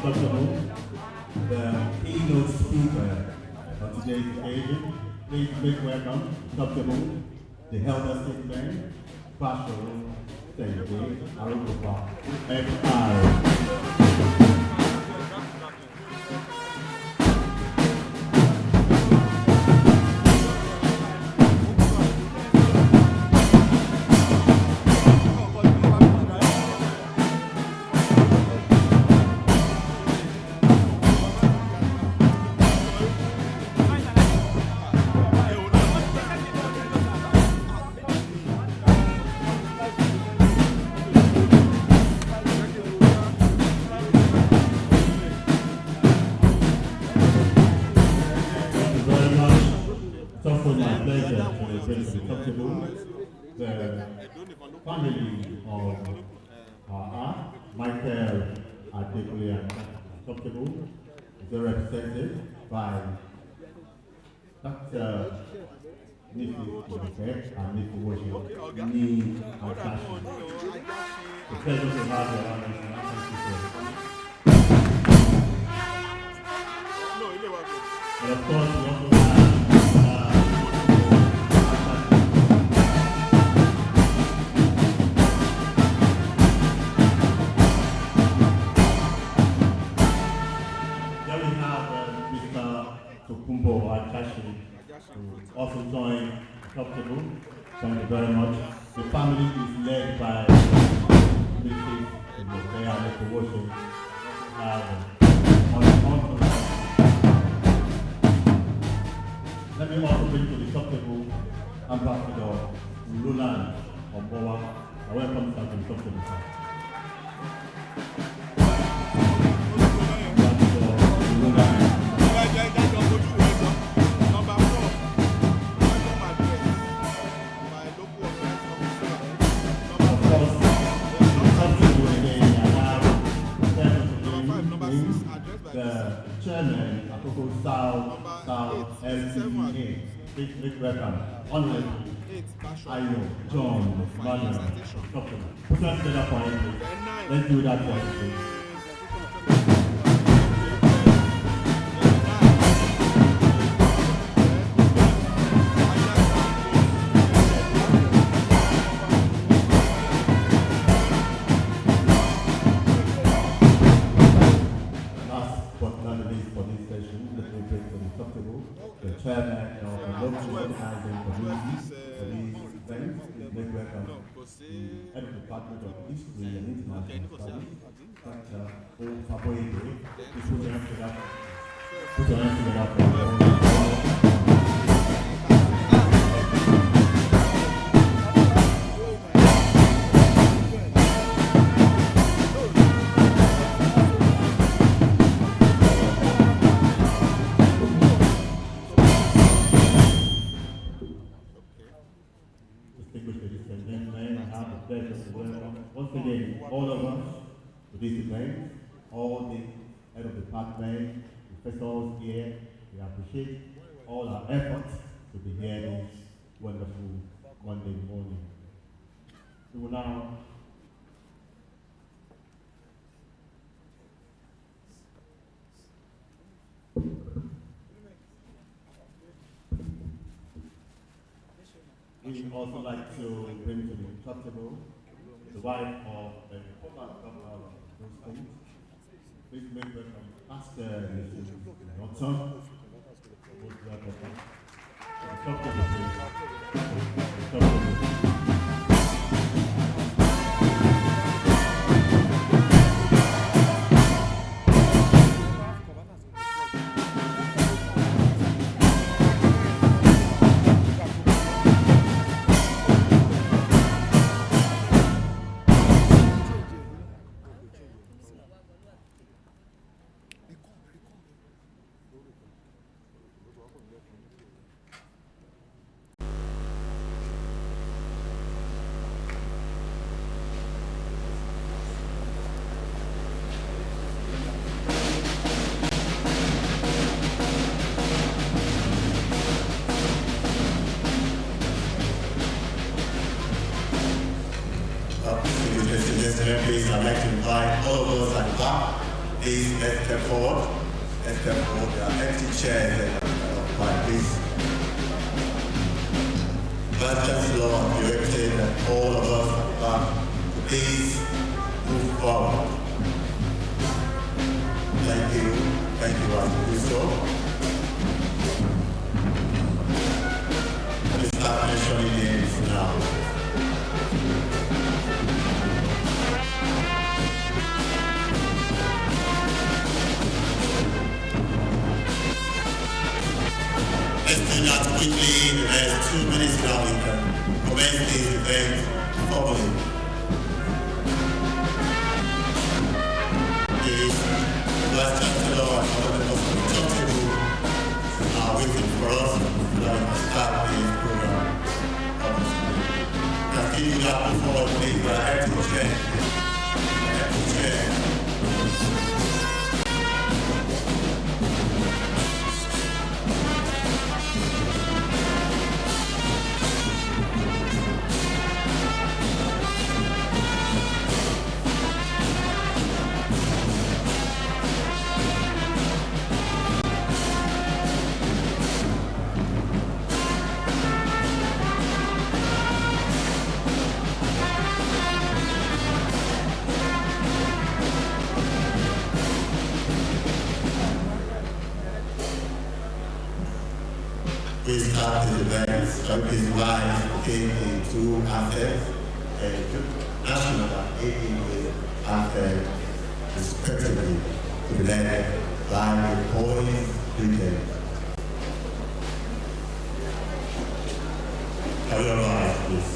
comfortable. The keynote speaker on today's occasion. Please make welcome, comfortable, the elder statesman, Pastor David Aruba, FI. The family of Michael Adekunle and Comfortable is represented by Dr. Mrs. Joseph and Mrs. Worship, me, Ajasin. The pleasure to have you around and of course, we also have Ajasin, who also joined Comfortable. Thank you very much. The family is led by Mrs. Adekunle. Let me also bring to the Comfortable Ambassador Roland Ombowa. I welcome you to the Comfortable. The chairman of South LCA, big welcome, honorable Ayo, John, Manuel, put us together for him. Let's do that for him. The chairman of the local organizing committee for these events is make welcome the head of the Department of History and International Studies, Dr. Faboyede. Please put your hands together. Put your hands together. Once again, all of us to this event, all the head of the department, professors here, we appreciate all our efforts to be here this wonderful Monday morning. We will now we also like to bring to the Comfortable the wife of the former governor of those states. Please make welcome Pastor Mrs. Johnson. Please, I'd like to invite all of us at the back Please let's step forward. Let's step forward. There are empty chairs that are occupied. Please. Vice Chancellor directed that all of us at the back, please move forward. Thank you. Thank you, as you do so. Let's start mentioning names now. Let's do that quickly in the next 2 minutes now. We can commence this event formally. Please, Vice Chancellor and all the most responsible are waiting for us so that we can start this program. Continue that before please. We are empty chair. Empty chair. We start the event, showcase live the two anthems, national and AEA anthem, respectively, to be led by the poets written. Have your rise, please.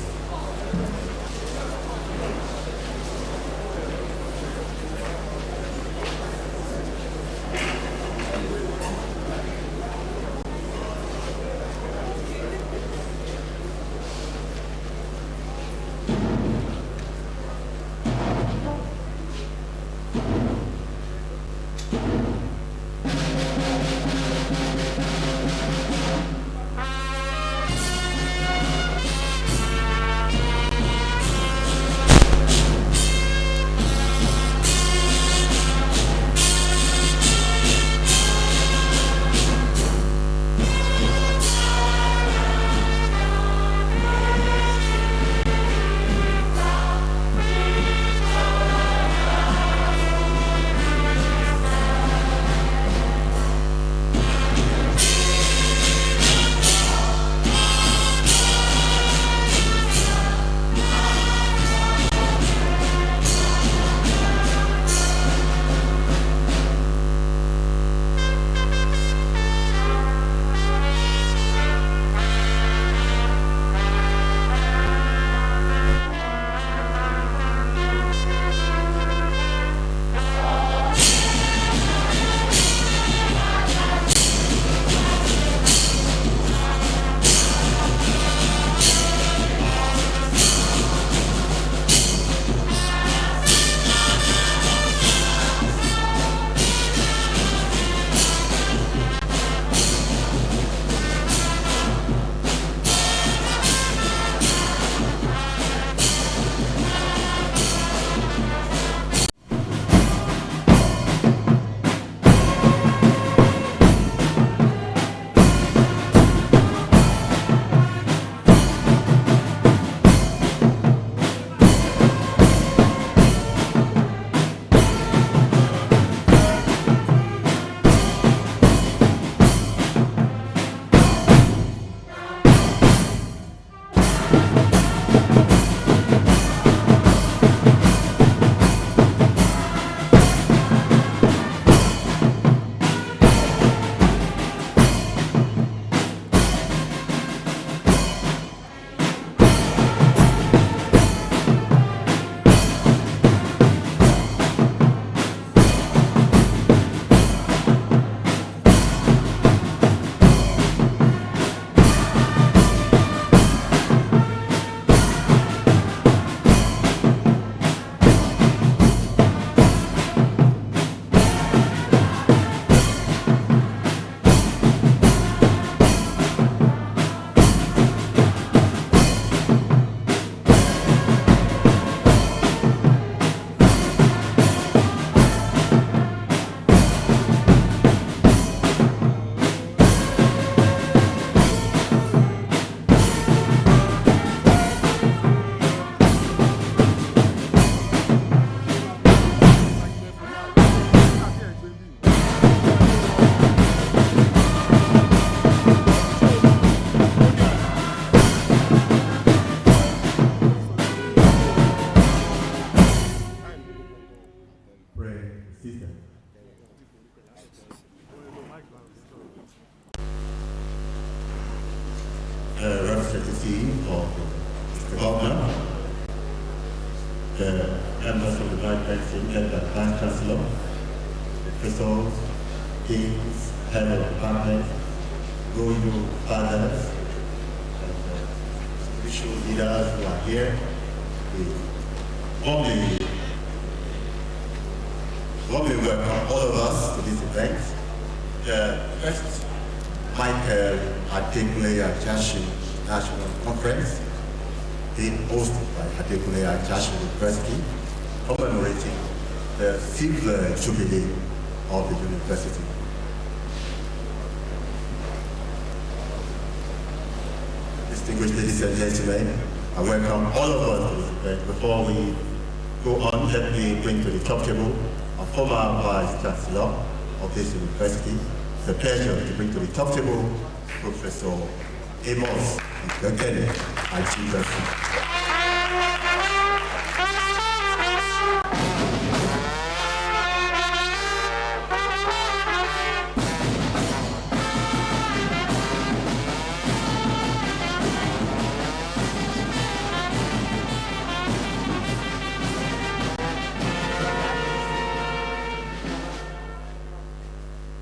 Committee of the Governor, the members of the Vice Team, the Vice Chancellor, officials, teams, head of departments, Goyu fathers, and spiritual leaders who are here. We warmly welcome all of us to this event. The first Adekunle Ajasin National Conference being hosted by Adekunle Ajasin University, commemorating the 5th Jubilee of the university. Distinguished ladies and gentlemen, I welcome all of us to this event. Before we go on, let me bring to the top table a former Vice Chancellor of this university. It's a pleasure to bring to the top table Professor Amos Adekunle Ajasin.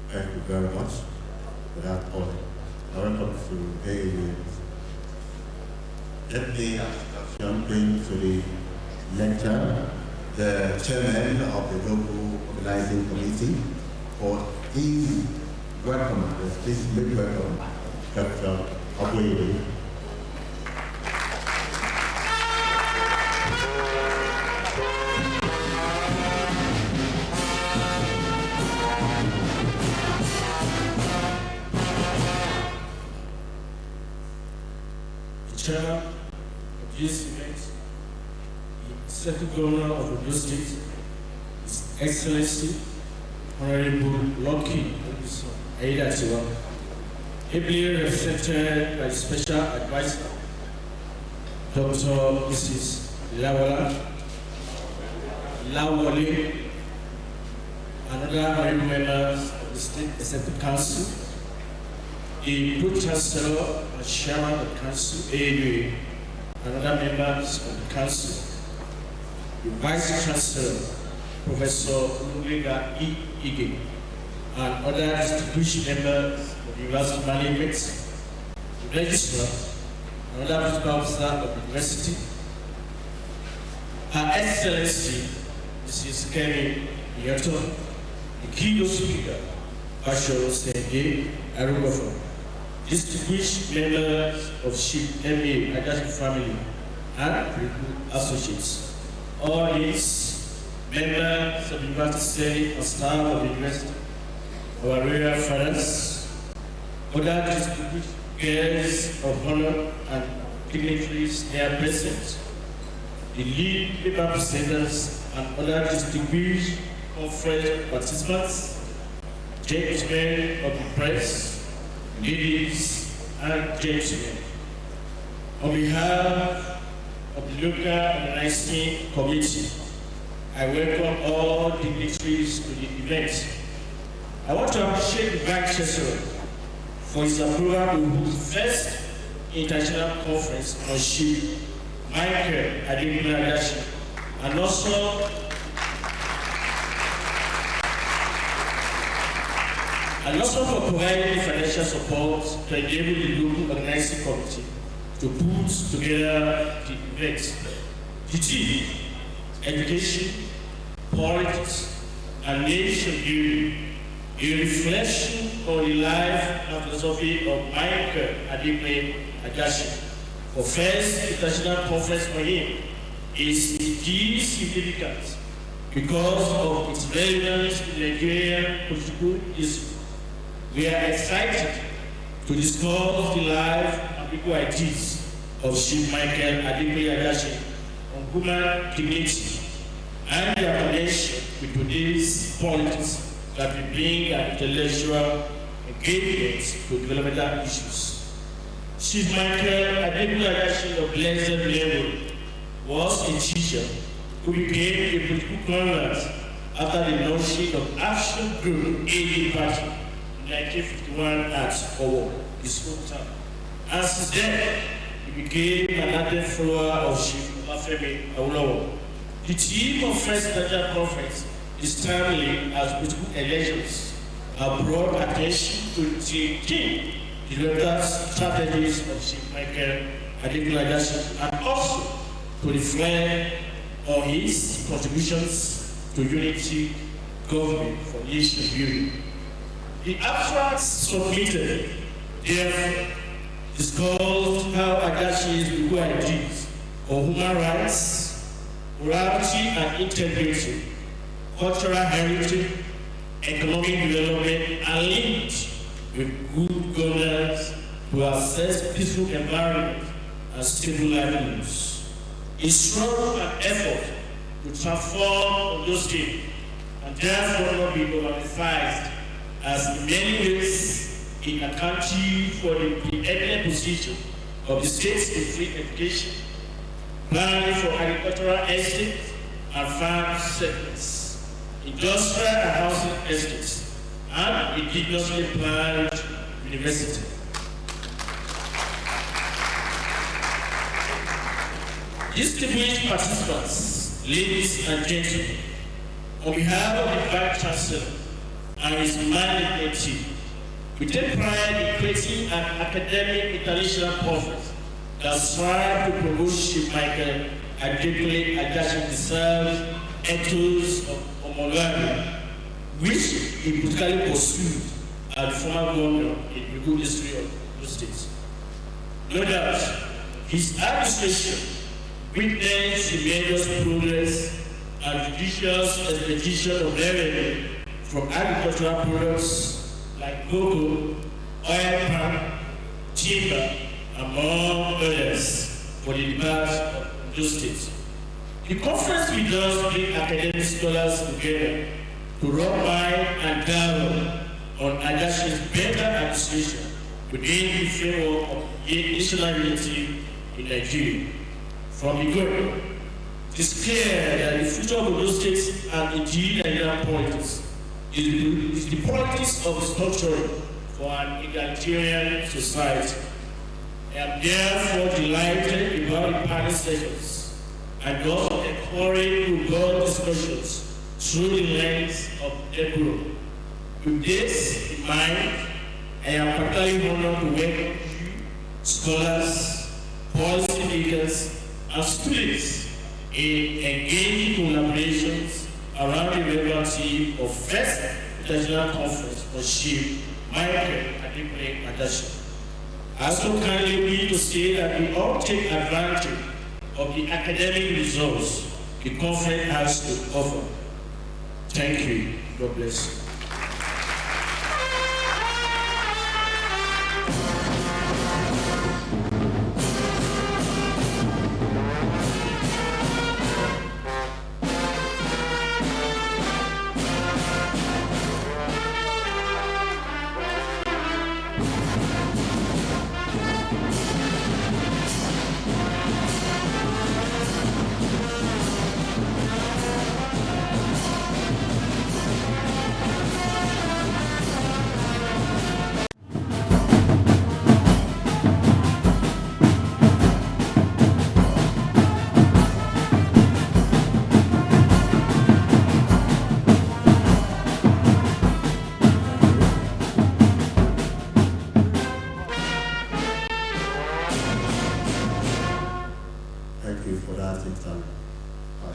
Thank you very much for that honor. Welcome to AAU. Let me bring to the lecture the chairman of the local organizing committee for his welcome. Please make welcome Dr. Adekunle. Chairman of this event, the Executive Governor of the State, His Excellency, Honorable Lucky Ajasin, ably represented by the Special Advisor, Dr. Mrs. Lawale, and other members of the State Executive Council, the Pro-Chancellor and Chairman of the Council, AAU, and other members of the Council, the Vice Chancellor, Professor Oluwega Ige, and other distinguished members of the University Management, the Registrar, and other principal officers of the University, Her Excellency, Mrs. Kemi Yoto, the keynote speaker, Bashir Senge Arugofo, distinguished members of Chief M.A. Ajasin family and associates, all these members of the university and staff of the university, our royal fathers, other distinguished guests of honor and dignitaries here present, the lead paper presenters and other distinguished conference participants, gentlemen of the press, ladies and gentlemen, on behalf of the local organizing committee, I welcome all dignitaries to the event. I want to appreciate the Vice Chancellor for his approval to his first international conference on Chief Michael Adekunle Ajasin, and also for providing financial support to enable the local organizing committee to put together the event. The theme, education, politics, and nation building, a reflection on the life and philosophy of Michael Adekunle Ajasin. For first international conference for him is indeed significant because of its relevance in Nigerian political history. We are excited to discuss the life and people ideas of Chief Michael Adekunle Ajasin on human dignity and their connection with today's politics that will bring an intellectual engagement to developmental issues. Chief Michael Adekunle Ajasin of blessed level was a teacher who became a political convert after the launching of Action Group AA Party in 1951 at Owo, his hometown. And since then, he became an ardent follower of Chief Obafemi Awolowo. The theme of First National Conference is timely as political elections have brought attention to the team, developed strategies of Chief Adekunle Ajasin, and also to reflect on his contributions to unity government for nation building. The abstract submitted therefore discussed how Ajasin's legal ideas on human rights, morality and integrity, cultural heritage, economic development, and linked with good governance to assess peaceful environment and stable livelihoods. A strong and effort to transform Ondo State and therefore not be overemphasized as in many ways it accounted for the preeminent position of the state in free education, planning for agricultural estates and farm segments, industrial and housing estates, and indigenously planned university. Distinguished participants, ladies and gentlemen, on behalf of the Vice Chancellor and his management team, we take pride in creating an academic international conference that strives to promote Chief Michael Adekunle Ajasin deserved ethos of homology, which he politically pursued as the former governor in the good history of the state. No doubt, his administration witnessed tremendous progress and judicious expedition of revenue from agricultural products like cocoa, oil palm, timber, among others, for the demands of those states. The conference will thus bring academic scholars together to rub mind and dialogue on Ajasin's better administration within the framework of national unity in Nigeria. From the goal, it is clear that the future of those states and indeed Nigerian politics is the politics of structuring for an egalitarian society. I am therefore delighted about the panel sessions and thus encourage robust discussions through the lens of decorum. With this in mind, I am particularly honored to welcome you, scholars, policy makers, and students in engaging collaborations around the relevant theme of First International Conference for Chief Michael Adekunle Ajasin. I also kindly need to say that we all take advantage of the academic results the conference has to offer. Thank you. God bless you.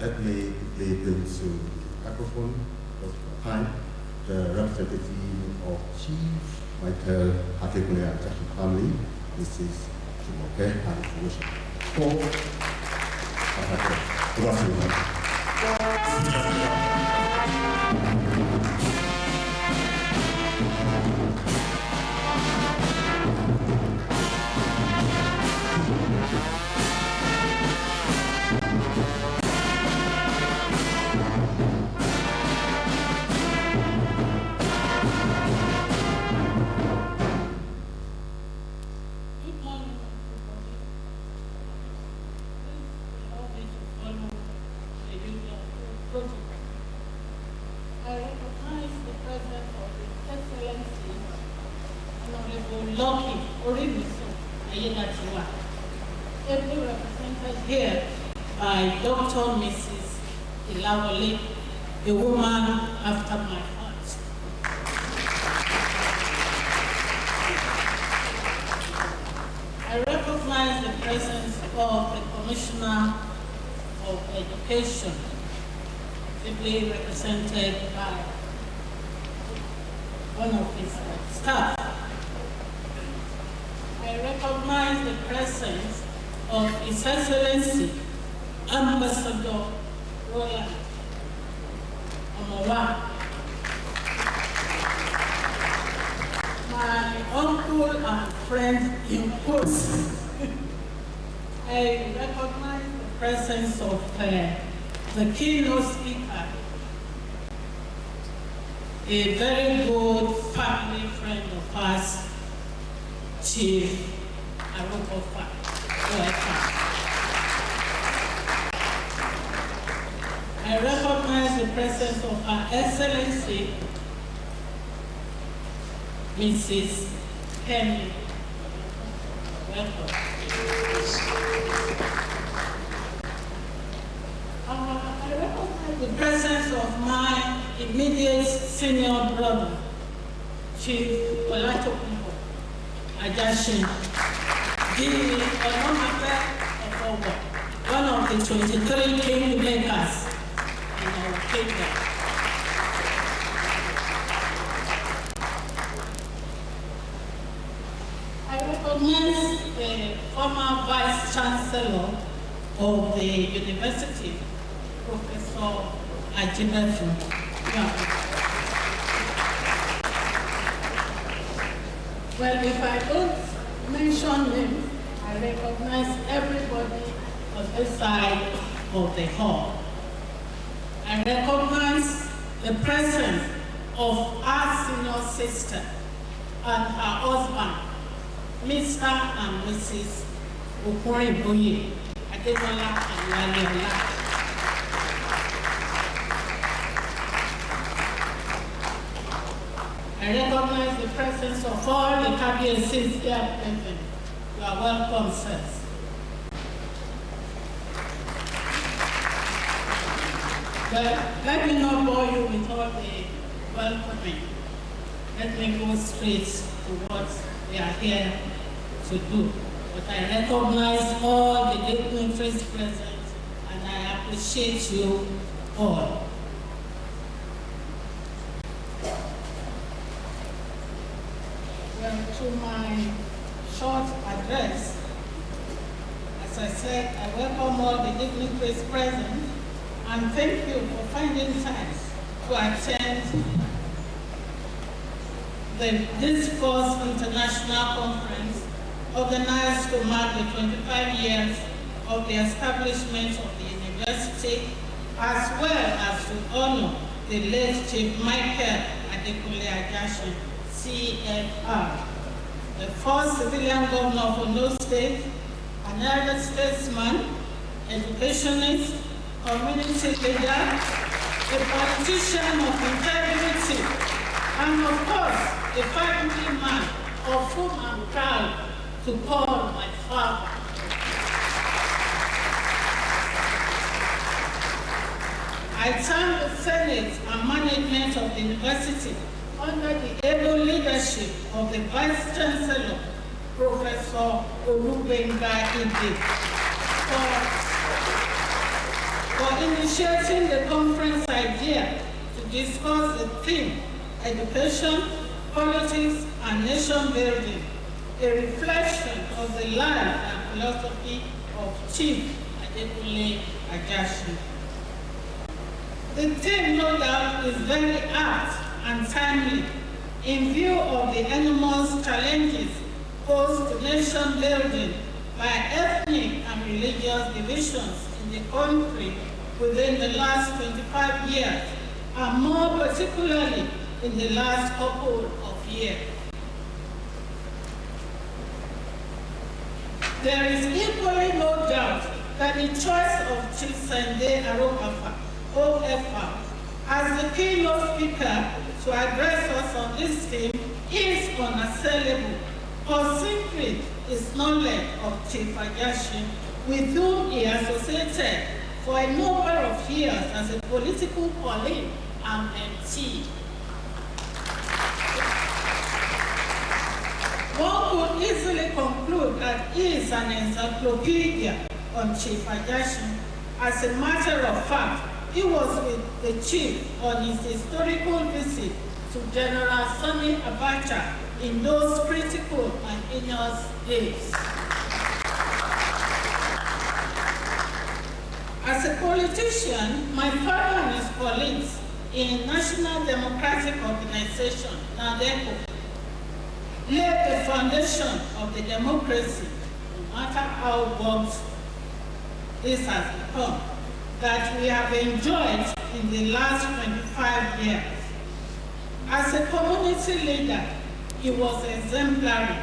Let me quickly go to the microphone because of time. The representative of Chief Michael Adekunle Ajasin family, Mrs. Jumoke and Felicia. Good afternoon. I recognize the presence of His Excellency, Honorable Lucky Orimiso Ayedatiwa, ably represented here by Dr. Mrs. Ilawale, a woman after my heart. I recognize the presence of the Commissioner of Education, ably represented by one of his staff. I recognize the presence of His Excellency Ambassador Roland Omowa, my uncle and friend in quotes. I recognize the presence of the keynote speaker, a very good family friend of ours, Chief Arokofa. I recognize the presence of Her Excellency, Mrs. Henry. Welcome. I recognize the presence of my immediate senior brother, Chief Ajasin, the one of the 23 kingmakers in our kingdom. I recognize the former Vice Chancellor of the University, Professor Ajasin. Well, if I don't mention him, I recognize everybody on this side of the hall. I recognize the presence of our senior sister and her husband, Mr. and Mrs. Adekunle, Adekunle and I recognize the presence of all the Ajasin here present. You are welcome, sirs. But let me not bore you with all the welcoming. Let me go straight to what we are here to do. But I recognize all the dignitaries present, and I appreciate you all. Well, to my short address, as I said, I welcome all the dignitaries present, and thank you for finding time to attend this first international conference organized to mark the 25 years of the establishment of the university, as well as to honor the late Chief Michael Adekunle Ajasin, CFR, the first civilian governor of Ondo State, an elder statesman, educationist, community leader, a politician of integrity, and of course, a family man of whom I'm proud to call my father. I thank the Senate and management of the university under the able leadership of the Vice Chancellor, Professor Olubenga Ide, for initiating the conference idea to discuss the theme, education, politics, and nation building, a reflection of the life and philosophy of Chief Adekunle Ajasin. The theme, no doubt, is very apt and timely in view of the enormous challenges posed to nation building by ethnic and religious divisions in the country within the last 25 years, and more particularly in the last couple of years. There is equally no doubt that the choice of Chief Sunday Arokofa, OFR, as the keynote speaker to address us on this theme is unassailable, For secret is knowledge of Chief Ajasin, with whom he associated for a number of years as a political colleague and mentee. One could easily conclude that he is an encyclopedia on Chief Ajasin. As a matter of fact, he was with the chief on his historical visit to General Sani Abacha in those critical and heinous days. As a politician, my father and his colleagues in National Democratic Organization, NADECO, laid the foundation of the democracy, no matter how warped this has become, that we have enjoyed in the last 25 years. As a community leader, he was exemplary.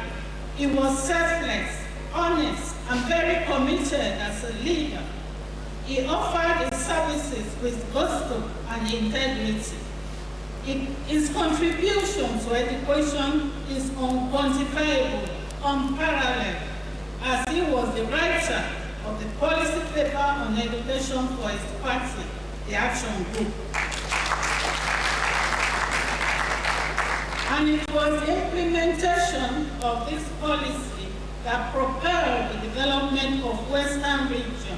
He was selfless, honest, and very committed as a leader. He offered his services with gusto and integrity. His contribution to education is unquantifiable, unparalleled, as he was the writer of the policy paper on education for his party, the Action Group. And it was the implementation of this policy that propelled the development of Western region,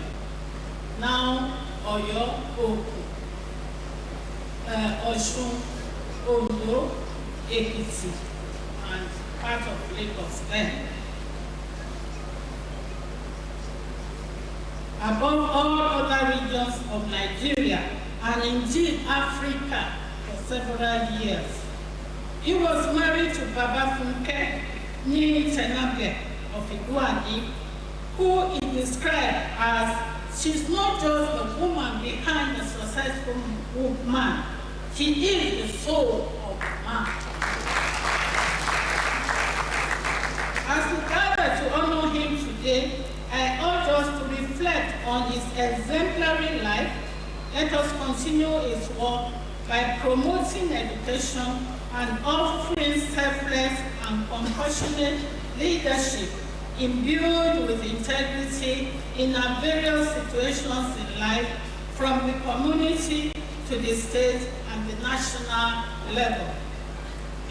now Oyo, Oku, Osun, Ondo, Ekiti, and part of Lagos then. Above all other regions of Nigeria, and indeed Africa for several years. He was married to Baba Funke Ni Tenabe of Iguani, who he described as, she's not just the woman behind the successful man, she is the soul of man. As we gather to honor him today, I urge us to reflect on his exemplary life. Let us continue his work by promoting education and offering selfless and compassionate leadership imbued with integrity in our various situations in life, from the community to the state and the national level.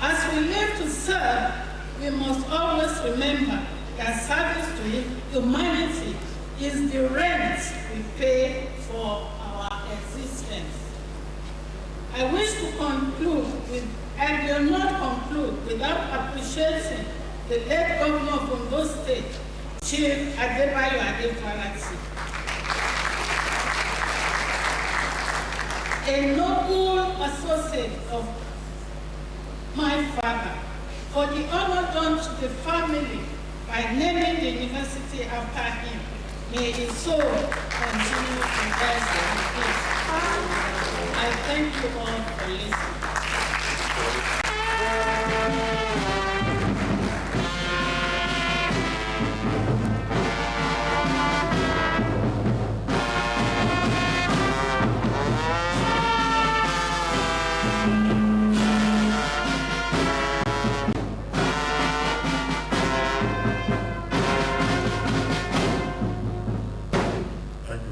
As we live to serve, we must always remember that service to humanity is the rent we pay for our existence. I wish to conclude with, and will not conclude without appreciating the late governor of Ondo State, Chief Adekunle, a noble associate of my father, for the honor done to the family by naming the university after him. May his soul continue to rest in peace. I thank you all for listening.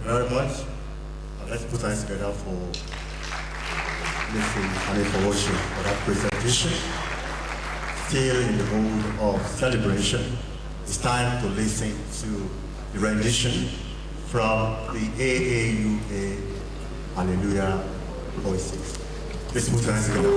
Very much. Let's put hands together for listening and for worship for that presentation. Still in the mood of celebration, it's time to listen to the rendition from the AAUA Hallelujah Voices. Let's put hands together.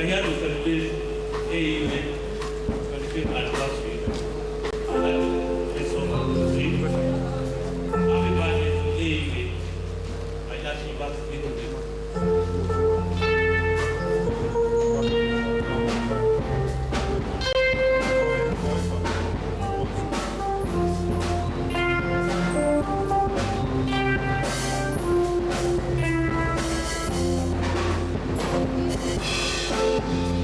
here to celebrate AUA 25th anniversary. Let's all sing. Happy birthday to AUA. Ajasin back to you.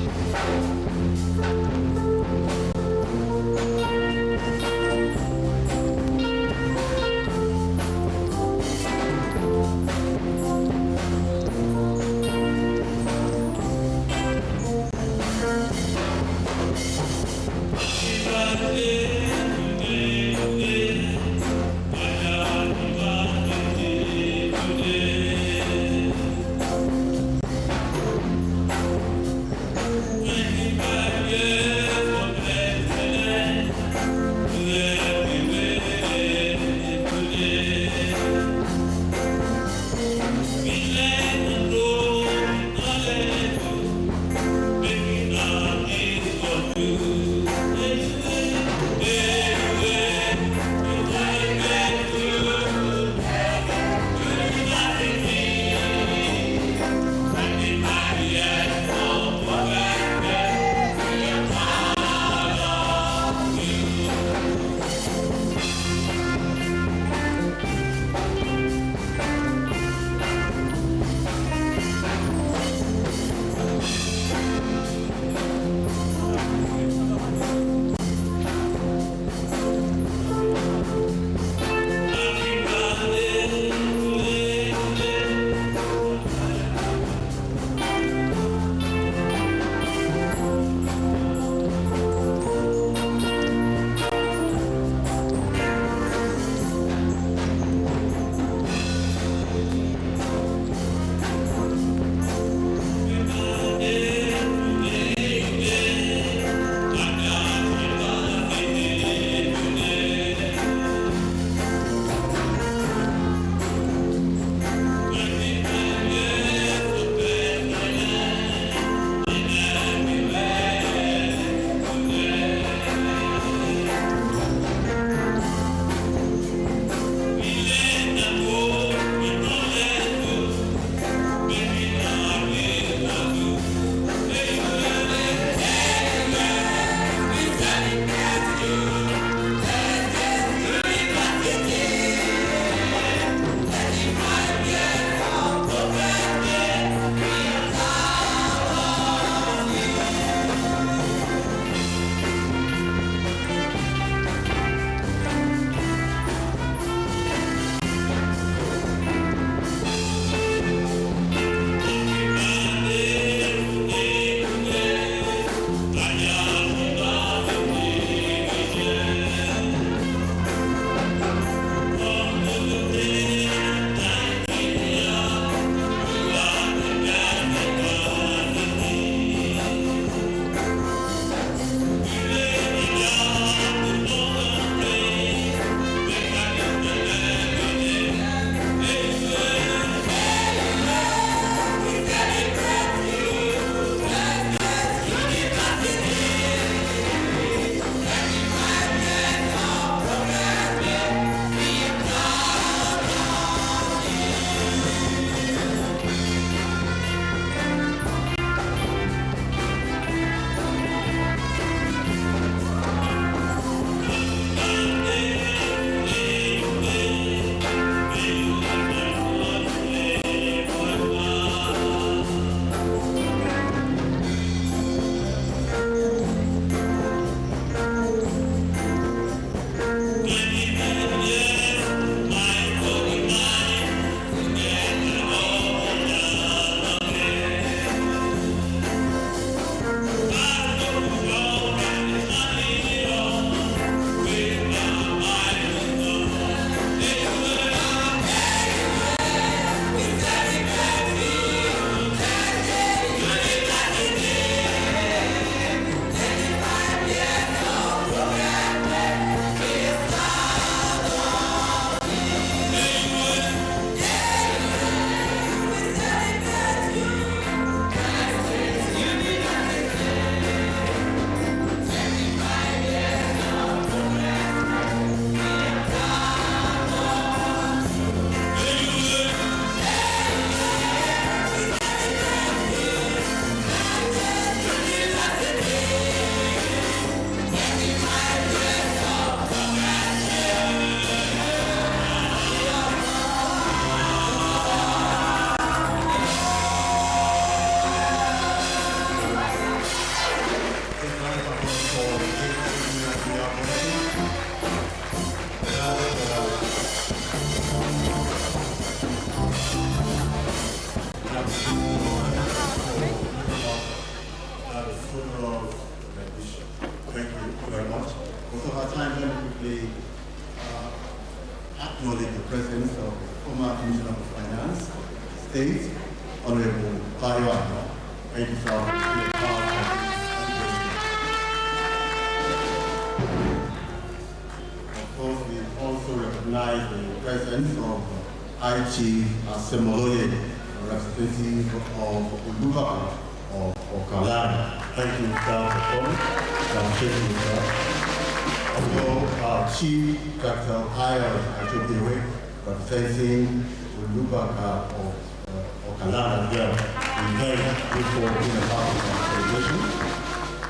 acknowledge the presence of the former Commissioner of Finance, State, Honorable Bayo. Thank you, sir, for being a part of this. Of course, we also recognize the presence of High Chief Asemoloye, representative of Oluwa of Okalana. Thank you, sir, for coming. Also, our Chief Dr. Ajasin, representing Oluwa of Okalana as well. We're very grateful for being a part of our celebration.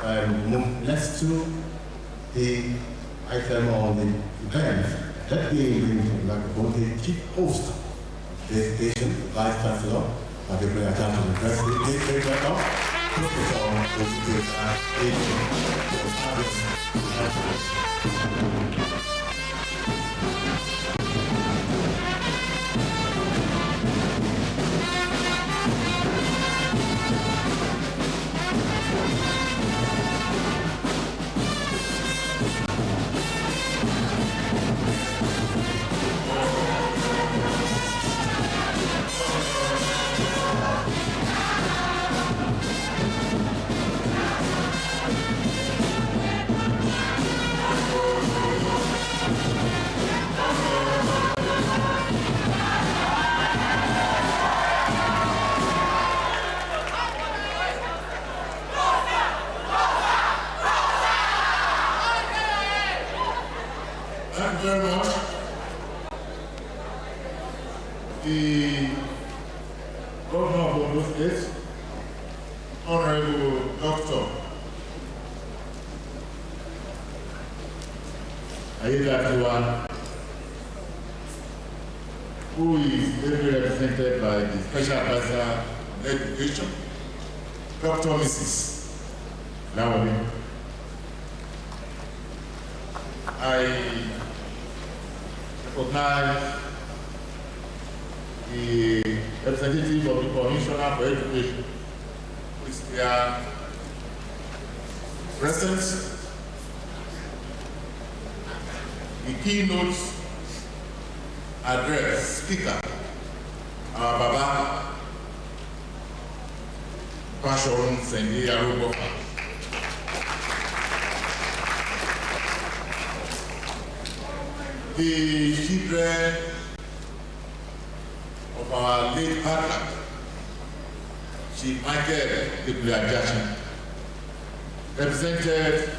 And we move next to the item on the event. That being the chief host of this station, Vice Chancellor, Adekunle Ajasin University. Please welcome Professor Thank you very much. The Governor of Ondo State, Honorable Dr. Ajasin, who is ably represented by the Special Advisor on Education, Dr. Mrs. Lawali. I recognize the representative of the Commissioner for Education, who is here present. The keynote address speaker, our Baba Passion Sendi Arubofa. The children of our late partner, Chief Adekunle Ajasin, represented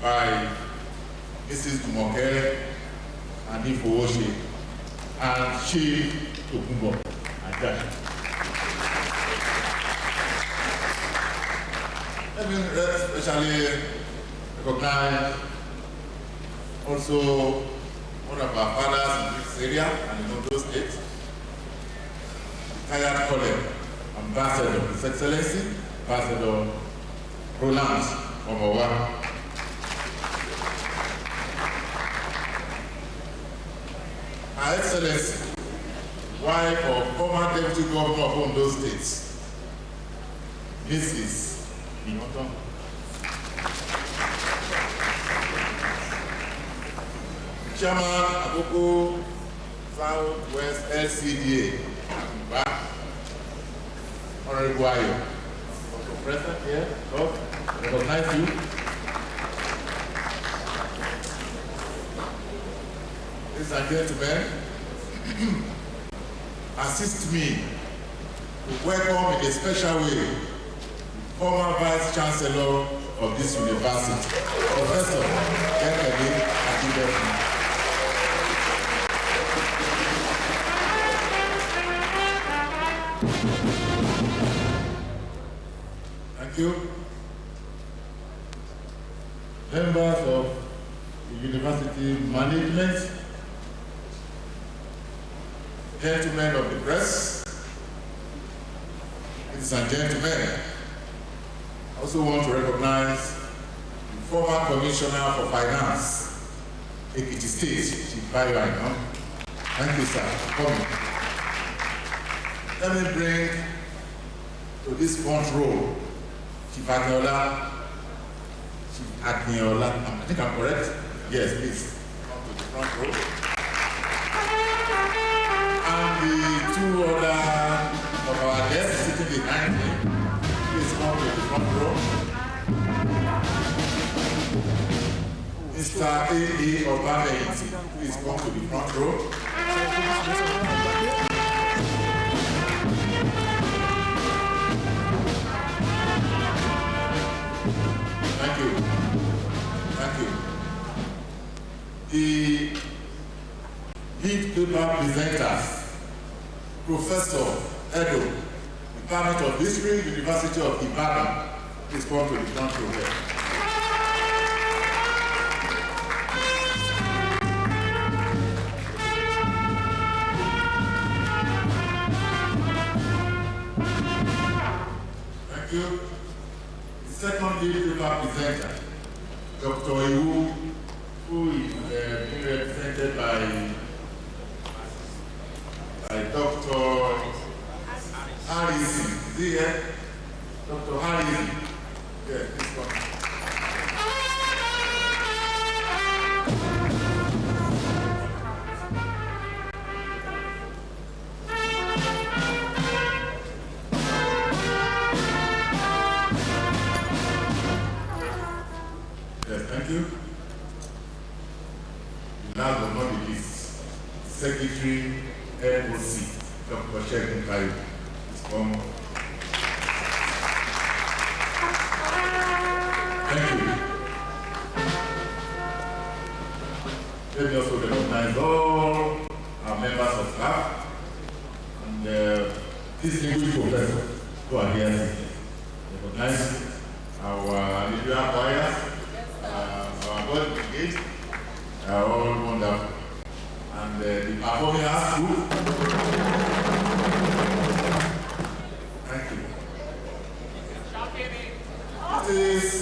by Mrs. Dumoke and Ifowoshe and Chief Tokunbo Ajasin. Let me especially recognize also one of our fathers in this area and in Ondo State, retired colleague, Ambassador of His Excellency, Ambassador Roland Omowa. Her Excellency, wife of former Deputy Governor of Ondo State, Mrs. Inoton. Chairman Akoko Southwest LCDA, Honorable Ayo, also present here, God, recognize you. Ladies and gentlemen, assist me to welcome in a special way former Vice Chancellor of this university, Professor Adekunle. Thank you. Members of the university management, gentlemen of the press, ladies and gentlemen, I also want to recognize the former Commissioner for Finance, Ekiti State, Chief Bayo. Thank you, sir, for coming. Let me bring to this front row Chief Adekunle, I think I'm correct? Yes, please. Come to the front row. Mr. A.A. Obameyiti, please come to the front row. Thank you. Thank you. The lead paper presenters, Professor Edo, Department of History, University of Ibadan, please come to the front row here. Thank you. The second lead paper presenter, Dr. Iwu, who is being represented by Dr. Ajasin. Is he here? Dr. Ajasin. Yes, please come. Yes, thank you. Last but not the least, Secretary LOC, Dr. Shegun Kayu. Thank you. Let me also recognize all our members of staff and distinguished professors who are here. Recognize our liberal choirs, our body brigade, are all wonderful. And the performing arts group. Thank you. It is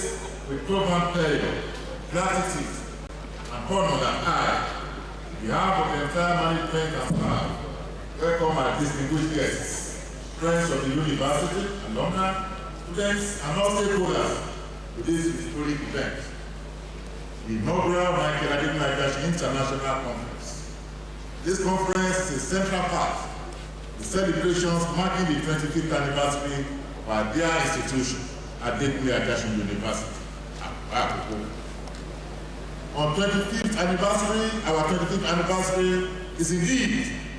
with profound pleasure, gratitude, and honor that I, on behalf of the entire management and staff, welcome our distinguished guests, friends of the university, alumni, students, and all stakeholders to this historic event, the inaugural Michael Adekunle Ajasin International Conference. This conference is a central part of the celebrations marking the 25th anniversary of our dear institution, Adekunle Ajasin University. On our 25th anniversary is indeed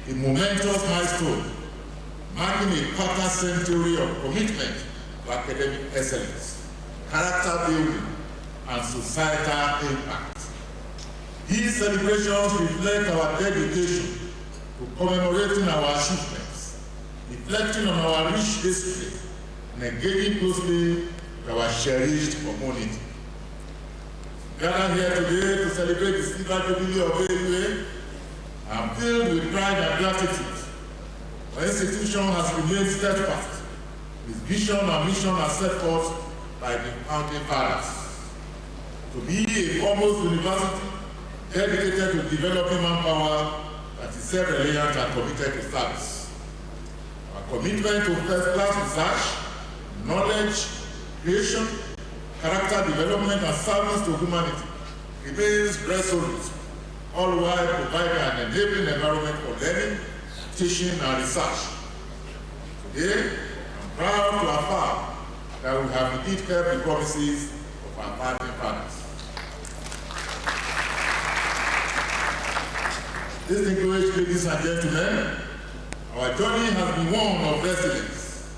a momentous milestone, marking a quarter century of commitment to academic excellence, character building, and societal impact. These celebrations reflect our dedication to commemorating our achievements, reflecting on our rich history, and engaging closely with our cherished community. Gathered here today to celebrate the silver jubilee of AUA, I am filled with pride and gratitude. Our institution has remained steadfast. Its vision and mission are set forth by the founding fathers. To be a foremost university dedicated to developing manpower that is self-reliant and committed to service. Our commitment to first-class research, knowledge, creation, character development, and service to humanity remains resolute, all while providing an enabling environment for learning, teaching, and research. Today, I'm proud to affirm that we have indeed kept the promises of our founding fathers. Distinguished ladies and gentlemen, our journey has been one of resilience,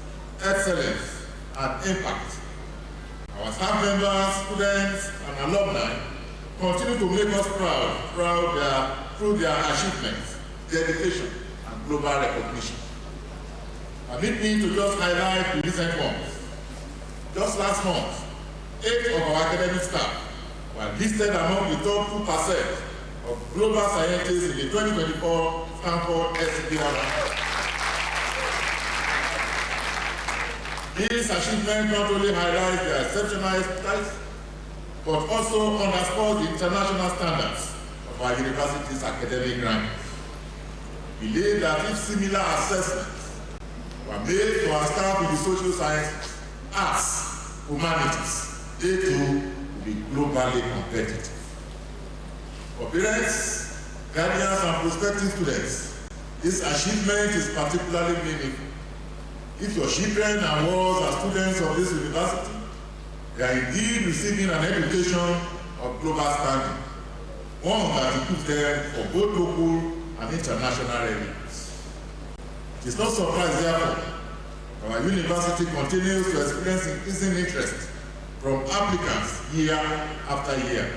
excellence, and impact. Our staff members, students, and alumni continue to make us proud through their achievements, dedication, and global recognition. Permit me to just highlight the recent ones. Just last month, 8 of our academic staff were listed among the top 2% of global scientists in the 2024 Stanford SCP Award. This achievement not only highlights their exceptional expertise, but also underscores the international standards of our university's academic rankings. We believe that if similar assessments were made to our staff in the social sciences, arts, humanities, they too will be globally competitive. For parents, guardians, and prospective students, this achievement is particularly meaningful. If your children and wards are students of this university, they are indeed receiving an education of global standing, one that equips them for both local and international revenues. It is not surprise, therefore, our university continues to experience increasing interest from applicants year after year.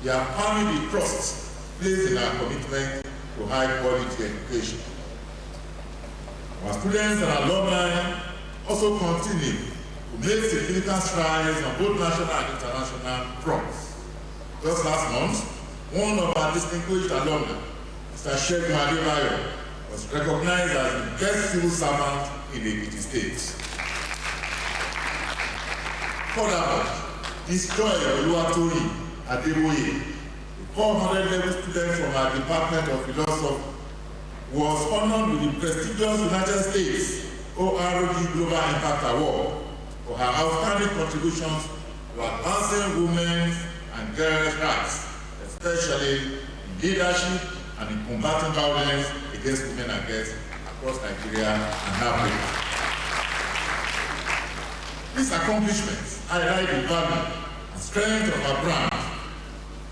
They are affirming the trust placed in our commitment to high-quality education. Our students and alumni also continue to make significant strides on both national and international fronts. Just last month, one of our distinguished alumni, Mr. Shegun Adebayo, was recognized as the best civil servant in the Ekiti State. Furthermore, this Joy Oluwatoyin Adeboye, a 400-level student from our Department of Philosophy, was honored with the prestigious United States ORG Global Impact Award for her outstanding contributions to advancing women's and girls' rights, especially in leadership and in combating violence against women and girls across Nigeria and Africa. These accomplishments highlight the value and strength of our brand,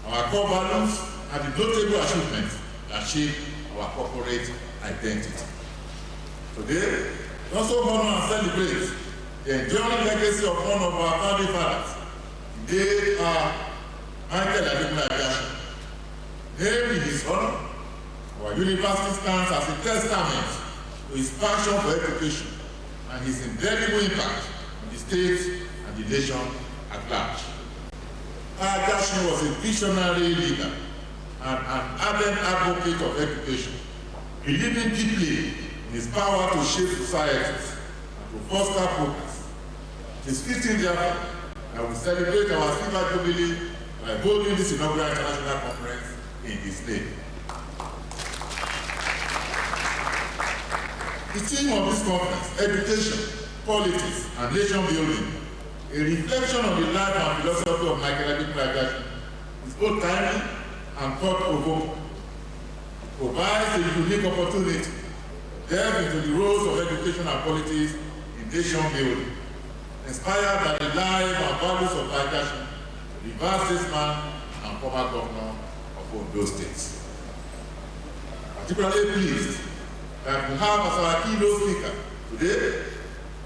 our core values, and the notable achievements that shape our corporate identity. Today, we also honor and celebrate the enduring legacy of one of our founding fathers, the late Adekunle Ajasin. Named in his honor, our university stands as a testament to his passion for education and his indelible impact on the state and the nation at large. Ajasin was a visionary leader and an ardent advocate of education, believing deeply in his power to shape societies and to foster progress. It is fitting, therefore, that we celebrate our silver jubilee by holding this inaugural international conference in his name. The theme of this conference, education, politics, and nation building, a reflection on the life and philosophy of Adekunle Ajasin, is both timely and thought-provoking. It provides a unique opportunity to delve into the roles of education and politics in nation building, inspired by the life and values of Ajasin, the vast statesman and former governor of Ondo State. Particularly pleased that we have as our keynote speaker today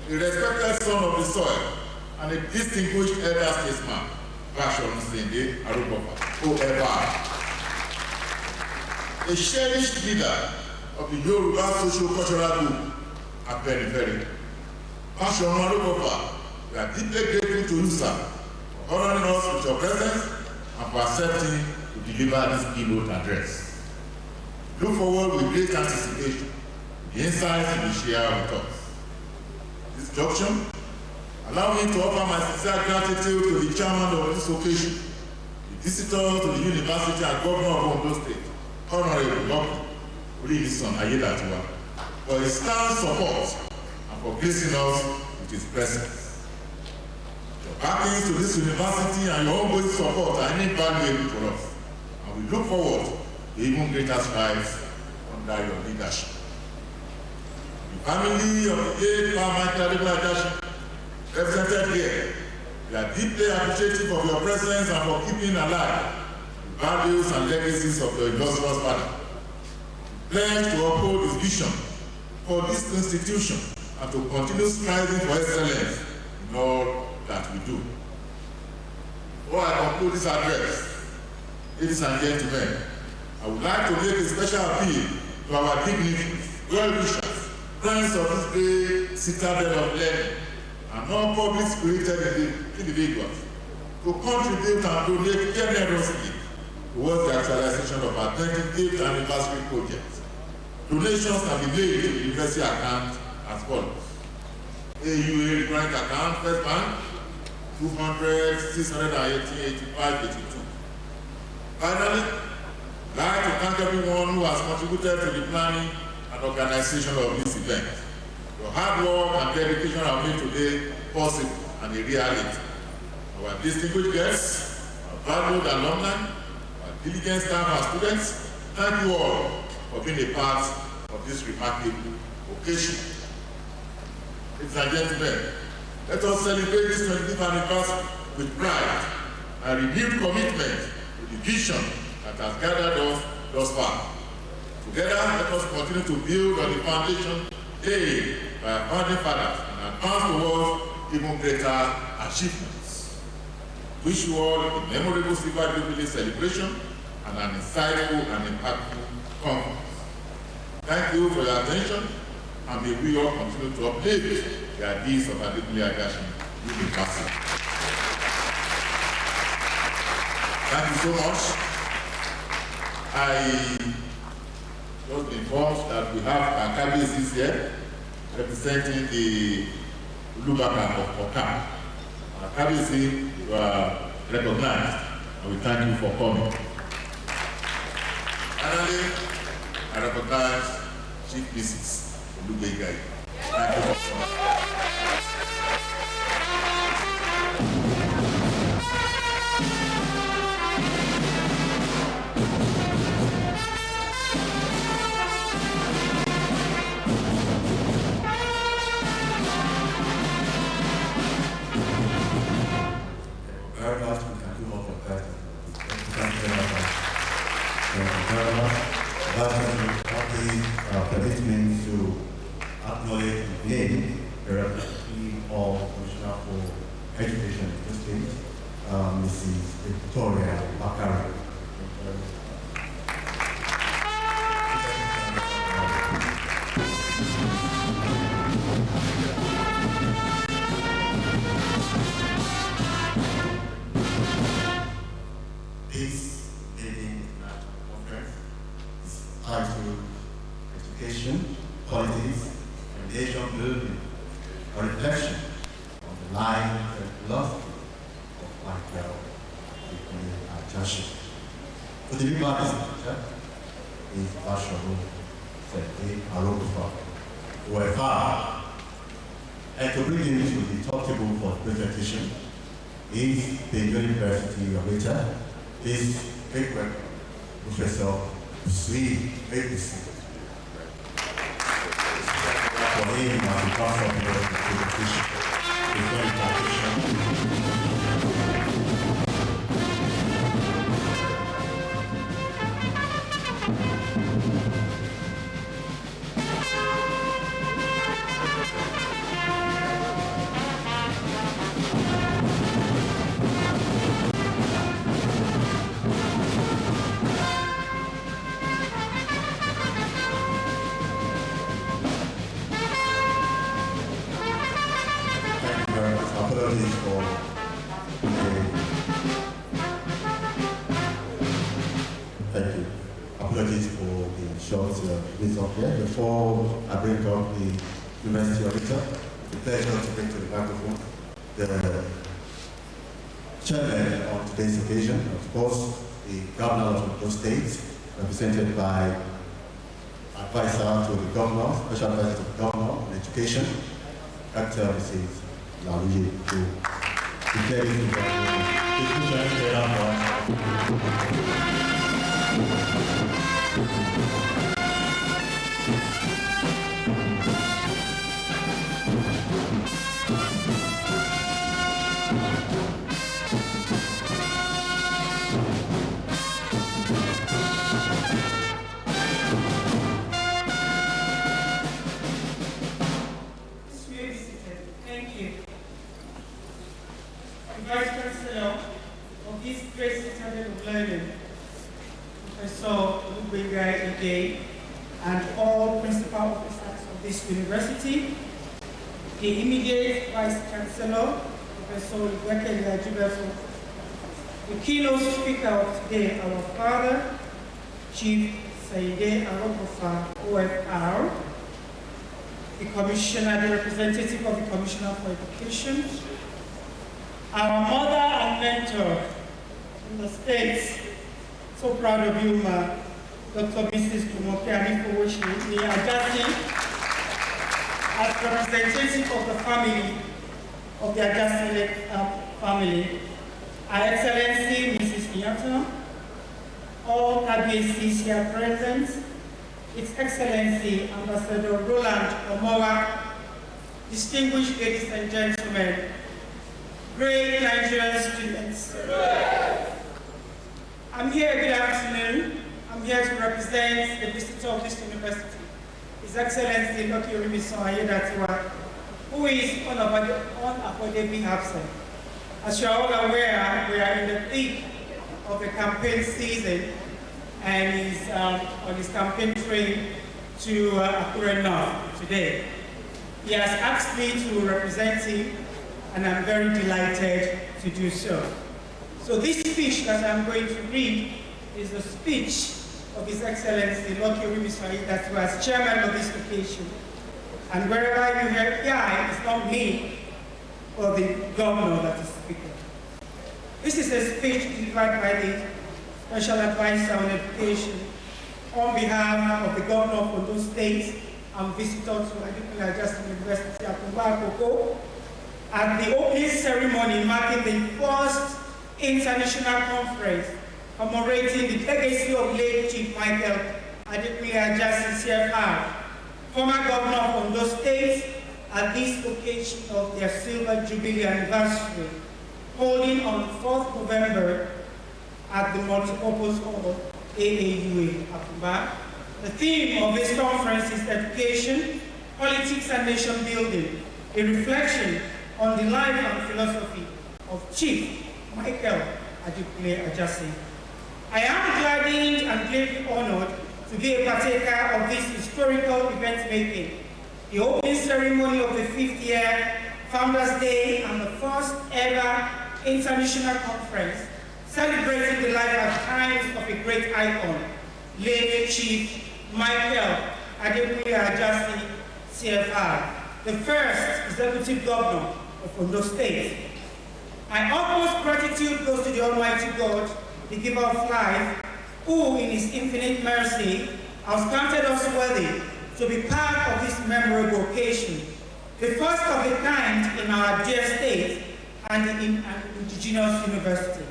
a respected son of the soil and a distinguished elder statesman, Bashorun Sinde Arubofa, OFR. A cherished leader of the Yoruba socio-cultural group at Periphery. Bashorun Arubofa, we are deeply grateful to you, sir, for honoring us with your presence and for accepting to deliver this keynote address. We look forward with great anticipation to the insights you will share with us. This junction, allow me to offer my sincere gratitude to the chairman of this occasion, the visitor to the university and governor of Ondo State, Honorable Dr. Olivison Ayedatiwa, for his stern support and for gracing us with his presence. Your backings to this university and your ongoing support are invaluable for us, and we look forward to even greater strides under your leadership. The family of the late Adekunle Ajasin represented here, we are deeply appreciative of your presence and for keeping alive the values and legacies of your illustrious father. We pledge to uphold his vision for this institution and to continue striving for excellence in all that we do. Before I conclude this address, ladies and gentlemen, I would like to make a special appeal to our dignitaries, well-wishers, friends of this great citadel of learning, and all public-spirited individuals to contribute and donate generously towards the actualization of our 25th anniversary project. Donations can be made to the university account as follows. AUA Grant Account, First Bank, 200 680 85 82. Finally, I'd like to thank everyone who has contributed to the planning and organization of this event. Your hard work and dedication have made today possible and a reality. Our distinguished guests, our valued alumni, our diligent staff and students, thank you all for being a part of this remarkable occasion. Ladies and gentlemen, let us celebrate this 25th anniversary with pride and renewed commitment to the vision that that has gathered us thus far. Together, let us continue to build on the foundation laid by our founding fathers and advance towards even greater achievements. Wish you all a memorable Silver Jubilee celebration and an insightful and impactful conference. Thank you for your attention, and may we all continue to uplift the ideas of Adekunle Ajasin University. Thank you so much. I just been informed that we have Ajasin here representing the Lubaka of Okam. Ajasin, you are recognized, and we thank you for coming. Finally, I recognize Chief Mrs. Olubegai. Thank you for coming. Very much, we can do more for that. Thank you very much. Thank you very much. That permits me to acknowledge again the representative of Commissioner for Education in the state, Mrs. Victoria Bakari. This meeting conference is titled Education, Politics, and Nation Building, a reflection on the life and philosophy of Michael Ajasin. For the legal teacher is Basharu Sete Arokufa, OFR. And to bring you to the top table for presentation is the University of Asia. Is great work, Professor Sri Ajasin. For him, as the pastor of the presentation, before impartation. Apologies for thank you. Apologies for the short list up here. Before I bring up the University of Utah, it's a pleasure to bring to the microphone the chairman on today's occasion, of course, the governor of those states, represented by advisor to the governor, special advisor to the governor on education, Dr. Mrs. Laluye, to declare it to Thank you. The Vice Chancellor of this great citadel of learning, Professor Olubegai Ige, and all principal officers of this university, the immediate Vice Chancellor, Professor Olubegai Ige, the keynote speaker of today, our father, Chief Saide Arokofa, OFR, the Commissioner, the representative of the Commissioner for Education, our mother and mentor in the States, so proud of you, ma, Dr. Mrs. Jumoke Anifowoshi Ajasin, as representative of the family, of the Ajasin family, Our Excellency Mrs. Iyato, all KBACs here present, Its Excellency Ambassador Roland Omowa, distinguished ladies and gentlemen, great Nigerian students. I'm here, good afternoon. I'm here to represent the visitor of this university, His Excellency Dr. Ajasin, who is unavoidably absent. As you are all aware, we are in the peak of the campaign season, and he's on his campaign train to Akure North today. He has asked me to represent him, and I'm very delighted to do so. So this speech that I'm going to read is the speech of His Excellency Lucky Orimisoye, that was chairman of this occasion. And wherever you hear it's not me or the governor that is speaking. This is a speech delivered by the Special Advisor on Education on behalf of the Governor of Ondo State and visitor to Adekunle Ajasin University at the opening ceremony marking the first international conference commemorating the legacy of late Chief Michael Adekunle Ajasin CFR, former Governor of Ondo State, at this occasion of their Silver Jubilee anniversary, holding on 4th November at the Multipurpose Hall, AAUA, Akumba. The theme of this conference is Education, Politics and Nation Building, a reflection on the life and philosophy of Chief Michael Adekunle Ajasin. I am gladdened and greatly honored to be a partaker of this historical event making, the opening ceremony of the 5th year Founders Day and the first ever international conference celebrating the life and times of a great icon, late Chief Michael Adekunle Ajasin CFR, the first executive governor of Ondo State. My utmost gratitude goes to the Almighty God, the giver of life, who in His infinite mercy has counted us worthy to be part of this memorable occasion, the first of the kind in our dear state and in an indigenous university,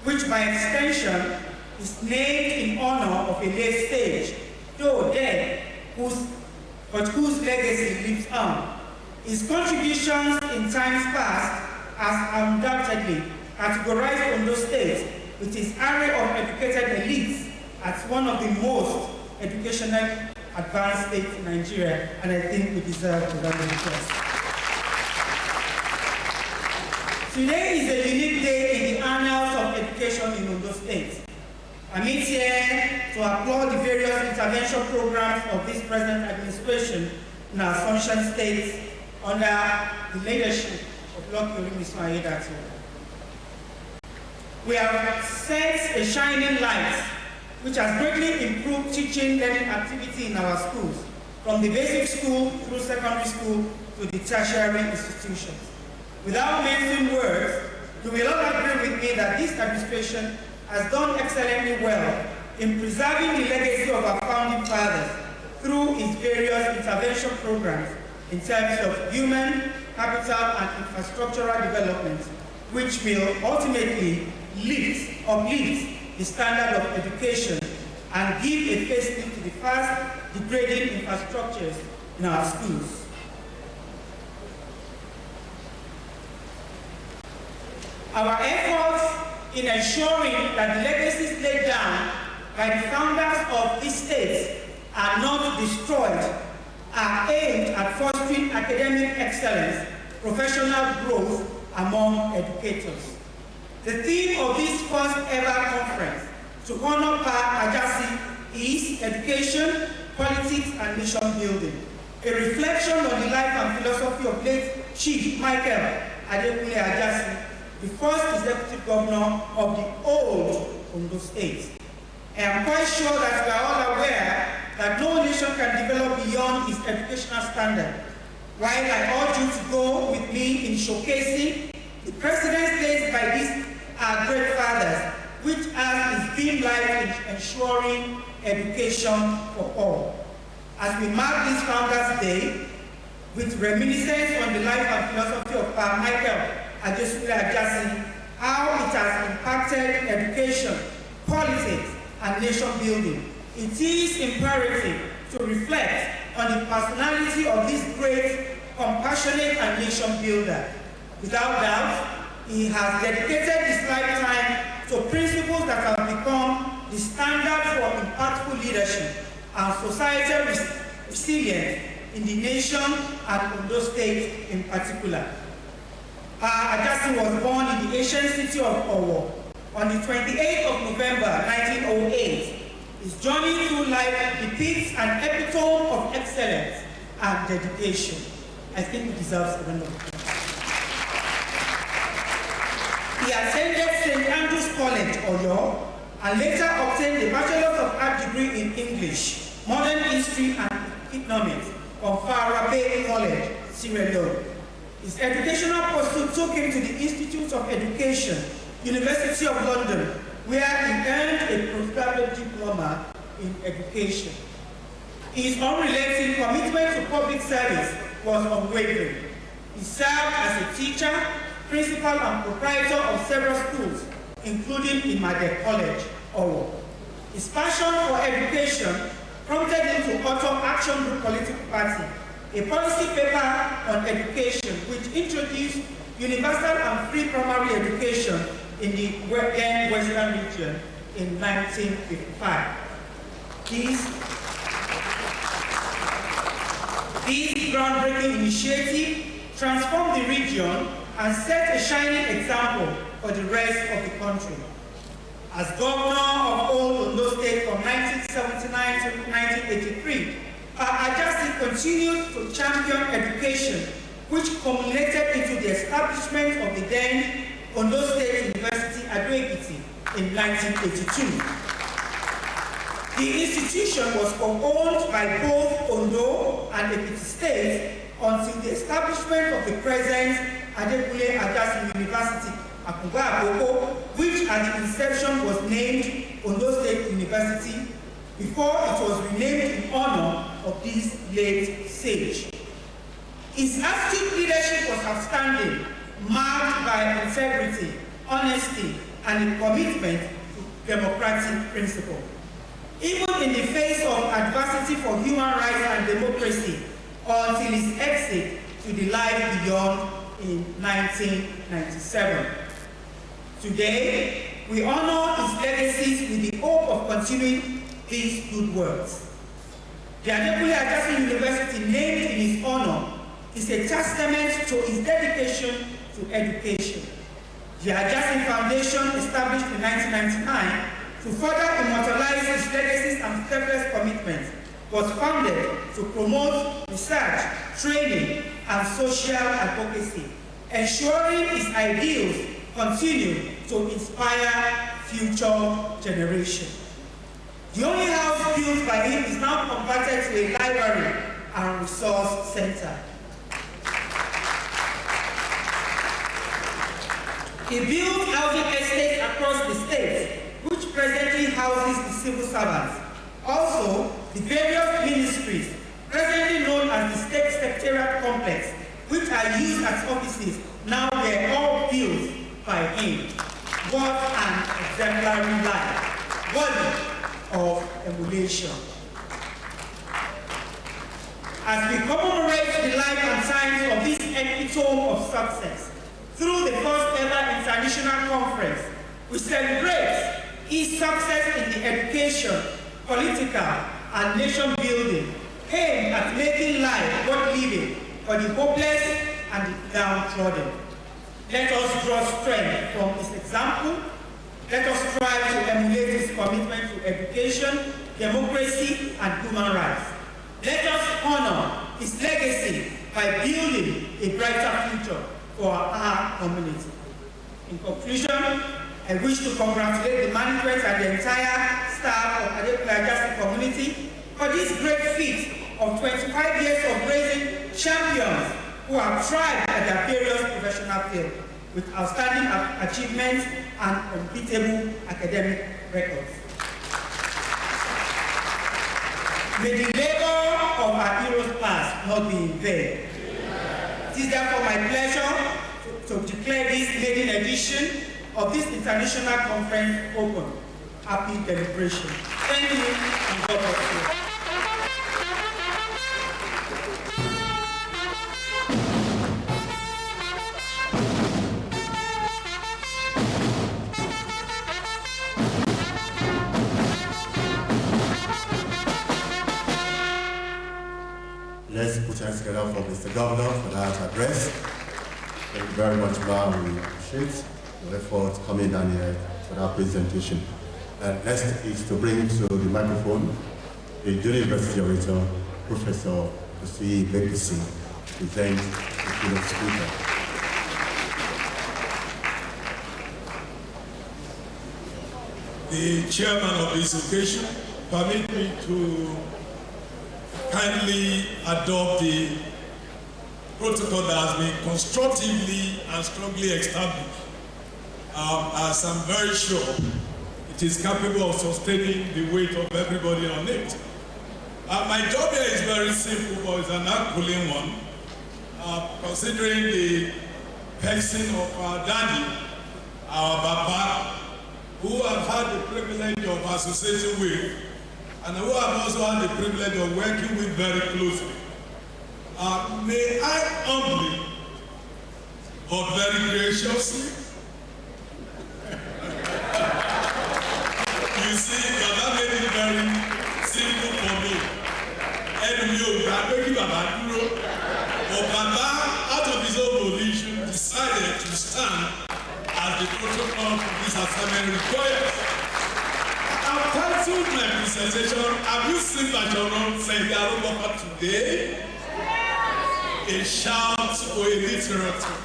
which by extension is named in honor of a late sage, though dead, but whose legacy lives on. His contributions in times past has undoubtedly categorized Ondo State with its array of educated elites as one of the most educationally advanced states in Nigeria, and I think we deserve a round of applause. Today is a unique day in the annals of education in Ondo State. I meet here to applaud the various intervention programs of this present administration in our Sunshine State under the leadership of Lucky Orimisoye. We have set a shining light which has greatly improved teaching learning activity in our schools, from the basic school through secondary school to the tertiary institutions. Without mincing words, you will all agree with me that this administration has done excellently well in preserving the legacy of our founding fathers through its various intervention programs in terms of human, capital, and infrastructural development, which will ultimately uplift the standard of education and give a facelift to the fast degrading infrastructures in our schools. Our efforts in ensuring that the legacies laid down by the founders of these states are not destroyed are aimed at fostering academic excellence, professional growth among educators. The theme of this first ever conference to honor Pa Ajasin is Education, Politics and Nation Building, a reflection on the life and philosophy of late Chief Michael Adekunle Ajasin, the first executive governor of the old Ondo State. I am quite sure that we are all aware that no nation can develop beyond its educational standard. While I urge you to go with me in showcasing the precedents laid by these our great fathers, which has its beam life in ensuring education for all. As we mark this Founders Day, with reminiscence on the life and philosophy of Pa Michael Ajasin, how it has impacted education, politics, and nation building, it is imperative to reflect on the personality of this great, compassionate, and nation builder. Without doubt, he has dedicated his lifetime to principles that have become the standard for impactful leadership and societal resilience in the nation and Ondo State in particular. Ajasin was born in the ancient city of Owo on the 28th of November 1908. His journey through life depicts an epitome of excellence and dedication. I think he deserves a round of applause. He attended St. Andrew's College, Oyo, and later obtained a Bachelor of Art degree in English, Modern History and Economics from Farabe College, Sierra Leone. His educational pursuit took him to the Institute of Education, University of London, where he earned a postgraduate diploma in education. His unrelenting commitment to public service was unwavering. He served as a teacher, principal, and proprietor of several schools, including Imade College, Owo. His passion for education prompted him to author Action Group Political Party, a policy paper on education which introduced universal and free primary education in the then Western region in 1955. This groundbreaking initiative transformed the region and set a shining example for the rest of the country. As governor of Old Ondo State from 1979 to 1983, Ajasin continued to champion education, which culminated into the establishment of the then Ondo State University Adekunle in 1982. The institution was co-owned by both Ondo and Ekiti State until the establishment of the present Adekunle Ajasin University, Akungba, which at the inception was named Ondo State University before it was renamed in honor of this late sage. His astute leadership was outstanding, marked by integrity, honesty, and a commitment to democratic principle. Even in the face of adversity for human rights and democracy, until his exit to the life beyond in 1997. Today, we honor his legacies with the hope of continuing these good works. The Adekunle Ajasin University, named in his honor, is a testament to his dedication to education. The Ajasin Foundation, established in 1999 to further immortalize his legacies and selfless commitments, was founded to promote research, training, and social advocacy, ensuring his ideals continue to inspire future generations. The only house built by him is now converted to a library and resource center. He built housing estates across the state, which presently houses the civil servants. Also, the various ministries, presently known as the State Secretariat Complex, which are used as offices, now they're all built by him. What an exemplary life, worthy of emulation. As we commemorate the life and times of this epitome of success, through the first ever international conference, we celebrate his success in the education, political, and nation building, aimed at making life worth living for the hopeless and the downtrodden. Let us draw strength from his example. Let us strive to emulate his commitment to education, democracy, and human rights. Let us honor his legacy by building a brighter future for our community. In conclusion, I wish to congratulate the management and the entire staff of Adekunle Ajasin community for this great feat of 25 years of raising champions who have thrived at their various professional fields with outstanding achievements and unbeatable academic records. May the labor of our heroes past not be in vain. It is therefore my pleasure to declare this maiden edition of this international conference open. Happy celebration. Thank you and God bless you. Let's put hands together for Mr. Governor for that address. Thank you very much, ma'am. We appreciate your effort coming down here for that presentation. And next is to bring to the microphone the University Orator, Professor Ajasin, to present the keynote speaker. The chairman of this occasion, permit me to kindly adopt the protocol that has been constructively and strongly established, as I'm very sure it is capable of sustaining the weight of everybody on it. My job here is very simple, but it's an Adekunle one, considering the person of our daddy, our Baba, who have had the privilege of associating with, and who have also had the privilege of working with very closely. May I humbly, but very graciously, you see, that made it very simple for me. But Baba, out of his own volition, decided to stand as the protocol for this assignment requires. I've titled my presentation, have you seen that your own saying today? A shout or a literature.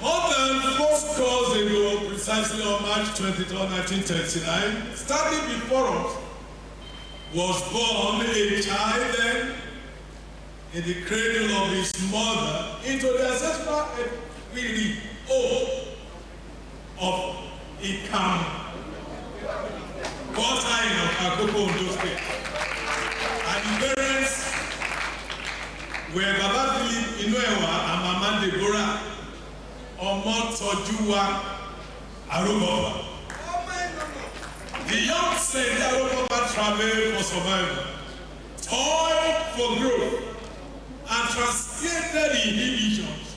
More than 4 scores ago, precisely on March 23, 1939, standing before us was born a child then in the cradle of his mother into the ancestral really of Ikam, quartile of Akoko Ondo State. And the parents were Baba Philip Inuewa and Mama Deborah Omotojuwa Arugoba. The young saint Arugoba traveled for survival, toiled for growth, and translated inhibitions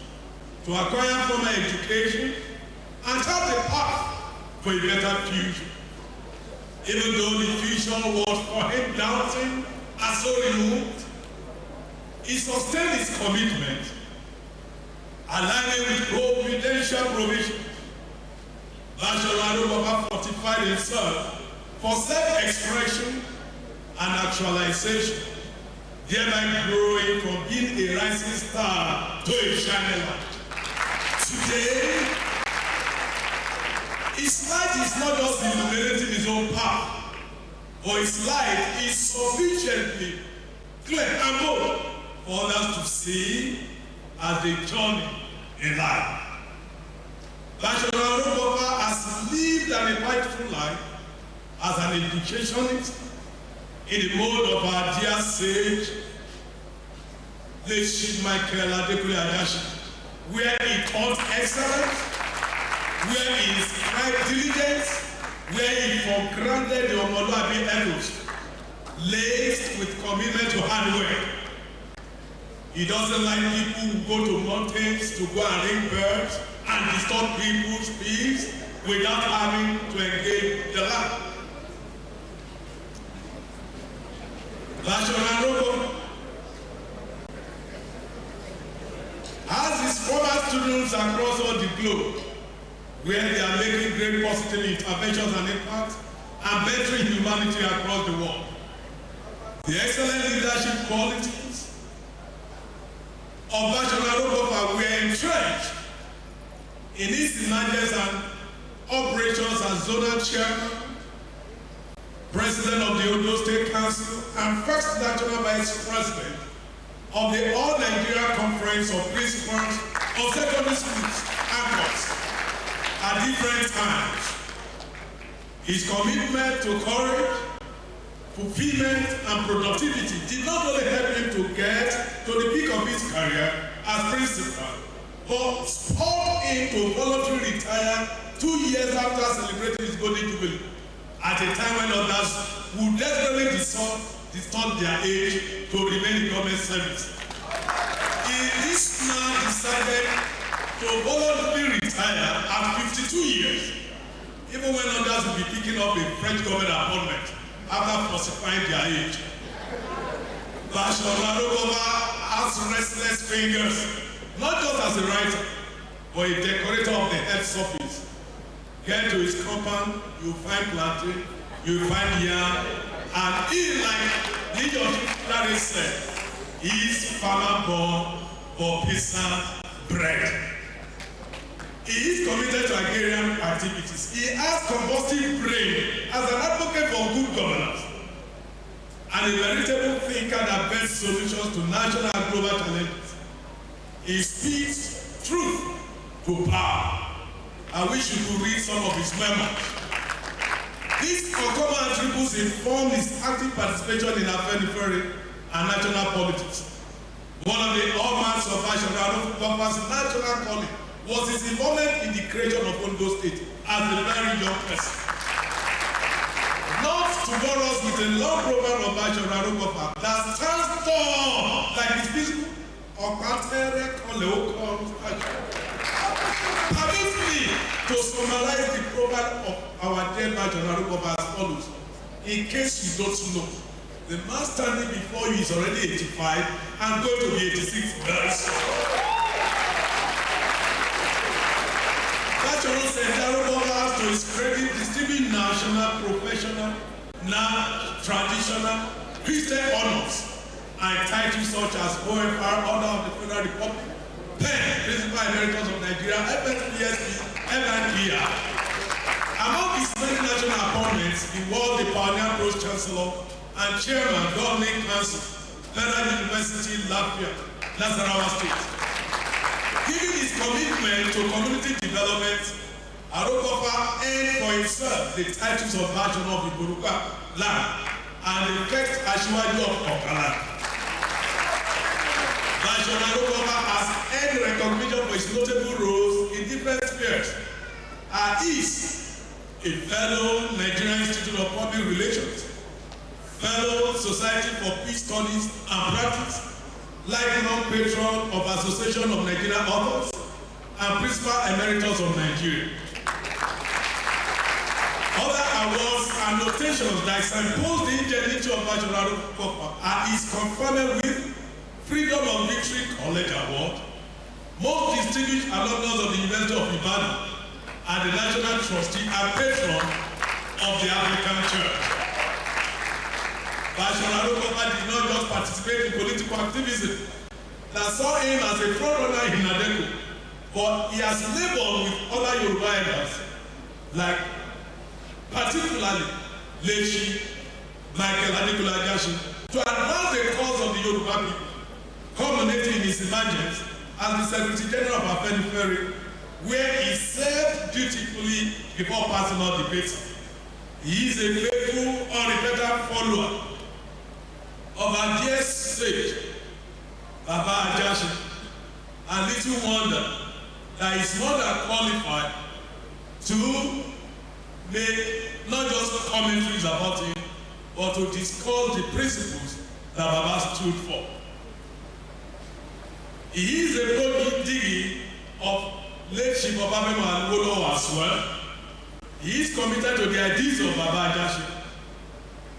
to acquire formal education and chart a path for a better future. Even though the future was for him doubting and so removed, he sustained his commitment, aligning with providential provisions. Bachelor Baba fortified himself for self-expression and actualization, thereby growing from being a rising star to a shining light. Today, his light is not just illuminating his own path, but his light is sufficiently clear and bold for others to see as they journey in life. Bachelor Baba has lived an impactful life as an educationist in the mode of our dear sage, late Chief Michael Adekunle Ajasin, where he taught excellence, where he inscribed diligence, where he forgranted the Omoluabi ethos, laced with commitment to hard work. He doesn't like people who go to mountains to go and ring birds and disturb people's peace without having to engage the land. As his former students across all the globe, where they are making great positive interventions and impacts and bettering humanity across the world. The excellent leadership qualities of Bachelor were entrenched in his emergence and operations as zonal chairman, president of the Ondo State Council, and first national vice president of the All Nigeria Conference of Principals of Secondary Schools (ACOS) at different times. His commitment to courage, fulfillment, and productivity did not only help him to get to the peak of his career as principal, but spurred him to voluntarily retire 2 years after celebrating his golden jubilee, at a time when others would desperately distort their age to remain in government service. This man decided to voluntarily retire at 52 years, even when others will be picking up a French government appointment after falsifying their age. Bashoruna Rugova has restless fingers, not just as a writer, but a decorator of the head surface. Get to his compound, you find plantain, you find yam, and he, like Legion Clary said, is farmer born for peasant bread. He is committed to agrarian activities. He has combustive brain as an advocate for good governance and a veritable thinker that bends solutions to national and global challenges. He speaks truth to power. I wish you could read some of his memoirs. These uncommon attributes inform his active participation in Afenifere and national politics. One of the hallmarks of Bashoruna national calling was his involvement in the creation of Ondo State as a very young person. Not to bore us with a long program of Bashoruna that stands tall like his physical or permit me to summarize the program of our dear Bashoruna as follows. In case you don't know, the man standing before you is already 85 and going to be 86 very soon. Bashoruna has to his credit distribute national, professional, traditional, Christian honors and titles such as OFR, Order of the Federal Republic, PEN, Principal Emeritus of Nigeria, FSPSP, FNPR. Among his many national appointments, he was the Pioneer Pro-Chancellor and Chairman, Governing Council, Federal University, Latvia, Nasarawa State. Given his commitment to community development, Arokofa earned for himself the titles of Bashoruna of Iboruka land and the first Asiwaju of Okaland. Bashoruna Arokofa has earned recognition for his notable roles in different spheres. He is a fellow Nigerian Institute of Public Relations, fellow Society for Peace Studies and Practice, lifelong patron of Association of Nigerian Authors, and Principal Emeritus of Nigeria. Other awards and notations that impose the ingenuity of Bashoruna is confirmed with Freedom of Victory College Award, most distinguished alumnus of the University of Ibadan, and the National Trustee and Patron of the African Church. Bashoruna did not just participate in political activism that saw him as a frontrunner in Adekunle, but he has labored with other Yoruba elders, like particularly Lechi Michael Adekunle Ajasin, to advance the cause of the Yoruba people, culminating in his emergence as the Secretary General of Afenifere, where he served dutifully before personal debates. He is a faithful, unrepentant follower of our dear sage, Baba Ajasin, and little wonder that he's more than qualified to make not just commentaries about him, but to discuss the principles that Baba stood for. He is a prodigy of late Chief Obafemi Awolowo as well. He is committed to the ideas of Baba Ajasin,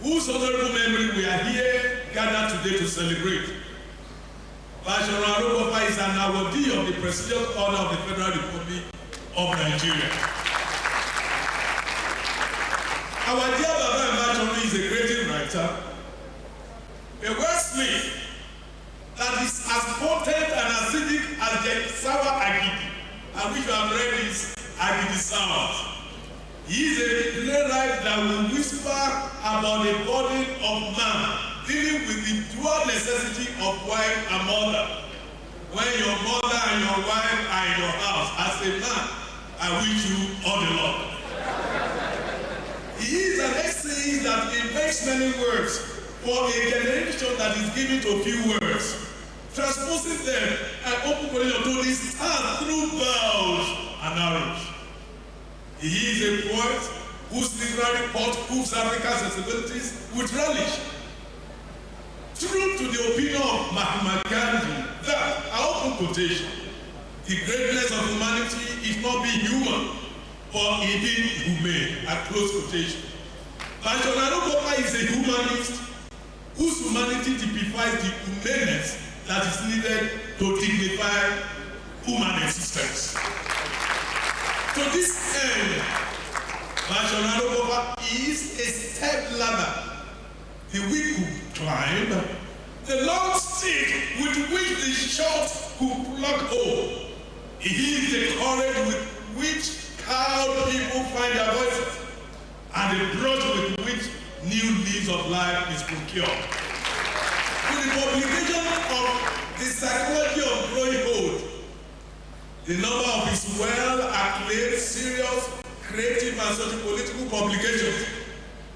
whose honorable memory we are here gathered today to celebrate. Bashoruna is an awardee of the prestigious honor of the Federal Republic of Nigeria. Our dear Baba Bashoruna is a great writer, a wordsmith that is as potent and acidic as the sour agidi, and which you have read is agidi sour. He is a playwright that will whisper about the burden of man, dealing with the dual necessity of wife and mother. When your mother and your wife are in your house, as a man, I wish you all the luck. He is an essayist that invents many words for a generation that is given to few words, transposing them and opening to this stand through bows and arrows. He is a poet whose literary thought proves African sensibilities with relish. True to the opinion of Mahatma Gandhi that, I open quotation, the greatness of humanity is not being human, but in being humane, I close quotation. Bashoruna is a humanist whose humanity typifies the humaneness that is needed to dignify human existence. To this end, National Cover is a step ladder the weak could climb, the long stick with which the short could pluck hold. It is the courage with which cowed people find their voices, and the brush with which new leaves of life is procured. With the publication of the psychology of growing old, the number of his well-acclaimed, serious, creative, and socio-political publications,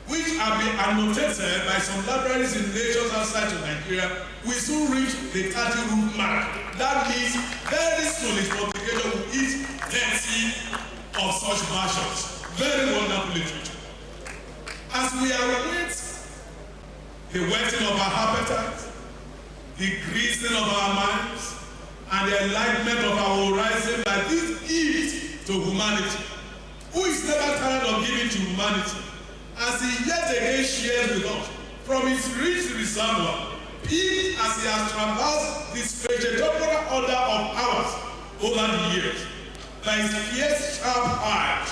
which have been annotated by some libraries in nations outside of Nigeria, will soon reach the 30-roof mark. That means very soon his publication will hit 30 of such versions. Very wonderful literature. As we await the whetting of our appetite, the greasing of our minds, and the enlightenment of our horizon by this gift to humanity, who is never tired of giving to humanity, as he yet again shares with us from his rich reservoir, peaked as he has traversed the spatiotemporal order of hours over the years, by his fierce sharp eyes,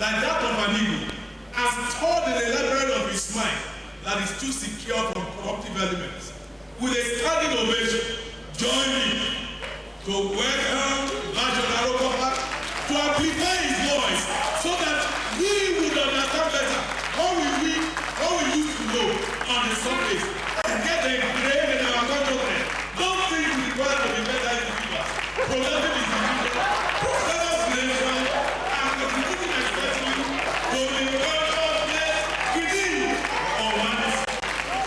like that of an eagle, as stored in the library of his mind that is too secure from corruptive elements. With a standing ovation, join me to welcome National Cover to amplify his voice so that we would understand better what we used to know on the surface and get engraved in our consciousness. Don't think we require to be better individuals, productive individuals, prosperous nation, and contributing especially to the consciousness within our minds.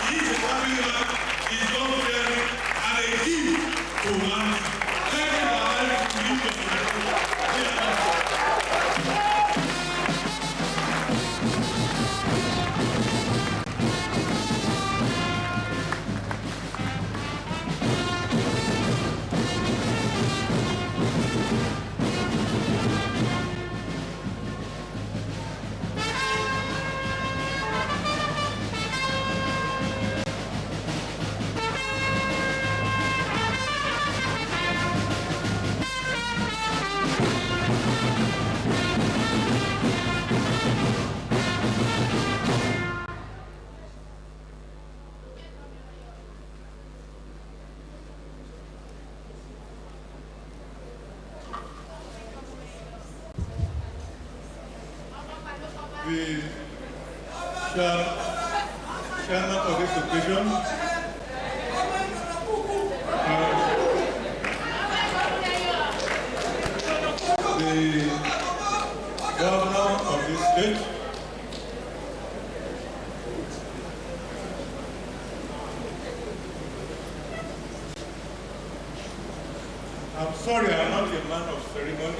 He is a family man, he is God-fearing, and a gift to humanity. Thank you for allowing me to use your the chairman of this occasion, the governor of this state, I'm sorry, I'm not a man of ceremony.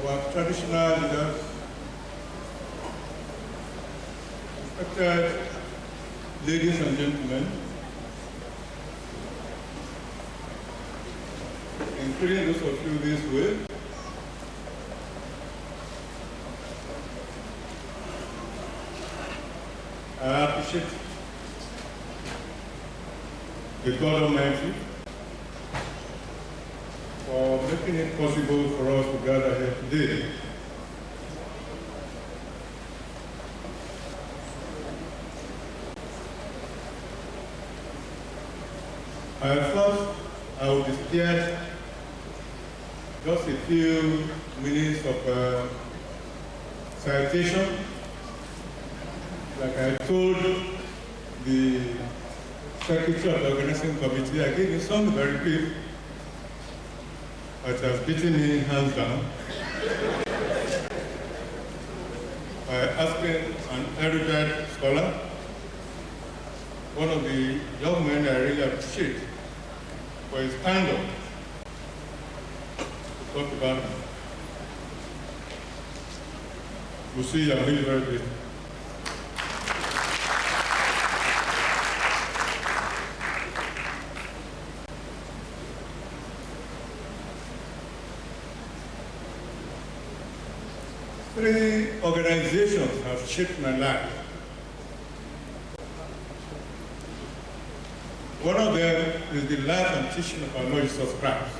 Our traditional leaders, respected ladies and gentlemen, including those of you this way, I appreciate the God Almighty for making it possible for us to gather here today. I thought I would spare just a few minutes of citation, like I told the Secretary of the Organizing Committee. I gave you some very brief, but has beaten me hands down by asking an erudite scholar, one of the young men I really appreciate for his candor, to talk about him. You see, I'm really very grateful. 3 organizations have shaped my life. One of them is the life and teaching of our Lord Jesus Christ.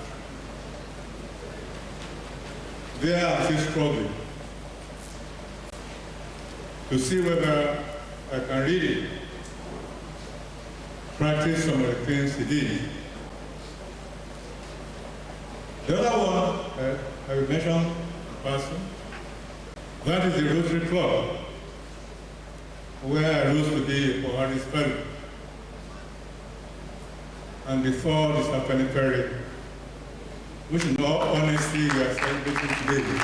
There I'm still struggling to see whether I can really practice some of the things he did. The other one I will mention in person, that is the Rotary Club, where I rose to be a Buhari's fellow. And the third is Adekunle, which in all honesty we are celebrating today.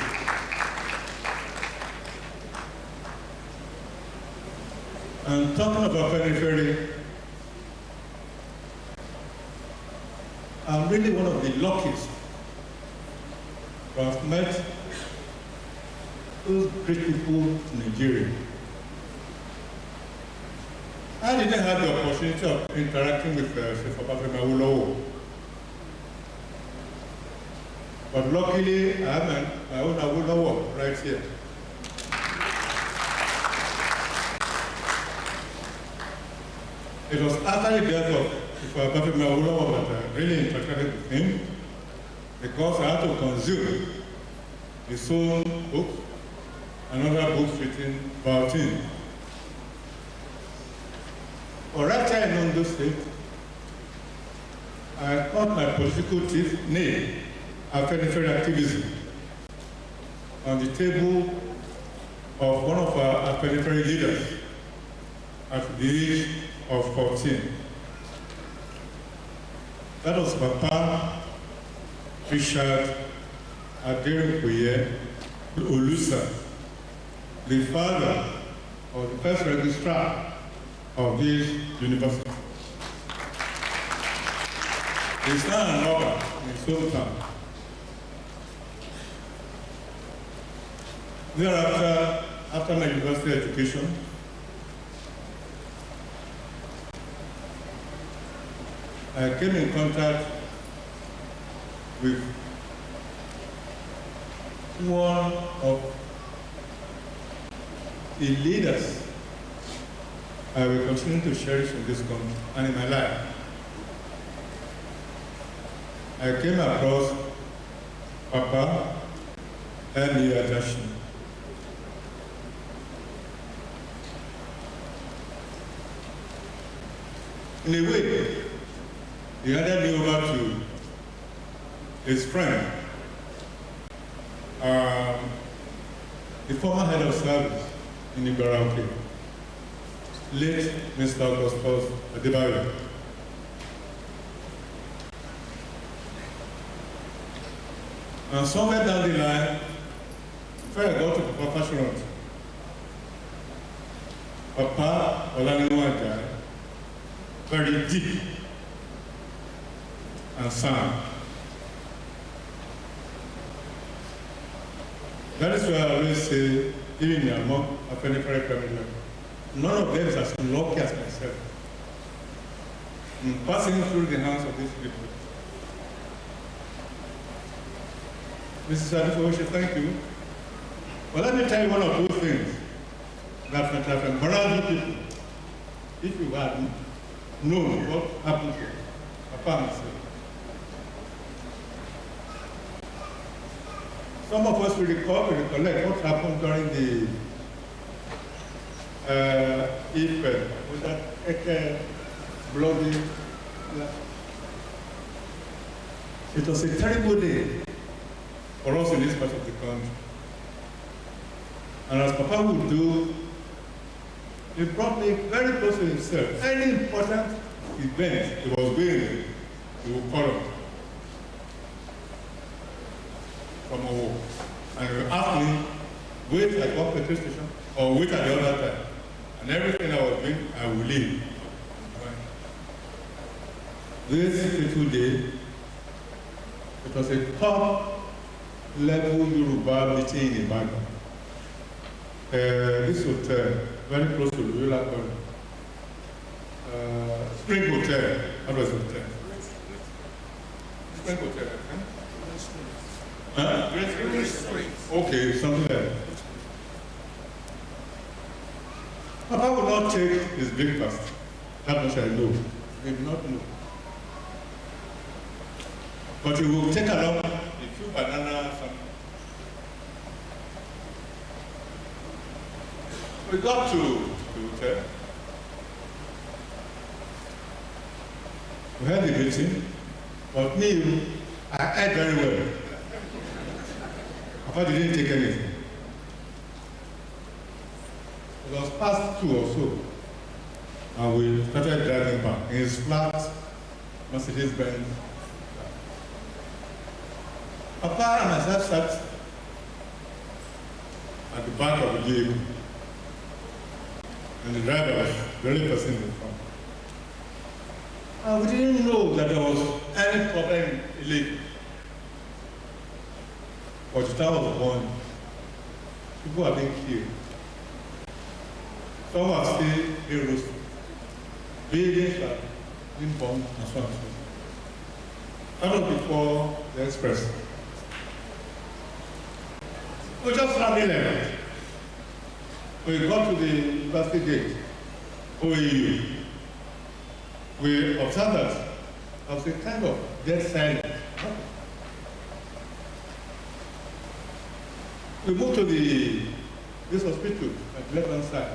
And talking about Adekunle, I'm really one of the luckiest to have met those great people in Nigeria. I didn't have the opportunity of interacting with Chief Ajasin, but luckily I have my own Awolowo right here. It was after the death of Chief Ajasin that I really interacted with him, because I had to consume his own books and other books written about him. For right time in Ondo State, I cut my political teeth nail after the activism on the table of one of our peripheral leaders at the age of 14. That was Papa Richard Adekunle Olusa, the father of the first registrar of this university. He's now an lawyer in his hometown. Thereafter, after my university education, I came in contact with one of the leaders I will continue to cherish in this country and in my life. I came across Papa Ajasin. In a way, he handed me over to his friend, the former head of service in Ibaraki, late Mr. Augustus Adebayo. And somewhere down the line, before I got to Papa Fashion, Papa Olaniwanja, very deep and sound. That is why I always say, even among a peripheral criminal, none of them is as lucky as myself in passing through the hands of these people. Mrs. Adekunle, thank you. But let me tell you one or two things that might have embarrassed people if you had known what happened to Papa and myself. Some of us will recollect what happened during the Ife, with that bloody. It was a terrible day for us in this part of the country. And as Papa would do, he brought me very close to himself. Any important event he was going, he would call us from a walk. And he would ask me, wait at one petrol station or wait at the other time. And everything I was doing, I will leave. This fateful day, it was a top level Yoruba meeting in Ibadan. This hotel, very close to Loyola College. Spring Hotel, how was the hotel? Spring Hotel, huh? Okay, something like that. Papa will not take his breakfast. That much I know. He will not know. But he will take along a few bananas. We got to the hotel. We had the meeting, but me, I ate very well. Papa didn't take anything. It was past 2 or so, and we started driving back in his flat Mercedes-Benz. Papa and myself sat at the back of the vehicle, and the driver was very person in the front. And we didn't know that there was any problem in Lake. But the town was born. People are being killed. Some are still being roasted. Buildings are being bombed and so on and so forth. That was before the express. We just ran 11. We got to the university gate, OAU. We observed that there was a kind of dead silence. We moved to this hospital at the left-hand side.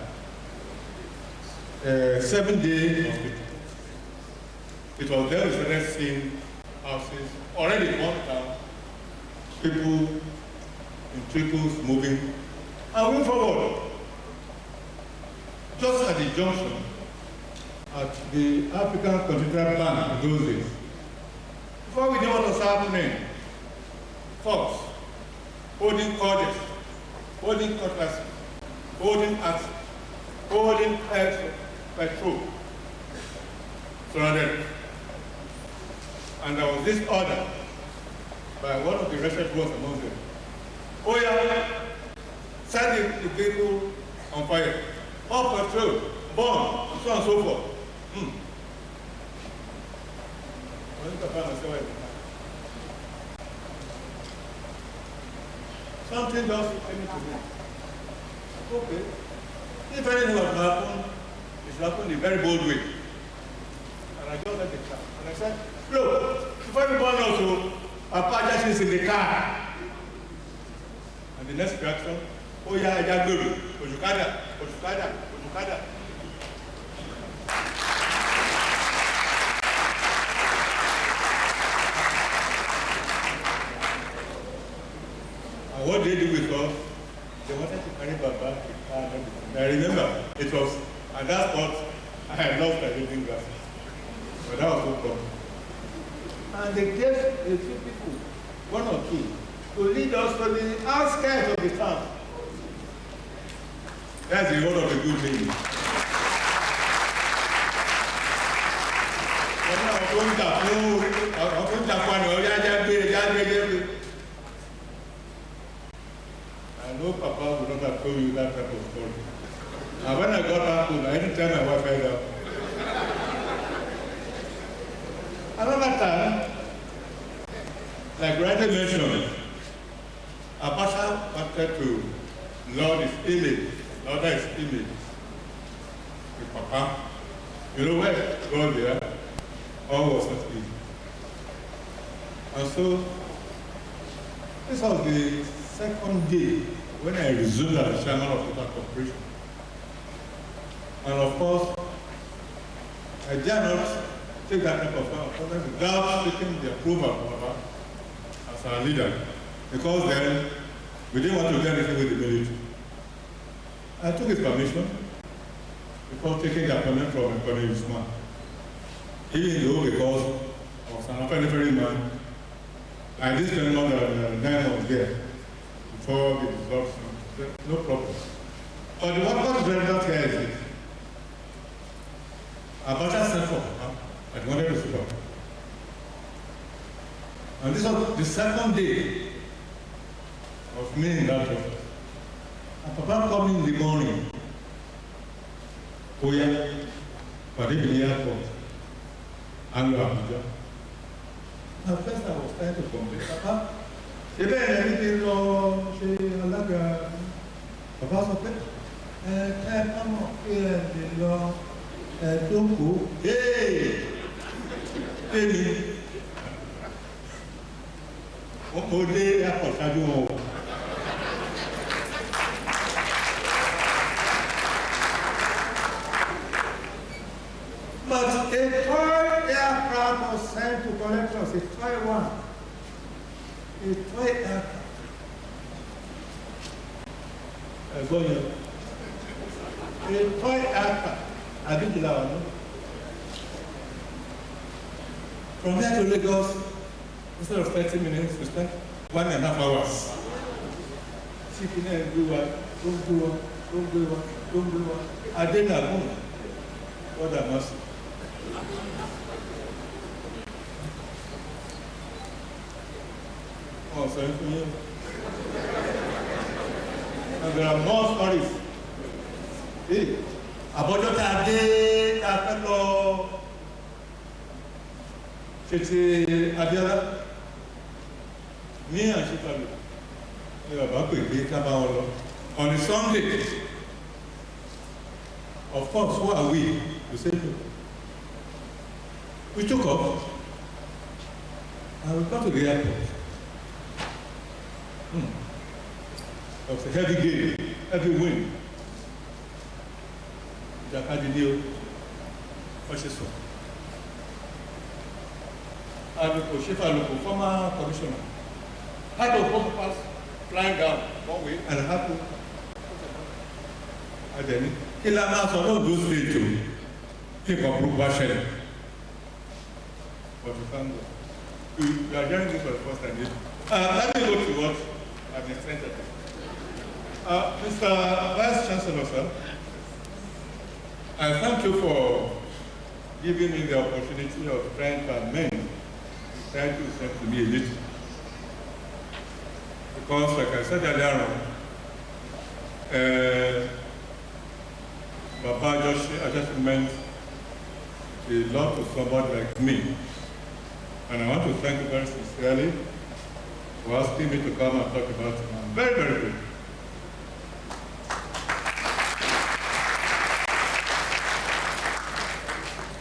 7-day hospital. It was there we started seeing houses already burnt down, people in triples moving, and went forward. Just at the junction, at the African Continental Bank in those days. Before we knew what was happening, folks holding cords, holding cutlasses, holding axes, holding pipes of petrol, surrounded. And there was this order by one of the wretched ones among them. Oh yeah, set the vehicle on fire, all petrol, bomb, and so on and so forth. Something just came to me. Okay. If anything was to happen, it should happen in a very bold way. And I just let the car. And I said, look, before everyone knows who, Ajasin is in the car. And the next reaction, oh yeah, Ajasin, Ojukada. And what they do with us, they wanted to carry Baba to the car and everything. I remember, it was at that spot, I had lost my reading glasses. But that was no problem. And they gave a few people, 1 or 2, to lead us to the outskirts of the town. That's the word of the good thing. I know Papa would not have told you that type of story. And when I got back home, I didn't tell my wife either. Another time, like rightly mentioned, Abacha wanted to load his image with Papa. You know where? Go there. All was not easy. And so, this was the second day when I resumed as chairman of the corporation. And of course, I dare not take that type of appointment without taking the approval of Papa as our leader, because then we didn't want to do anything with the military. I took his permission before taking the appointment from Adekunle man. Even though because I was an very man, I did spend more than 9 months there before the results. No problem. But what is relevant here is this. Abacha sent for Papa. I wanted to sit up. And this was the second day of me in that office. And Papa called me in the morning. Oh yeah, but in the airport. And Abuja. At first I was trying to complain. Papa, she didn't anything wrong. She like Papa said, come on, kí ẹ lè lọ ẹ̀dókòó. Èmi, mo dé àpọ̀ṣájú wọn o. But a toy aircraft was sent to collect us, a toy one. A toy aircraft. A toy aircraft. I didn't do that one. From here to Lagos, instead of 30 minutes, we spent 1.5 hours. Sitting there everywhere, don't do one. I didn't have home. What a mercy. Oh, sorry for you. And there are more stories. Hey, àbọ̀jọ́ tá a dé tá a fẹ́ lọ ṣètì Abíọ́lá ní àṣìkàlù ní bàbá pè pé ká bá wọn lọ. On a Sunday, of course, who are we to say no? We took off and we got to the airport. It was a heavy gale, heavy wind. Jakadilio, Oshiso. Adekunle, Shifa, former commissioner, had to go past, flying down one way, and had to. And then, Kilama, so no those days to think of group version. But we thank God. We are hearing this for the first time. Let me go to what I've been sent at. Mr. Vice Chancellor, sir, I thank you for giving me the opportunity of trying to amend the title sent to me a little. Because, like I said earlier on, Baba Ajasin meant a lot to somebody like me. And I want to thank you very sincerely for asking me to come and talk about it. I'm very, very good.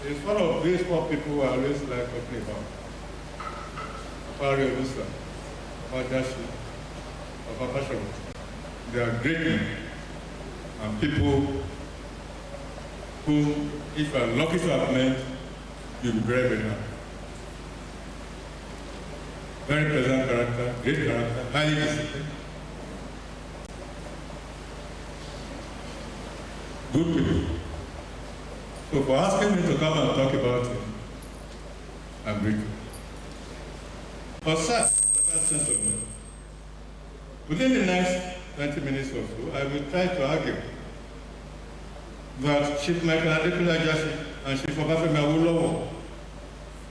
It's one of these poor people who I always like talking about. Papa Rusa, Papa Ajasin, Papa Passion. They are great men and people who, if you are lucky to have met, you'll be very, very happy. Very pleasant character, great character, highly disciplined. Good people. So for asking me to come and talk about it, I'm grateful. For sir, within the next 20 minutes or so, I will try to argue that Chief Michael Adekunle Ajasin and Chief Obafemi Awolowo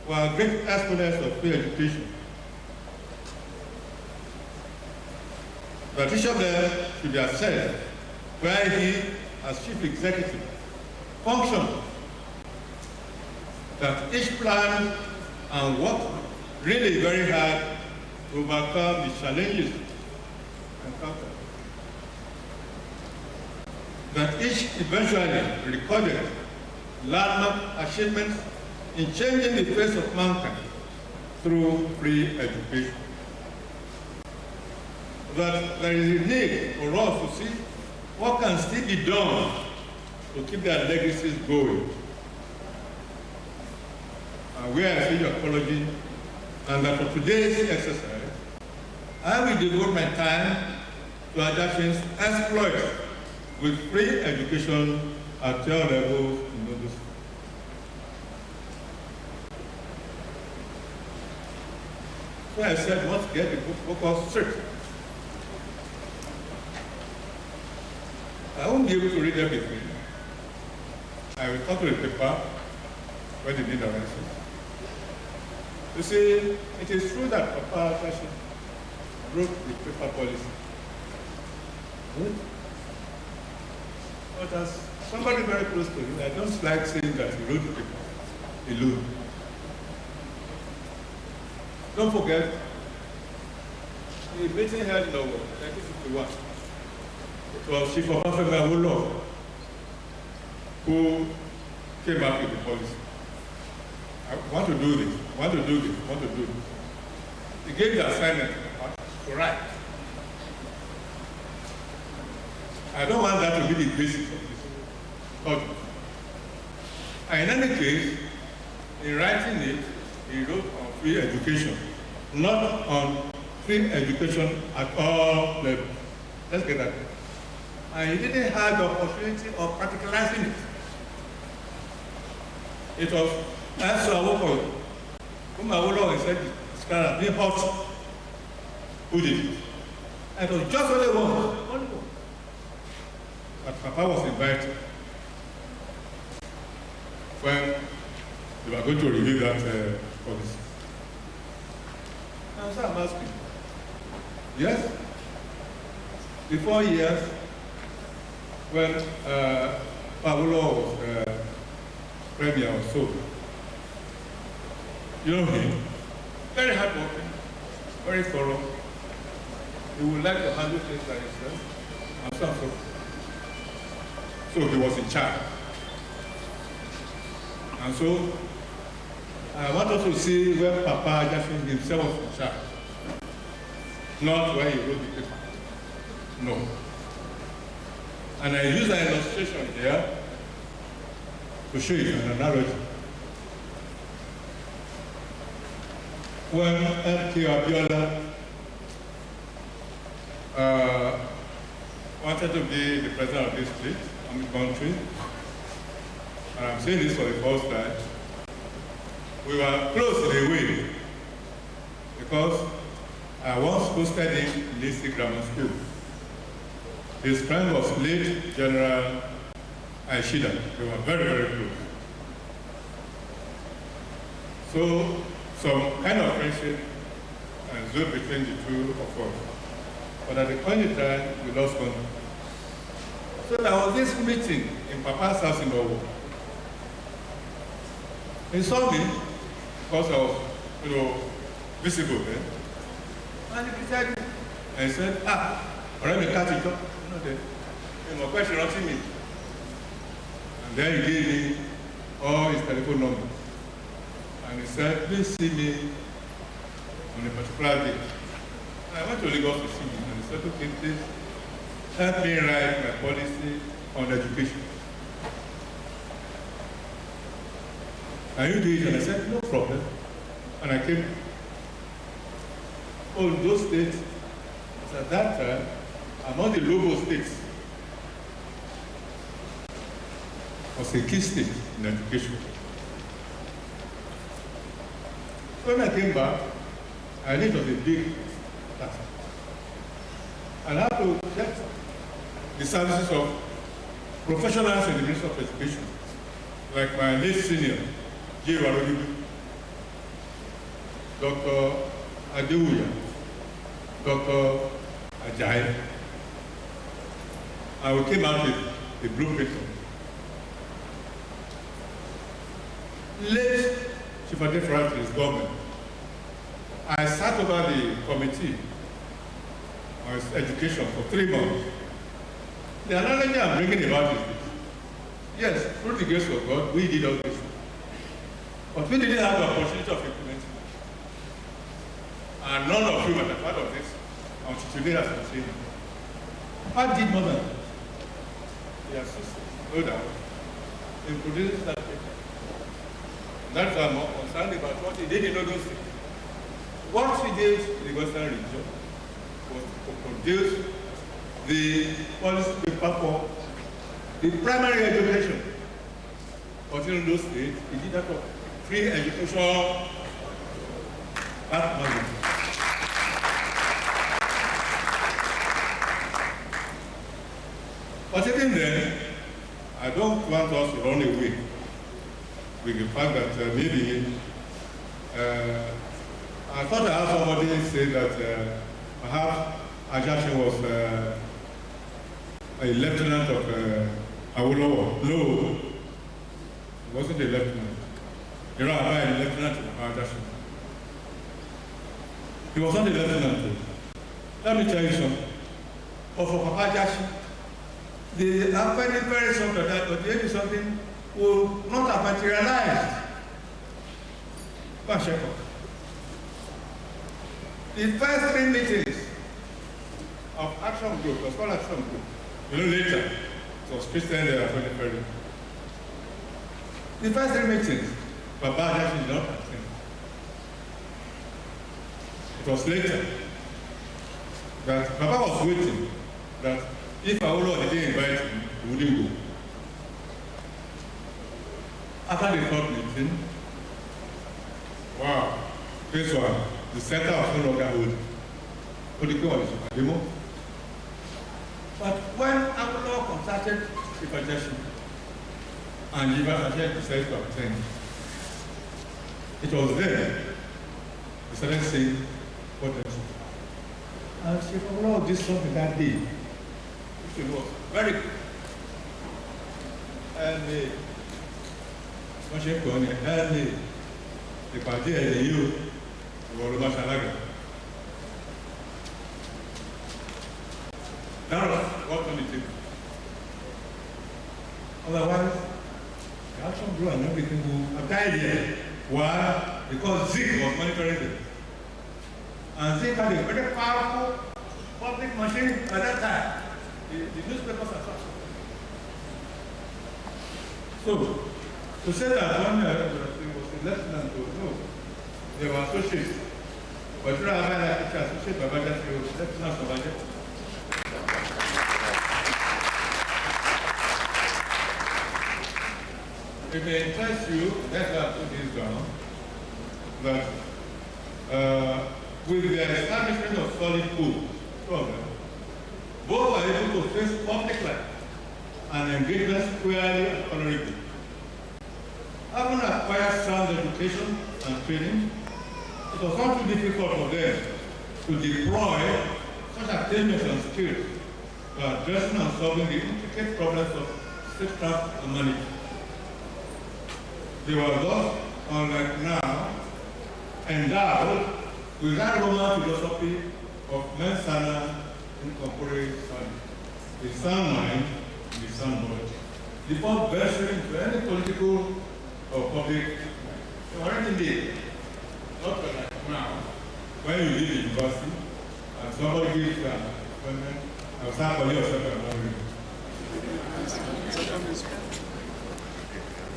were great exponents of free education. That each of them should be assessed where he, as chief executive, functioned. That each plan and worked really very hard to overcome the challenges encountered. That each eventually recorded landmark achievements in changing the face of mankind through free education. That there is a need for us to see what can still be done to keep their legacies going. And where I see your apology, and that for today's exercise, I will devote my time to Ajasin's exploits with free education at all levels in Ondo State. So I said, let's get the focus straight. I won't be able to read everything. I will talk to the paper when they need answers. You see, it is true that Papa Ajasin wrote the paper policy. But as somebody very close to him, I don't like saying that he wrote the paper alone. Don't forget, the meeting held in 1951. It was Chief Obafemi Awolowo who came up with the policy. I want to do this, want to do this, want to do this. He gave the assignment to write. I don't want that to be the basis of this project. And in any case, in writing it, he wrote on free education, not on free education at all levels. Let's get that. And he didn't have the opportunity of practicalizing it. It was as I woke up, whom I would always said, "Scarlet, being hot." Who did it? And it was just only one. But Papa was invited when they were going to review that policy. And so I'm asking, yes, the 4 years when Pablo was premier or so, you know him, very hardworking, very thorough. He would like to handle things like himself, and so on. So he was in charge. And so I want us to see where Papa Ajasin himself was in charge, not where he wrote the paper. No. And I use an illustration here to show you an analogy. When M.K. Abiola wanted to be the president of this state and the country, and I'm saying this for the first time, we were close in a way because I once hosted him in Lisi Grammar School. His friend was late General Aishida. They were very, very close. So, some kind of friendship ensued between the two of us. But at the point in time, we lost contact. So there was this meeting in Papa's house in Owo. He saw me because I was, visible then. And he said, already catch it up. No question asking me. And then he gave me all his telephone numbers. And he said, please see me on a particular day. And I went to Lagos to see him. And he said, okay, please help me write my policy on education. And you do it? And I said, no problem. And I came. All those states, at that time, among the Lobo states, was a key state in education. So when I came back, I knew it was a big task. And I had to get the services of professionals in the Ministry of Education, like my late senior, J. Warogibu, Dr. Adekunle, Dr. Ajasin. And we came out with a blueprint. Late Chief Adekunle his government, I sat over the committee on education for 3 months. The analogy I'm bringing about is this. Yes, through the grace of God, we did all this. But we didn't have the opportunity of implementing it. And none of you were part of this until today has been saying. What did more than that? He assisted, no doubt, in producing that paper. That's why I'm more concerned about what he did in all those things. What he did in the Western region was to produce the policy paper for the primary education. But in those states, he did that for free education at money. But even then, I don't want us to run away with the fact that maybe I thought I heard somebody say that perhaps Ajasin was a lieutenant of Awolowo. No, he wasn't a lieutenant. You know, I am a lieutenant of Ajasin. He was not a lieutenant. Let me tell you something. But for Papa Ajasin, They are very soft at that, but maybe something will not have materialized. Go and check up. The first 3 meetings of Action Group, was called Action Group. You know, later, it was Christian there at 2030. The first 3 meetings, Baba Ajasin did not attend. It was later that Baba was waiting that if Awolowo didn't invite him, he wouldn't go. After the 4th meeting, wow, this one, the center was no longer holding. Odiko was a demo. But when Awolowo contacted Ajasin and Ajasin decided to attend, it was then he started saying, what else? And Chief Awolowo did something that day. It was very good. And wọ́n ṣe ń kọ́ ni ẹ̀ẹ́lì ìpàdé ẹ̀lẹ́ yìí ó ìwọ̀n ló bá ṣalága. Now, what can it take? Otherwise, the Action Group and everything will have died here. Why? Because Zik was monitoring them. And Zik had a very powerful public machine at that time. The newspapers are such. So, to say that one was a lieutenant, no, they were associates. But rather like the associate of Ajasin was lieutenant of Ajasin. If it interests you, let's have put this down, that with the establishment of solid food program, both are able to face public life and engagement squarely and honorably. Having acquired sound education and training, it was not too difficult for them to deploy such attainments and skills for addressing and solving the intricate problems of statecraft and management. They were thus, unlike now, endowed with that Roman philosophy of mens sana in corpore sano, the sound mind and the sound body. Before venturing into any political or public, they already did. Not like now, when you leave the university and somebody gives you an appointment, I'll start calling yourself an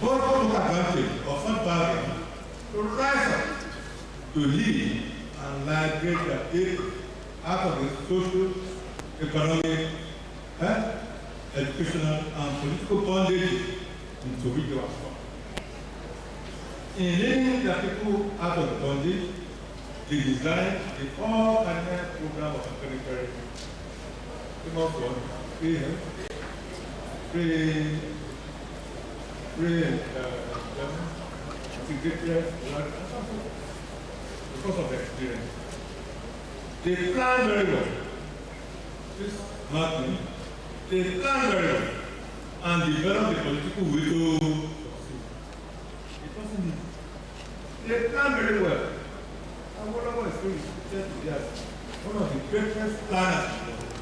both took advantage of such bargain to rise up, to lead and liberate their people out of the social, economic, educational, and political bondage into which they were forced. In leading their people out of the bondage, they designed the four-career program of academic career. Because of the experience. They plan very well. This Martin, they plan very well and develop the political will to succeed. It wasn't easy. They plan very well. And whatever is going to be as one of the greatest planners in the world.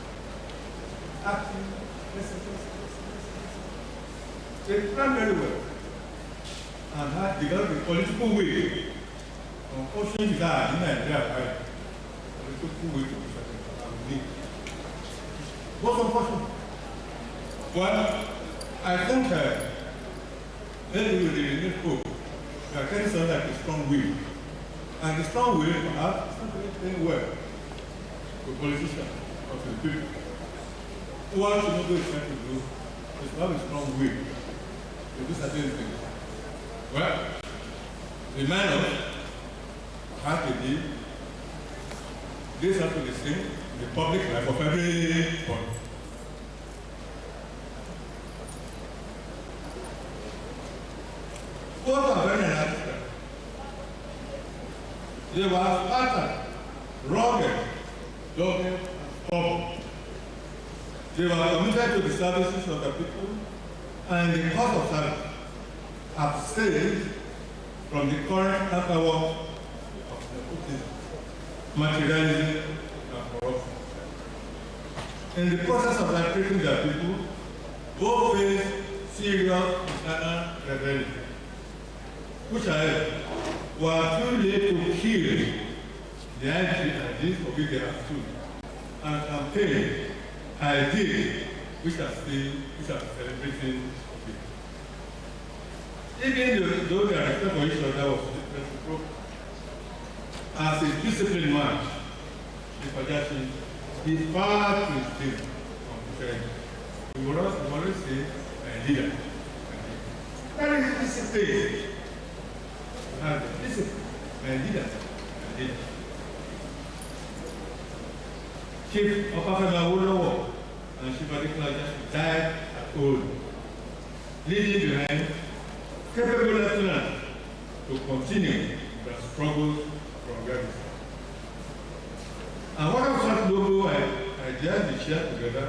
Acting, they plan very well and had developed a political will. Unfortunately, that in Nigeria, political will to be certain. What's unfortunate? Well, I think maybe with the renewed hope, we are getting something like a strong will. And the strong will, perhaps, is not very well to politicians or to the people. What should not be trying to do is to have a strong will to do certain things. Well, the minors have to be, this has to be seen in the public life of everyone. Both are very natural. They were Spartan, rugged, dogged, and stubborn. They were committed to the services of the people, and in the course of service, abstained from the current afterwork of nepotism, materialism, and corruption. In the process of liberating their people serious internal rebellion, which however were too late to kill the ideas for which they have stood, and campaign ideas which are celebrating today. Even though their respect for each other was reciprocal, as a disciplined man, Ajasin is far too distinct from different. We would always say a leader. That is discipline. Discipline, a leader. Chief Ajasin and Chief Adekunle died at old, leaving behind capable lieutenants to continue the struggles from Ajasin. And one of such global ideas we shared together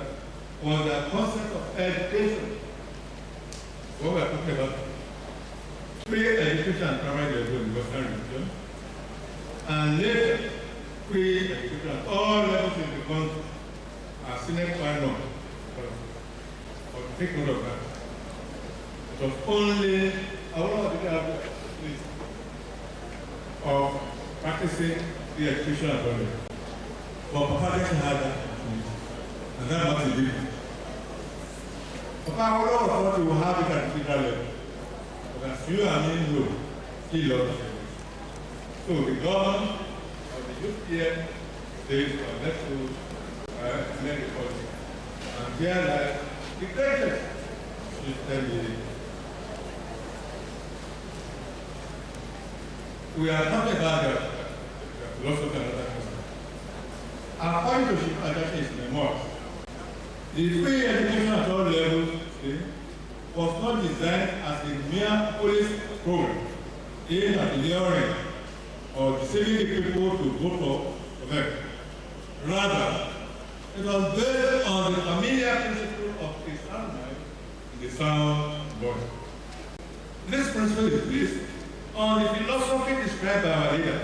was the concept of education. What we are talking about, free education and primary level in the Western region, and later free education at all levels in the country, as Senate final. But take note of that. It was only of practicing the education at all. But Papa Ajasin had that opportunity, and that was the difference. Papa Ajasin thought he would have it at the federal level, but as you and me know, he lost it. So the government of the youth here says, let's go make a policy. And here lies the greatest system leading. We are talking about the philosophy and other things. According to Chief Ajasin's memoirs, the free education at all levels was not designed as a mere police program aimed at luring or deceiving the people to vote for them. Rather, it was based on the familiar principle of a sound mind in the sound body. This principle is based on the philosophy described by our leader,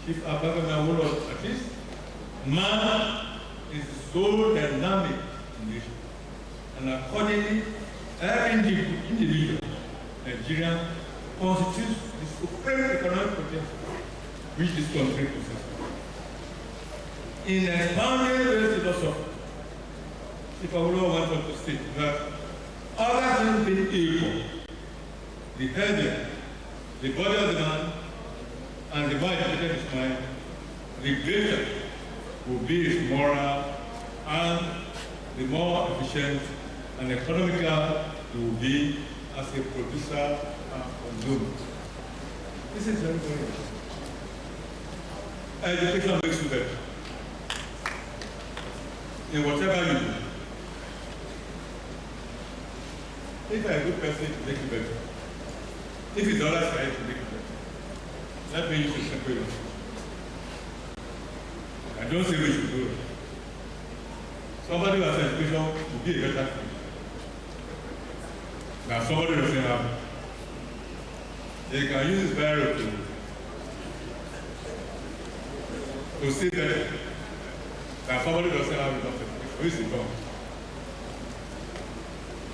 Chief Adekunle, at least. Man is the sole dynamic condition, and accordingly, every individual Nigerian constitutes the supreme economic potential which this country possesses. In expounding this philosophy, Chief Adekunle wanted to state that other things being equal, the healthier the body of the man and the more educated his mind, the greater will be his moral, and the more efficient and economical he will be as a producer and consumer. This is very, very important. Education makes you better. In whatever you do. If you are a good person, to make you better. If it's the other side, to make you better. Let me use a simple example. I don't say we should do it. Somebody who has education will be a better thing. Now somebody doesn't have it. They can use his barrier to see better. Now somebody doesn't have enough education. Who is it from?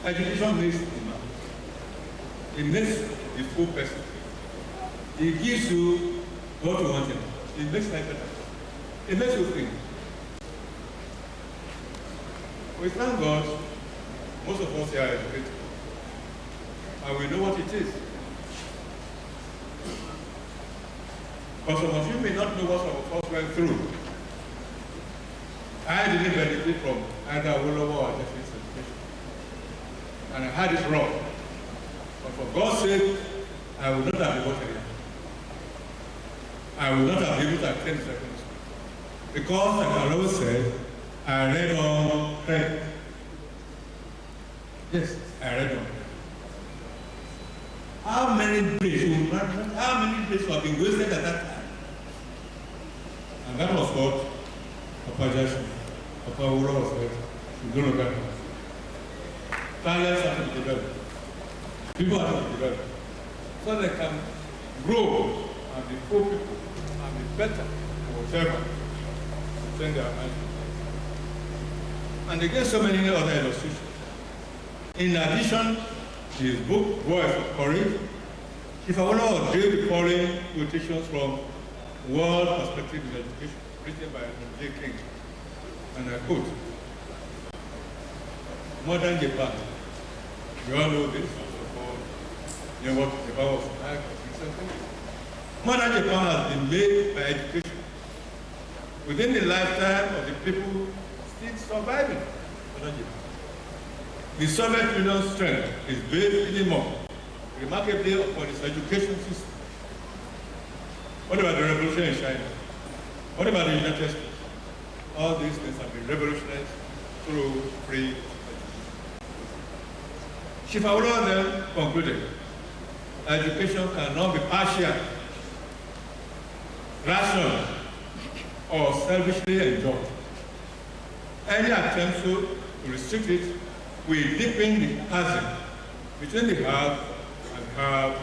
Education makes the man. It makes the full person. It gives you what you want. It makes life better. It makes you think. We thank God, most of us here are educated. And we know what it is. But some of you may not know what some of us went through. I didn't benefit from either Awolowo or Ajasin's education. And I had it wrong. But for God's sake, I would not have been what I am. I would not have been able to attend seconds. Because, like I always said, I read on credit. Yes, I read on. How many days have been wasted at that time? And that was what Papa Ajasin, Papa Adekunle said, you don't know that. Talents have to be developed. People have to be developed. So they can grow and be poor people and be better or whatever. Send their mind. And again, so many other illustrations. In addition his book, Voice of Courage, Chief Awolowo drew the following quotations from World Perspective in Education, written by J. King. And I quote, modern Japan, you all know this, you know what Japan was like recently. Modern Japan has been made by education. Within the lifetime of the people still surviving modern Japan. The Soviet Union's strength is based even more remarkably upon its education system. What about the revolution in China? What about the United States? All these things have been revolutionized through free education. Chief Awolowo then concluded, education cannot be partial, rational, or selfishly enjoyed. Any attempt to restrict it will deepen the chasm between the have and have.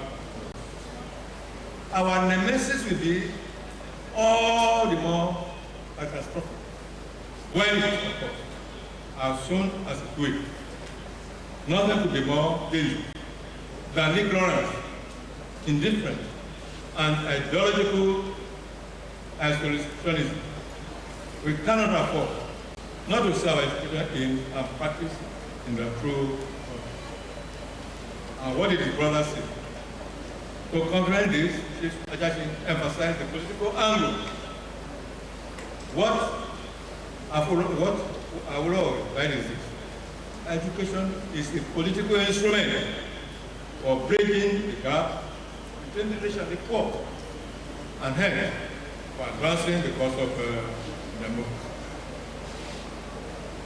Our nemesis will be all the more catastrophic when it occurs, as soon as it will. Nothing could be more dangerous than ignorance, indifference, and ideological isolationism. We cannot afford not to see our education in and practice in the true form. And what did the brother say? To comprehend this, Ajasin emphasized the political angle. What Awolowo implied is this: education is a political instrument for bridging the gap between the rich and the poor, and hence for advancing the cause of democracy.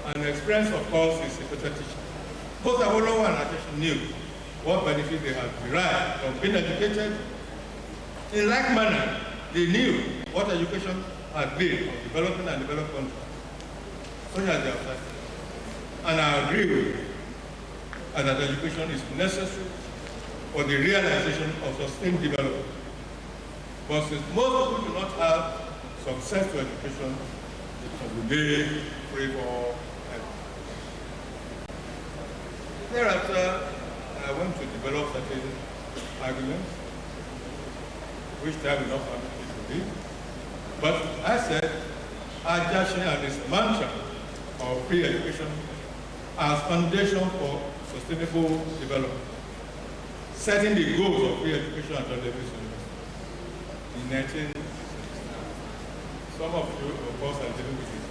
And experience, of course, is a better teacher. Both Awolowo and Ajasin knew what benefit they had derived from being educated. In like manner, they knew what education had been of developing and developed countries, such as their society. And I agree with you that education is necessary for the realization of sustained development. But since most people do not have success to education, it will be free for everyone. Thereafter, I want to develop certain arguments, which time will not permit me to read. But I said, Ajasin and his mantra of free education as foundation for sustainable development, setting the goals of free education at television in 1960. Some of you, of course, are dealing with it.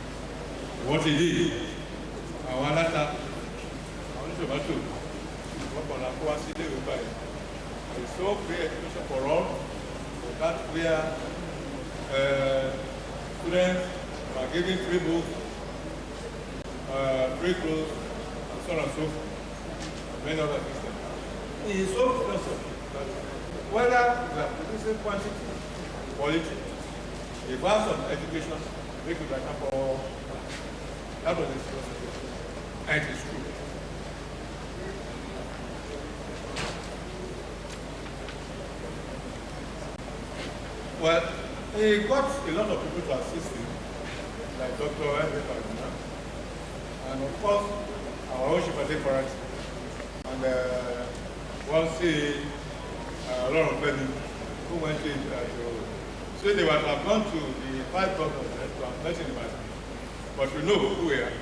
What he did, I want to so free education for all, so that where students are given free books, free clothes, and so on and so forth, many other things. He is so philosophical that whether we are producing quantity, quality, the vast of education, make it like for that was his philosophy, and it is true. Well, he got a lot of people to assist him, like Dr. Henry Kardina, and of course, our own Shipate Farati, and one see a lot of men who went in so they would have gone to the 5 governors to have met in the matter. But you know who we are.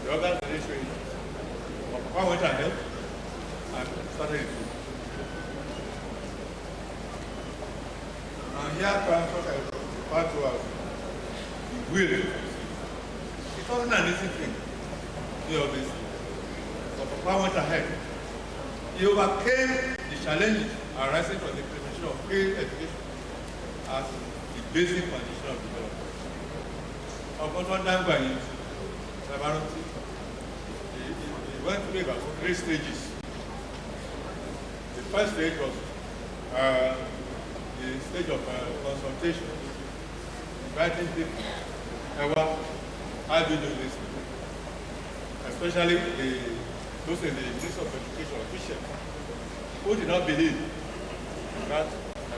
The organization went ahead and started it. And here comes what I refer to as the will. It wasn't an easy thing, you know this. But Papa went ahead. He overcame the challenges arising from the implementation of free education as the basic condition of development. He went through about 3 stages. The first stage was the stage of consultation, inviting people, how do you do this? Especially those in the Ministry of Education officials who did not believe that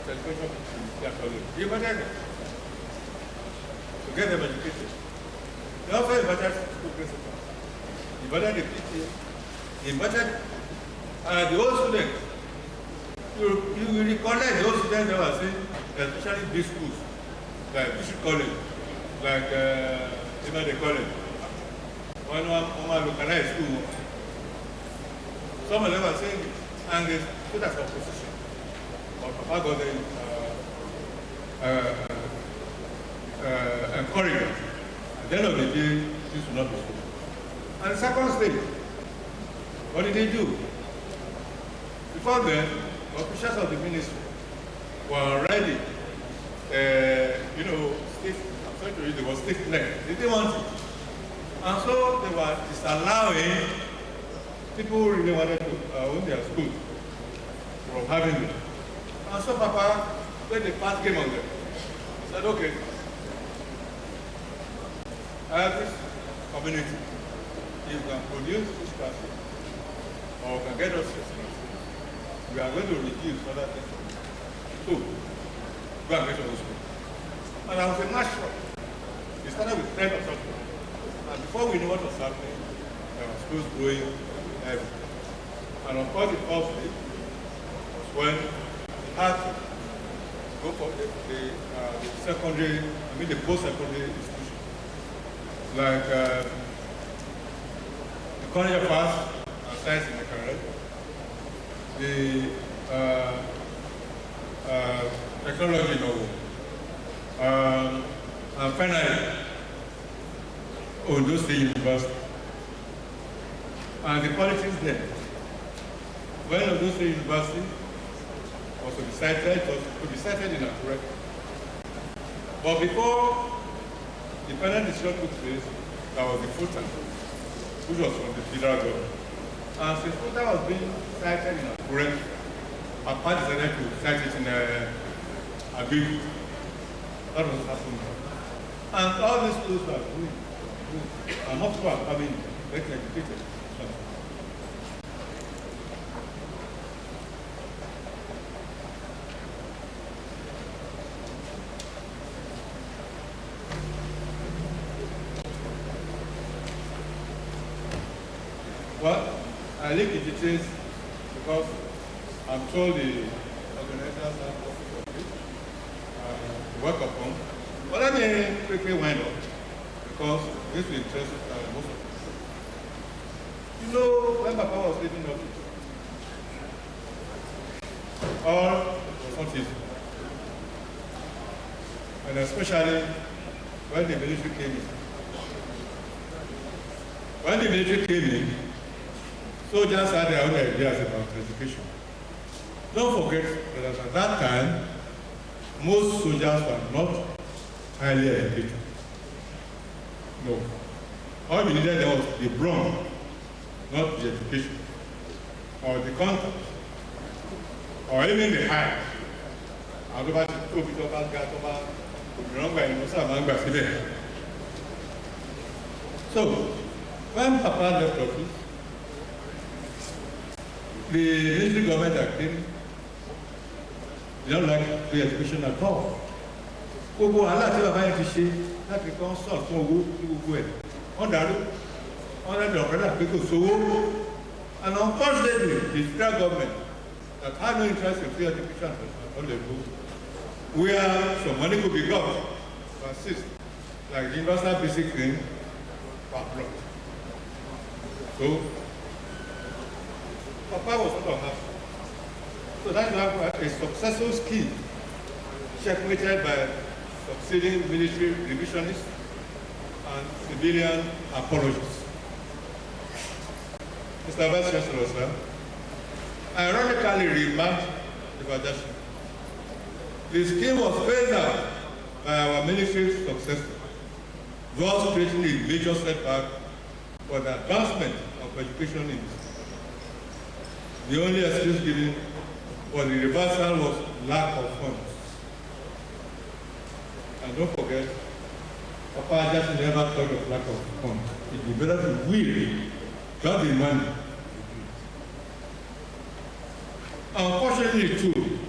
education is actually. He invited them to get them educated. He also invited school principals, he invited the PTA, he invited The old students, you recollect the old students that were saying, especially big schools, like Bishop College, like even the college. One localized school. Some of them are saying it, and they put as opposition. But Papa got them encouragement. At the end of the day, this will not be so. And the second stage, what did they do? Before then, officials of the ministry were already, stiff, I'm sorry to use the word stiff-necked. They didn't want it. And so they were disallowing people who really wanted to own their school from having it. And so Papa, when the pass came on them, said, okay, I have this community. You can produce this classes, or can get us this classes. We are going to reduce other things. So, go and get your school. And I was a natural. We started with 10 or something. And before we knew what was happening, there were schools growing everywhere. And of course, the first thing was when we had to go for the secondary, the post-secondary institution. Like the College of Arts and Science in the Caribbean, the technology novel, and finally, Ondo State University. And the politics there. When Ondo State University was to be cited, it was to be cited in Akure. But before the final decision took place, there was the full-time, which was from the federal government. And since full-time was being cited in Akure, Papa decided to cite it in Abibu. That was happening. And all these schools were doing. And most people are coming getting educated. Well, I think it is because I'm told the organizers are work upon. But let me quickly wind up because this will interest most of us. You know, when Papa was leaving office, all was not easy. And especially when the military came in. When the military came in, soldiers had their own ideas about education. Don't forget that at that time, most soldiers were not highly educated. No. All you needed was the brawn, not the education, or the contact, or even the height. So, when Papa left office, the military government that came, they don't like free education at all. Gbogbo wàhálà tí bàbá yẹn ti ṣe láti kọ́ sọ̀rọ̀ fún owó ní gbogbo ẹ̀. Wọ́n dàrú, wọ́n rẹ̀ ọ̀rẹ́dà pé kò sówó. And unfortunately, the federal government that had no interest in free education on the go, where some money could be got to assist, like the universal basic thing, were blocked. So, Papa was not happy. So that's why a successful scheme, checkmated by succeeding military revisionists and civilian apologists. Mr. Vice Chancellor, sir, ironically remarked the Ajasin. The scheme was phased out by our military successor, thus creating a major setback for the advancement of education in this country. The only excuse given for the reversal was lack of funds. And don't forget, Papa Ajasin never thought of lack of funds. He developed the will, got the money. Unfortunately, too,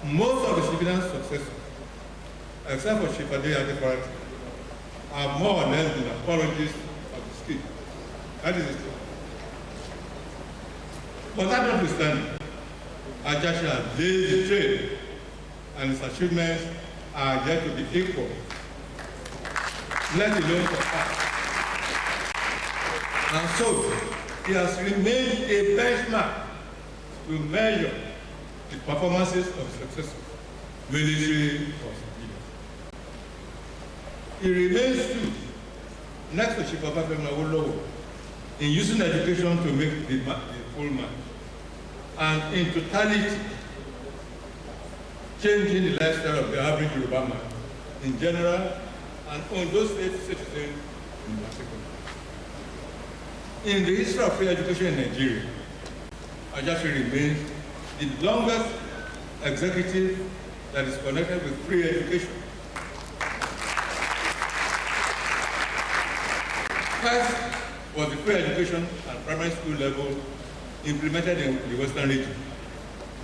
most of the civilian successors, except for Shifade Adekunle, are more or less the apologists of the scheme. That is it. But that notwithstanding, Ajasin has laid the trail, and his achievements are yet to be equal, let alone surpassed. And so, he has remained a benchmark to measure the performances of successful military or civilians. He remains true, next to Chief Adekunle, in using education to make the full man, and in totality, changing the lifestyle of the average Yoruba man in general, and on those state citizens in particular. In the history of free education in Nigeria, Ajasin remains the longest executive that is connected with free education. First was the free education at primary school level implemented in the Western region,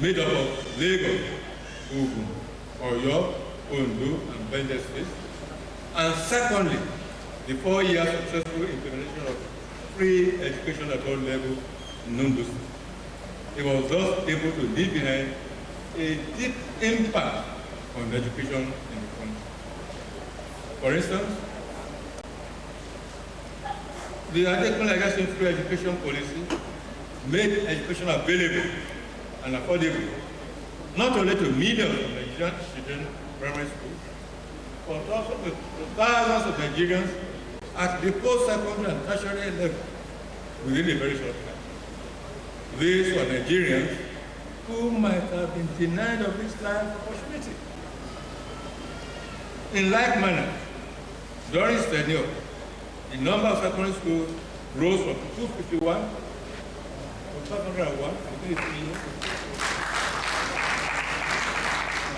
made up of Lagos, Ogun, Oyo, Ondo, and Benue states. And secondly, the 4-year successful implementation of free education at all levels in Ondo State. He was thus able to leave behind a deep impact on education in the country. For instance, the Adekunle free education policy made education available and affordable, not only to millions of Nigerian children in primary schools, but also to thousands of Nigerians at the post-secondary and tertiary level within a very short time. These were Nigerians who might have been denied of this life opportunity. In like manner, during his tenure, the number of secondary schools rose from 251 to 501 within 3 years,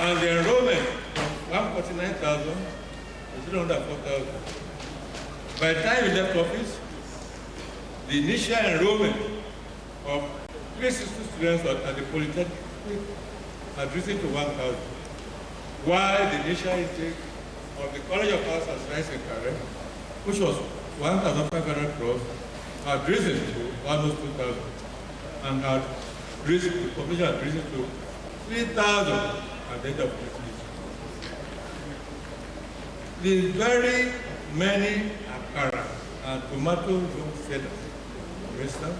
and the enrollment from 149,000 to 304,000. By the time he left office, the initial enrollment of 360 students at the Polytechnic had risen to 1,000, while the initial intake of the College of Arts and Science in Kare, which was 1,500 plus, had risen to almost 2,000, and had risen, the population had risen to 3,000 at the end of the year. The very many akara and tomato young sellers, for instance,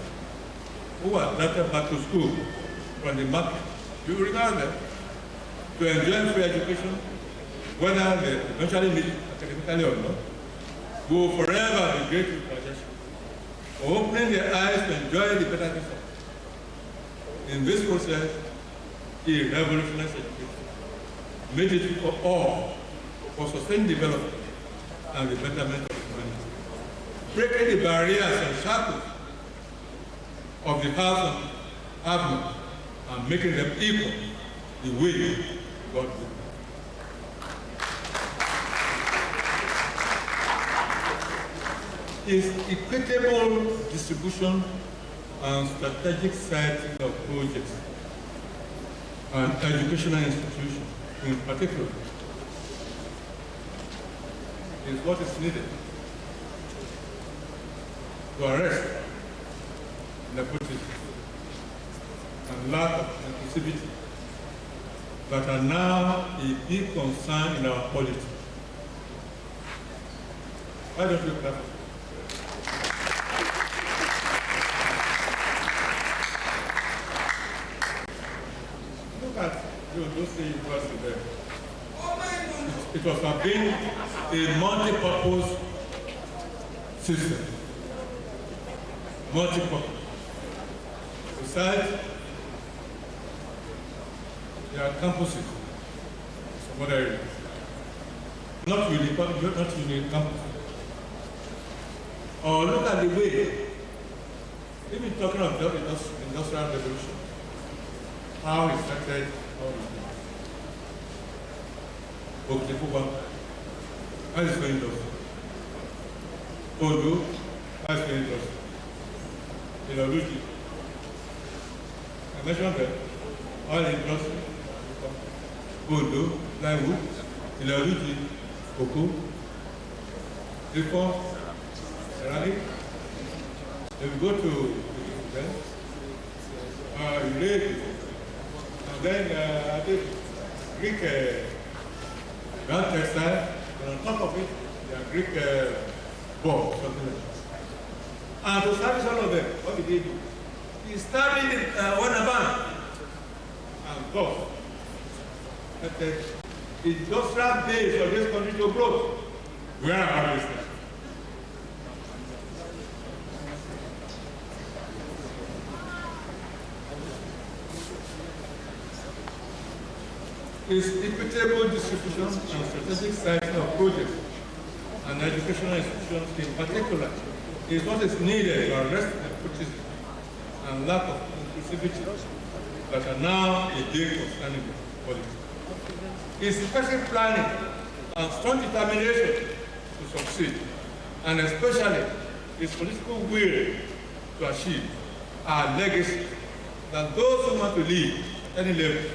who were drafted back to school from the market, you regard them, to enjoy free education, whether they eventually meet it academically or not, will forever be grateful to Ajasin for opening their eyes to enjoy the benefits of it. In this process, he revolutionized education, made it for all, for sustained development and the betterment of humanity, breaking the barriers and shackles of the have not, and making them equal the way God did. Is equitable distribution and strategic siting of projects and educational institutions in particular is what is needed to arrest nepotism and lack of inclusivity that are now a big concern in our politics. Why don't you clap? Look at those things you was there. It was have been a multi-purpose system. Multi-purpose. Besides, there are campuses in some other areas. Not really campuses. Or look at the way, we've been talking about the industrial revolution, how it started, how it began. How is it going to Odo, how is it going to Ilaluji. I mentioned that oil industry, Odo, plywood, Ilaluji, cocoa, before ceramic. If we go to Greek ground textile, and on top of it, there are Greek board, something like that. And to service all of them, what did he do? He started one bank and got that the industrial base of this country to grow. Where are we? Is equitable distribution and strategic siting of projects and educational institutions in particular is what is needed to arrest nepotism and lack of inclusivity that are now a big concerning politics. His effective planning and strong determination to succeed, and especially his political will to achieve, are legacy that those who want to lead any level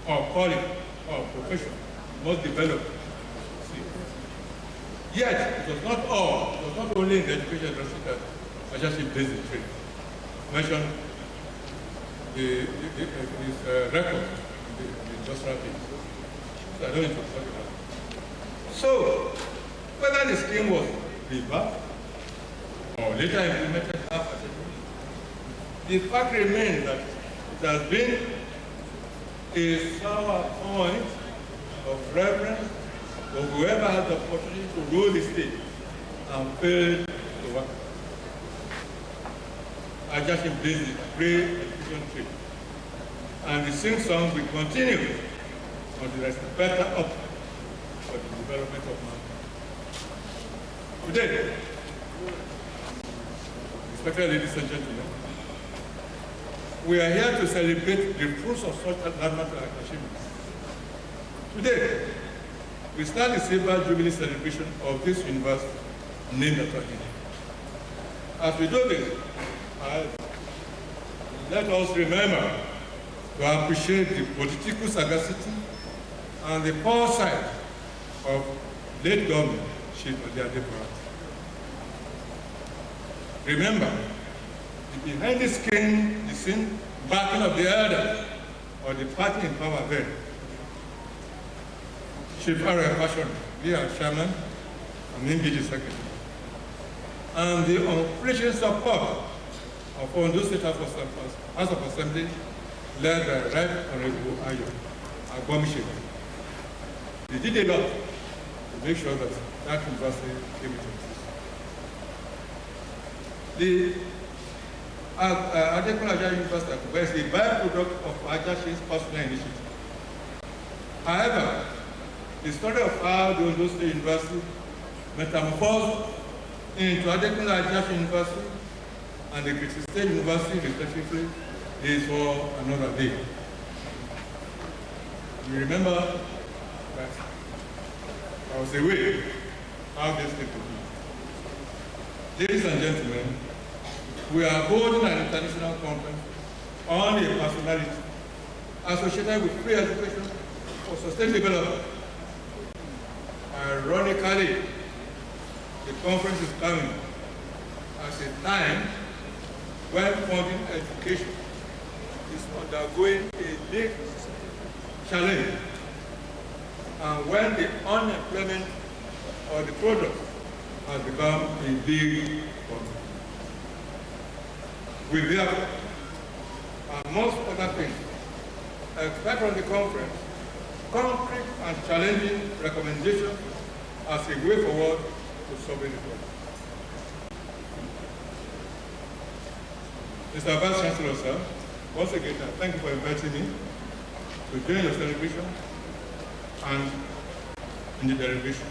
or quality or profession must develop. Yet, it was not only in the education industry that Ajasin based the trade. Mentioned his record in the industrial base. So I don't need to talk about it. So, whether the scheme was revamped or later implemented after the fact remains that it has been a sour point of reference for whoever has the opportunity to rule the state and fail to work. Ajasin blazed the great education trade. And the sing song will continue until there is a better up for the development of man. Today, respected ladies and gentlemen, we are here to celebrate the fruits of such landmark achievements. Today, we start the Silver Jubilee celebration of this university named after him. As we do this, let us remember to appreciate the political sagacity and the foresight of late government Chief Adekunle. Remember, behind this came the scene backing of the elder or the party in power then. Chief R.A. Fashion, we are chairman, and MPG secretary. And the unflinching support of Ondo State House of Assembly, led by Right Honorable Ayo Agbomishe. They did a lot to make sure that that university came into existence. The Adekunle University is a byproduct of Ajasin's personal initiative. However, the story of how the Ondo State University metamorphosed into Adekunle University and the British State University, respectively, is for another day. You remember that I was away how this came to be. Ladies and gentlemen, we are holding an international conference on a personality associated with free education for sustained development. Ironically, the conference is coming at a time when funding education is undergoing a big challenge, and when the unemployment of the product has become a big problem. We therefore, amongst other things, expect from the conference concrete and challenging recommendations as a way forward to solving the problem. Mr. Vice Chancellor, sir, once again, thank you for inviting me to join your celebration and in the delegation.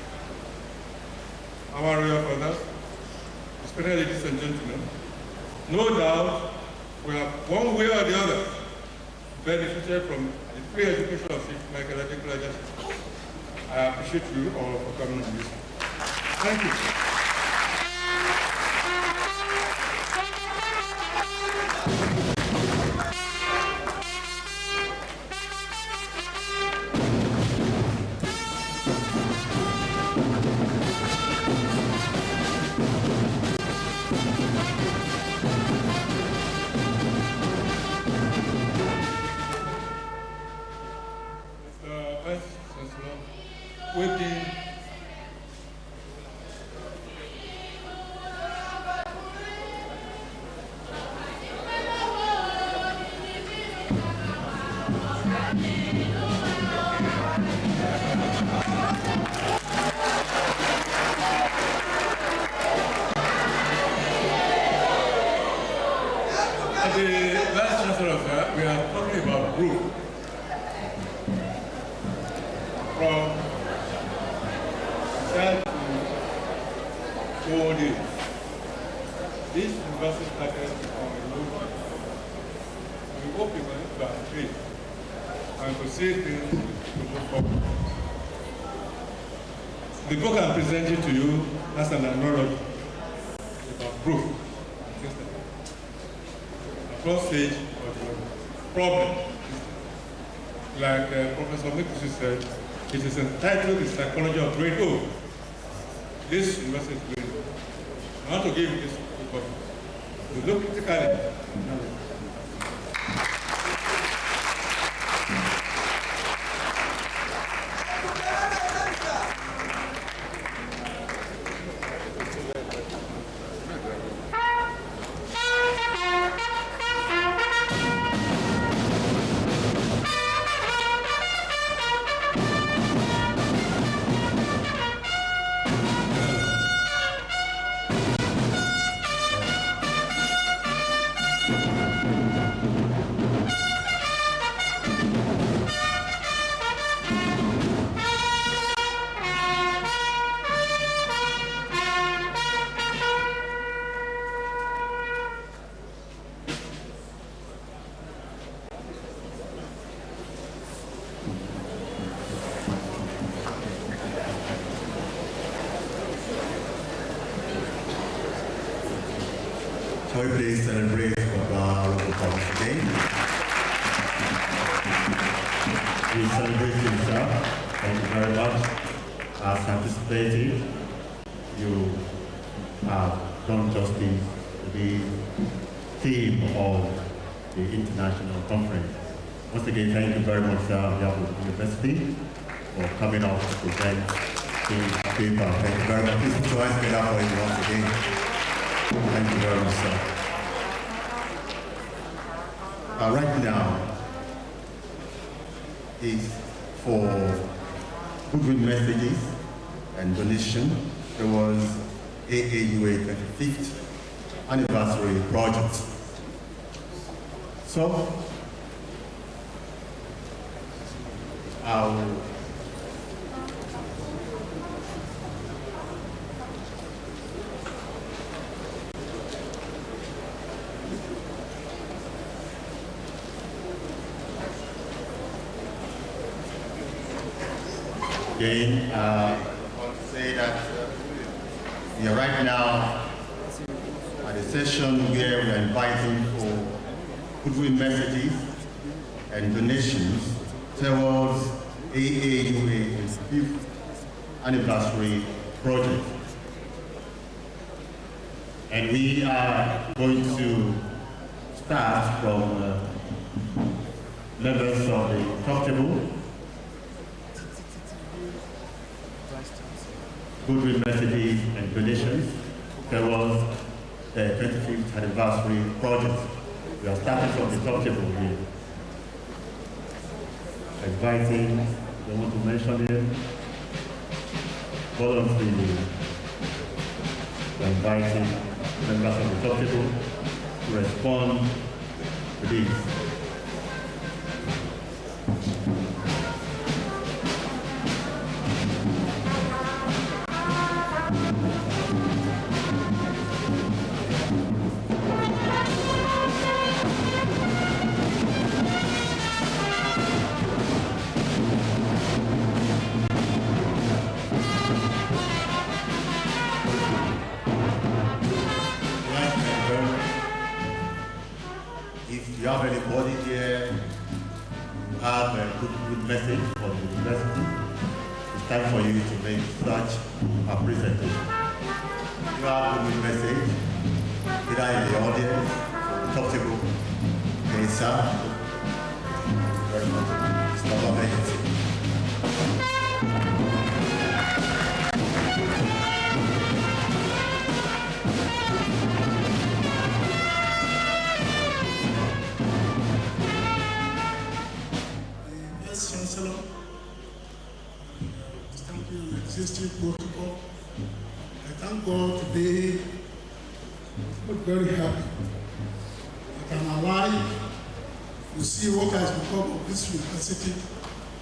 Our royal fathers, especially ladies and gentlemen, no doubt we have one way or the other benefited from the free education of Chief Michael Adekunle. I appreciate you all for coming on this. Thank you. the Vice Chancellor, sir, we are talking about group. From that to old age. This university started on a low level. We hope you're going to appreciate and to see things to move forward. The book I'm presenting to you has an analogy about proof and things like that. The first stage of the problem, like Professor Mikusi said, it is entitled The Psychology of Grade O. This university is grade O. I want to give you this book. You look critically. Shall we please celebrate with our local province again? We celebrate you, sir. Thank you very much. As anticipated, you have done justice to the theme of the international conference. Once again, thank you very much, sir, on behalf of the university, for coming out to present the paper. Thank you very much. Please join us together for it once again. Thank you very much, sir. Right now is for goodwill messages and donation towards AAUA 25th anniversary project. So, again, I want to say that we are right now at a session where we are inviting for goodwill messages and donations towards AAUA's 5th anniversary project. And we are going to start from members of the top table. Goodwill messages and donations towards the 25th anniversary project. We are starting from the top table here. Inviting, they want to mention it, voluntarily inviting members of the top table to respond to this. If you have anybody here who have a good message for the university, it's time for you to make such a presentation. If you have a good message, either in the audience or the top table, okay, sir. Very much. It's not about agency. Existing protocol. I thank God today. I'm very happy that I'm alive to see what has become of this university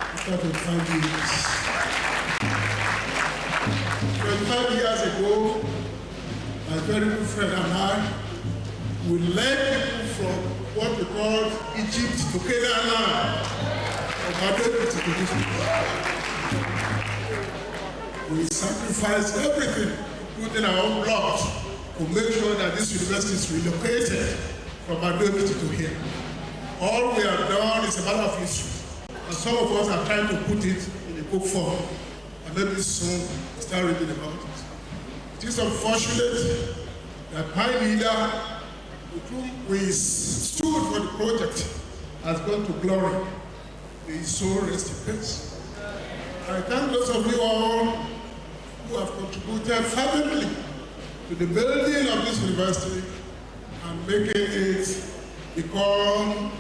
after 25 years. 25 years ago, my very good friend and I, we led people from what we call Egypt to Canaan land, from Adekunle to this people. We sacrificed everything, including our own blood, to make sure that this university is relocated from Adekunle to here. All we have done is a matter of history, and some of us are trying to put it in a book form, and maybe soon we'll start reading about it. It is unfortunate that my leader, with whom we stood for the project, has gone to glory. May his soul rest in peace. I thank those of you all who have contributed fervently to the building of this university and making it become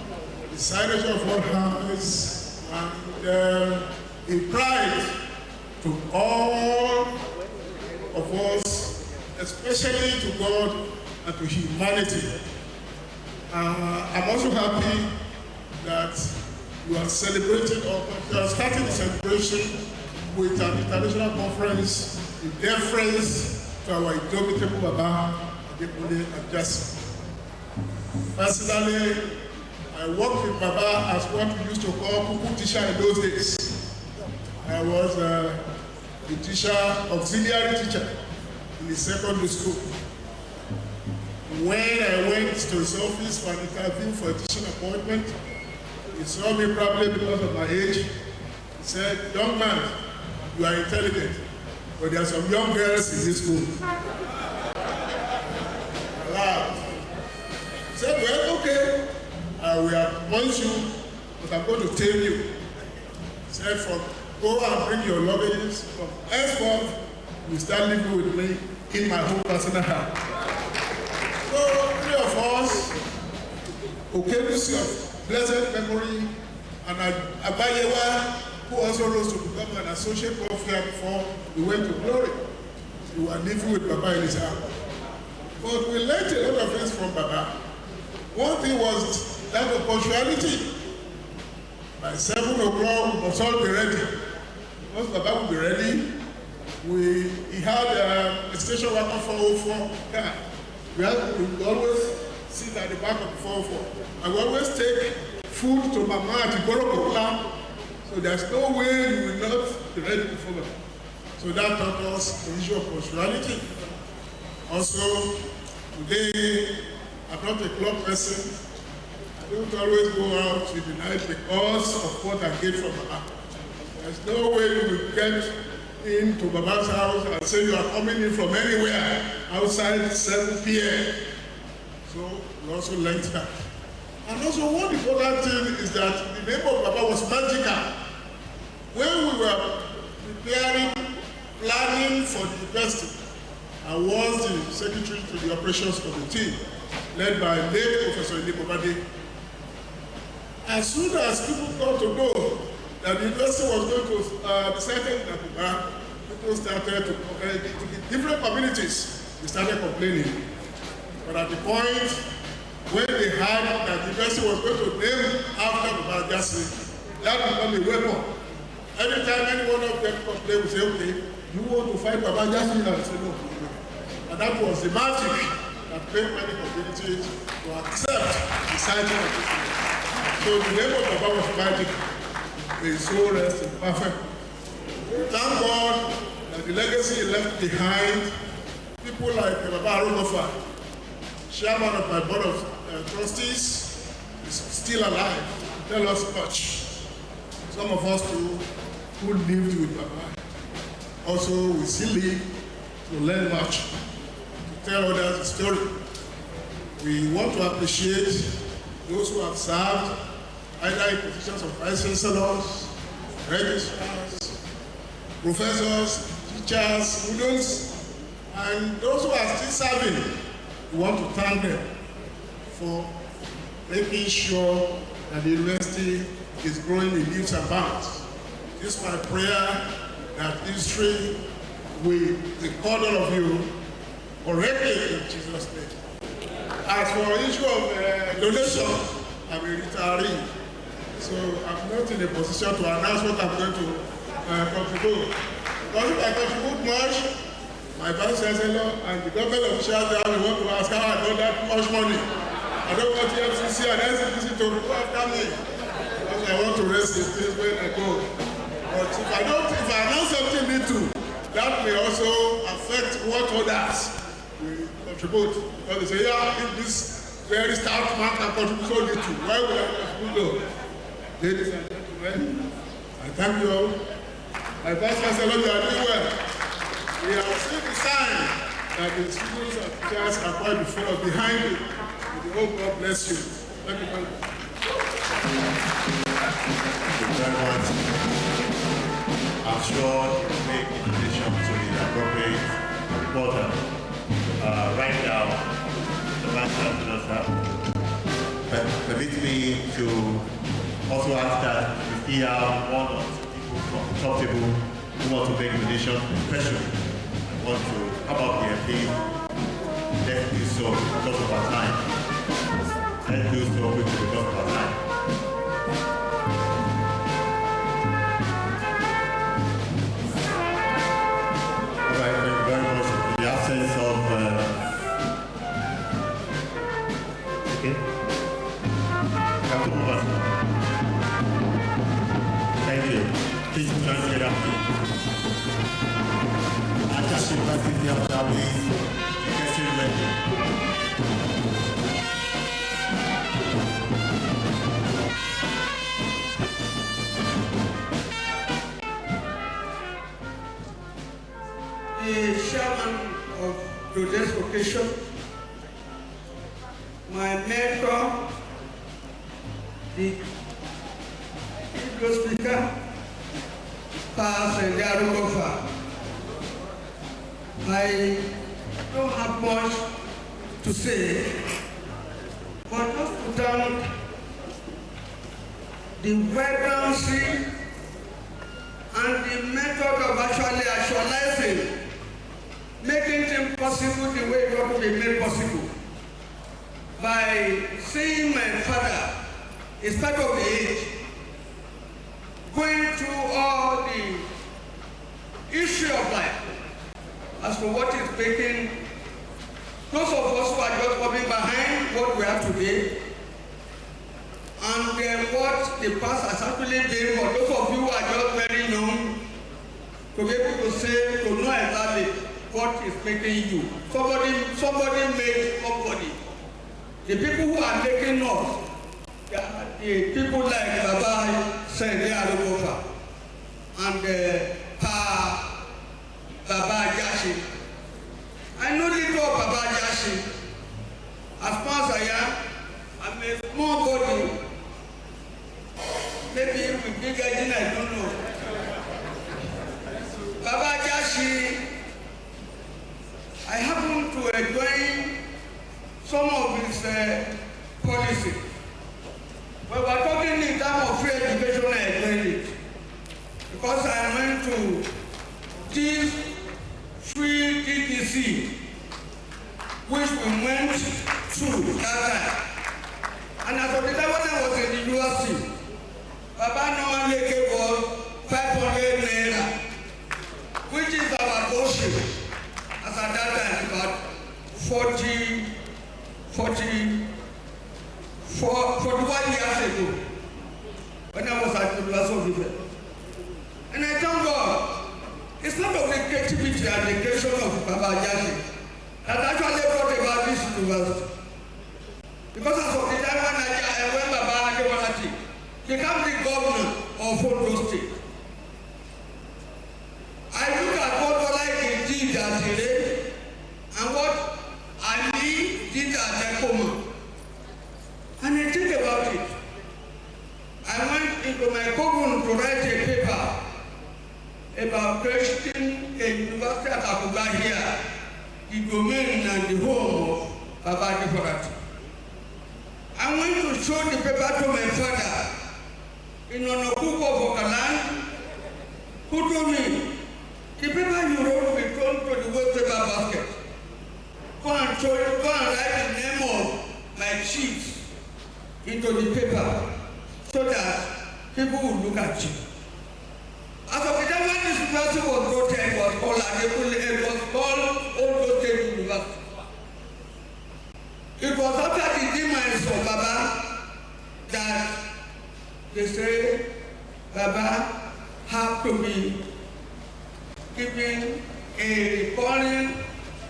the signature of all hands and a pride to all of us, especially to God and to humanity. I'm also happy that you are celebrating, or you are starting the celebration with an international conference in deference to our indomitable Baba, Adekunle Ajasin. Personally, I worked with Baba as what we used to call Kuku teacher in those days. I was a teacher, auxiliary teacher in the secondary school. When I went to his office for an interview for a teaching appointment, he saw me probably because of my age. He said, "Young man, you are intelligent, but there are some young girls in this school." I laughed. He said, "Well, okay, I will appoint you, but I'm going to tell you." He said, "Go and bring your luggage. From henceforth, you start living with me in my home personal house." So, three of us, Okebusi of blessed memory, and Abayewa, who also rose to become an associate professor before we went to glory. We were living with Baba in his house. But we learned a lot of things from Baba. One thing was that of punctuality. By 7 o'clock, we must all be ready. Once Baba would be ready, he had a station wagon 404 car. We always sit at the back of the 404. And we always take food to Mama at Igorokola. So there's no way you will not be ready before Baba. So that taught us the issue of punctuality. Also, today, I'm not a club person. I don't always go out in the night because of what I get from Baba. There's no way you will get into Baba's house and say you are coming in from anywhere outside 7 p.m. So we also learned that. And also one important thing is that the name of Baba was magical. When we were preparing, planning for the university, I was the secretary to the operations committee, led by late Professor Adekunle. As soon as people got to know that the university was going to be settled in Abuja, people started to different communities. They started complaining. But at the point when they heard that the university was going to name after Baba Ajasin, that became a weapon. Every time any one of them complained, we say, "Okay, you want to fight Baba Ajasin?" And say, "No." And that was the magic that made many communities to accept the sighting of this university. So the name of Baba was magic. May his soul rest in perfect. Thank God that the legacy he left behind, people like Baba Arugofa, chairman of my board of trustees, is still alive to tell us much. Some of us too, who lived with Baba, also we still live to learn much, to tell others the story. We want to appreciate those who have served either in positions of vice chancellors, registrars, professors, teachers, students, and those who are still serving. We want to thank them for making sure that the university is growing in leaps and bounds. It is my prayer that history will record all of you correctly in Jesus' name. as for issue of donation, I'm a retiree. So I'm not in a position to announce what I'm going to contribute. Because if I contribute much, my vice chancellor and the government officials there will want to ask how I got that much money. I don't want the FCC and NCPC to go after me. Because I want to rest in peace when I go. But if I announce something little, that may also affect what others will contribute. Because they say, yeah, if this very stout man can contribute so little, why would I contribute though? Ladies and gentlemen, I thank you all. My vice chancellor, you are doing well. We have seen the sign that the students and teachers are quite before or behind you. May the whole God bless you. Thank you very much. Thank you very much. I'm sure you make invitation to the appropriate portal right now. The vice chancellor, sir. But permit me to also ask that if we have one or two people from the top table who want to make donations, especially want to come up here, please. Let's do so because of our time. Let's do so quickly because of our time. All right, thank you very much. In the absence of okay. Captain Mohan. Thank you. Please join together, please. Ajasin, please, get you ready. The chairman of today's occasion, my mentor, the speaker, Pastor Adekunle. I don't have much to say, but just to thank the vibrancy and the method of actually actualizing, making things possible the way it ought to be made possible. By seeing my father, in spite of the age, going through all the issue of life, as to what is making those of us who are just coming behind what we have today, and what the past has actually been for those of you who are just very young, to be able to say, to know exactly what is making you. Somebody made somebody. The people who are making us, the people like Baba Adekunle and Baba Ajasin. I know little of Baba Ajasin. As far as I am, I'm a small body. Maybe with big engine, I don't know. Baba Ajasin, I happen to enjoy some of his policy. When we're talking in terms of free education, I enjoyed it. Because I went to this free TTC, which we went through that time. And as of the time when I was in the university, Baba normally gave us 500 naira, which is our portion. As at that time, about 41 years ago, when I was at the University of Ife. And I thank God, it's not of the creativity and the creation of Baba Ajasin that actually brought about this university. Because as of the time when Baba Adekunle became the governor of Ondo State, I look at what Olaike did at Ire and what Ali did at Ekoma, and I think about it. I went into my courtroom to write a paper about creating a university at Abuja here, the domain and the home of Baba Adekunle. I went to show the paper to my father in Onokuko Bokaland, who told me, the paper you wrote will be thrown to the waste paper basket. Go and write the name of my chiefs into the paper so that people will look at you. As of the time when this university was voted, it was called Adekunle, it was called Ondo State University. It was after the demise of Baba that they say Baba have to be given a foreign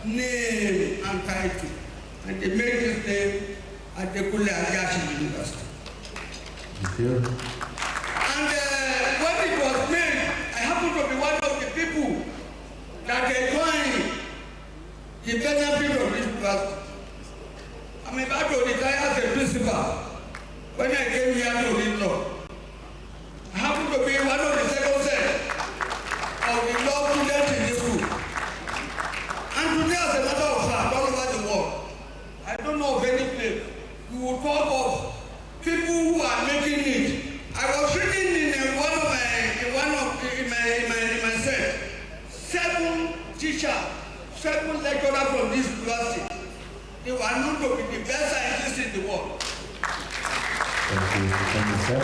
name and title. And they made this name Adekunle Ajasin University. Thank you. And when it was made, I happened to be one of the people that joined the benefit of this university. I'm about to retire as a principal when I came here to read law. I happened to be one of the second set of the law students in this school. And today, as a matter of fact, all over the world, I don't know of any place you will talk of people who are making it. I was reading in my set, 7 teachers, 7 lecturers from this university. They were known to be the best scientists in the world. Thank you, sir.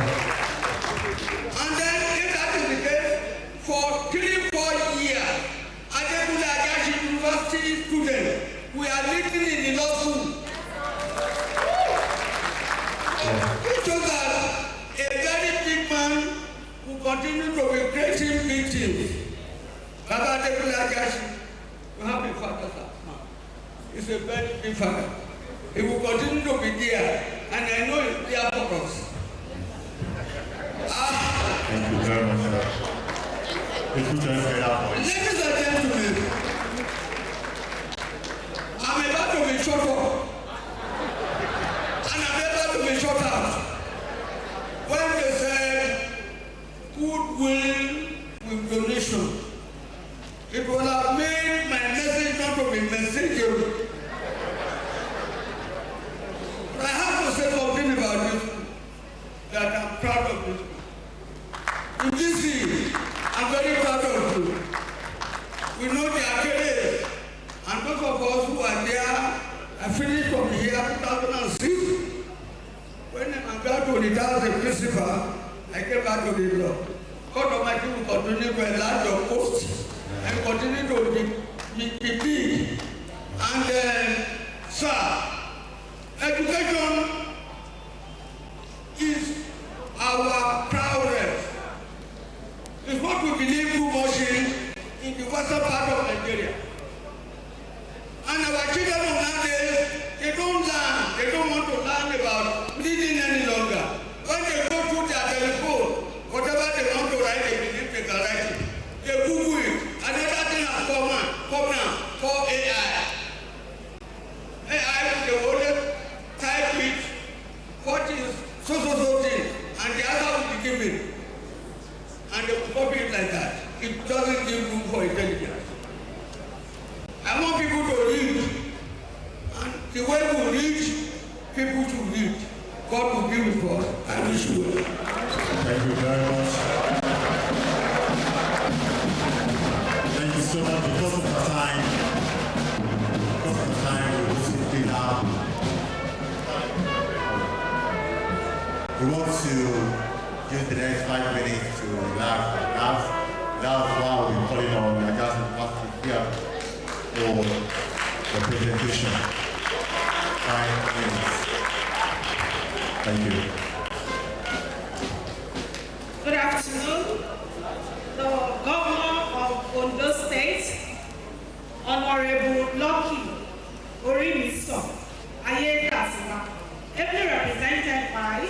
And then, if that is the case, for 3-4 years, Adekunle Ajasin University students, we are living in the law school. It shows that a very big man will continue to be creating big things. Baba Adekunle Ajasin, you have a father, sir. He's a very big father. He will continue to be there, and I know he's there for us. Thank you very much, sir. Ladies and gentlemen, I'm about to be shut up, and I'm about to be shut out. When they said goodwill with donation, it would have made my message not to be messageable. But I have to say something about this, that I'm proud of this. In this year, I'm very proud of you. We know the academy, and those of us who are there, I finished from the year 2006. When I'm about to retire as a principal, I came back to the law. God Almighty will continue to enlarge your post and continue to be big. And, sir, education is our priority. It's what we believe too much in the western part of Nigeria. And our children of nowadays, they don't learn. They don't want to learn about reading any longer. When they go through their telephone, whatever they want to write, they believe they can write it. They Google it. Another thing has come now, called AI. AI, they will only type it, what is so thing, and the other will be given. And they will copy it like that. It doesn't give room for intelligence. I want people to read. And the way we read, people to read. God will be with us. I wish you well. Thank you very much. Thank you so much. Because of the time, we will simply now. We want to use the next 5 minutes to relax and dance. That's why we're calling on Ajasin Pastor here for the presentation. 5 minutes. Thank you. Good afternoon. The Governor of Ondo State, Honorable Lucky Orimiso Ayedasiwa, ably represented by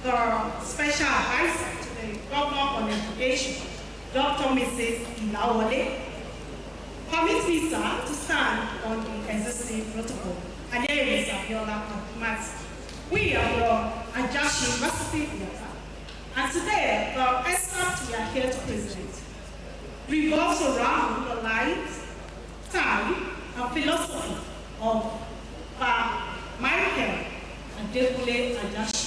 the Special Advisor to the Governor on Education, Dr. Mrs. Ilawole, permit me, sir, to stand on the existing protocol. My name is Abiola Abdulmati. We are from Ajasin University, and today the excerpt we are here to present revolves around the life, time, and philosophy of Michael Adekunle Ajasin.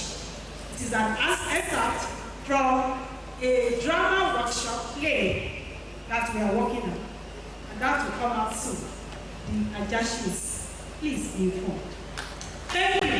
It is an excerpt from a drama workshop play that we are working on, and that will come out soon. The Ajasins, please be informed. Thank you.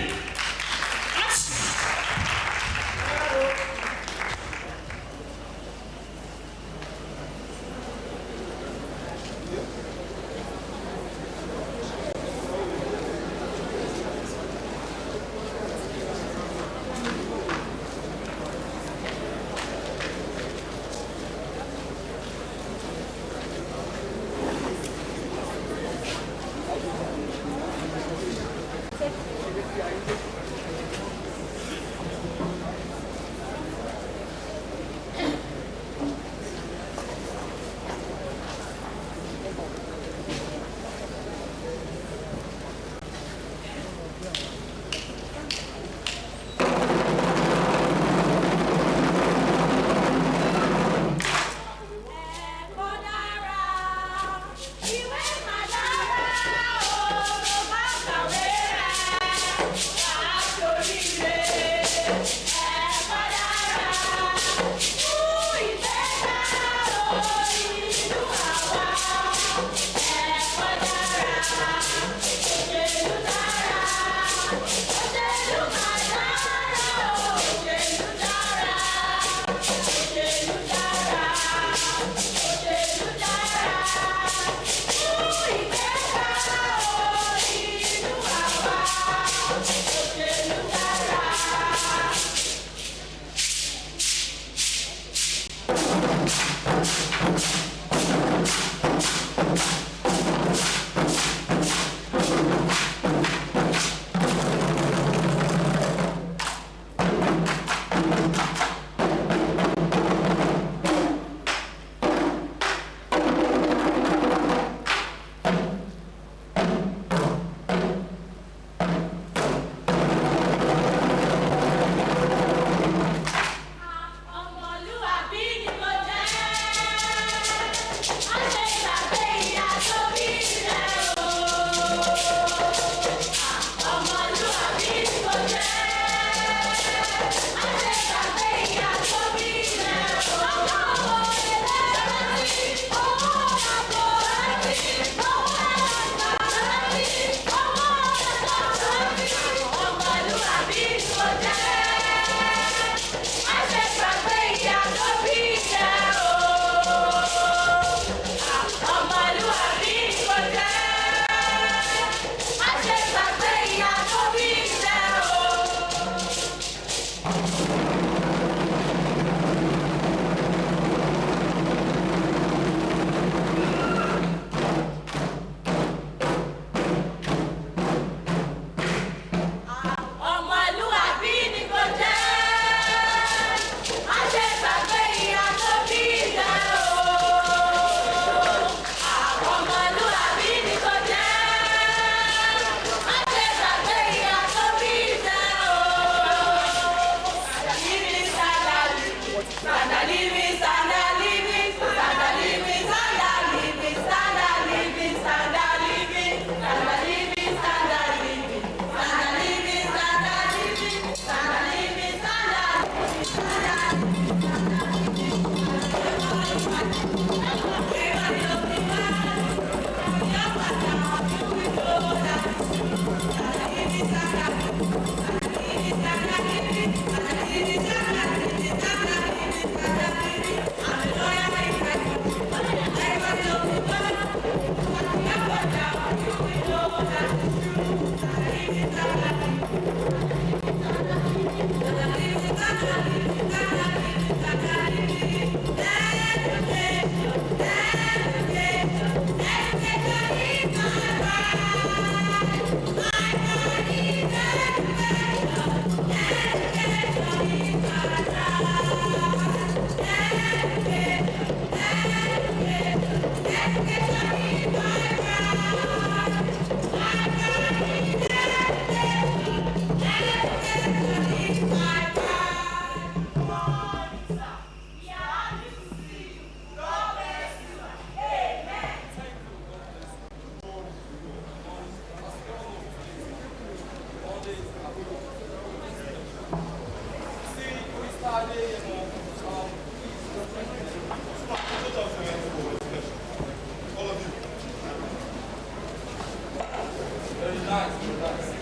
Action.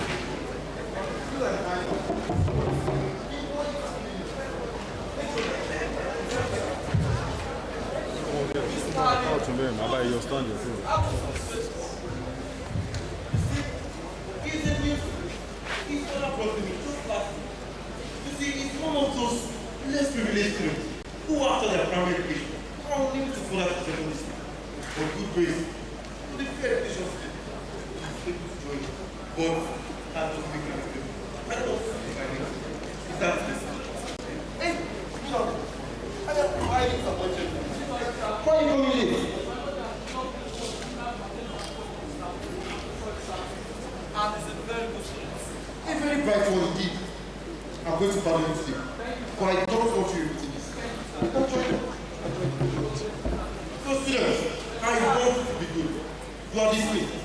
your stand. It's all about me, just last week. You see, it's one of those less privileged students who, after their primary education, are unable to follow to secondary school. For good grades, to the fair education system, I'm able to join. But that doesn't make me happy. I don't think I need to. Is that this? Hey, you know, I am highly disappointed. Why are you coming late? And it's a very good student. A very bright one indeed. I'm going to pardon you today. But I don't want you repeating this. So students, I want you to be good. You are dismissed.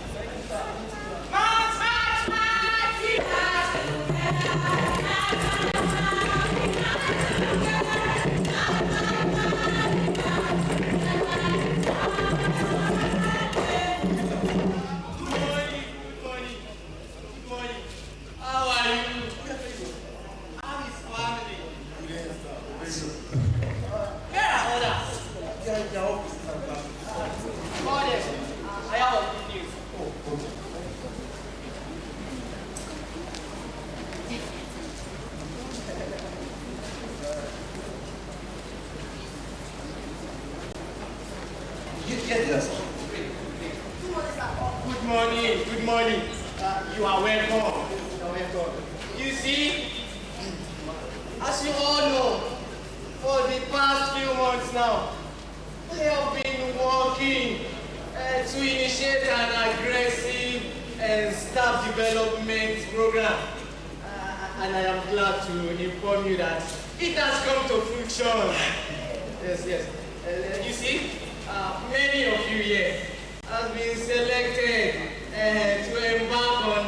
Good morning. You are welcome. You see, as you all know, for the past few months now, we have been working to initiate an aggressive staff development program. And I am glad to inform you that it has come to fruition. Yes. You see, many of you here have been selected to embark on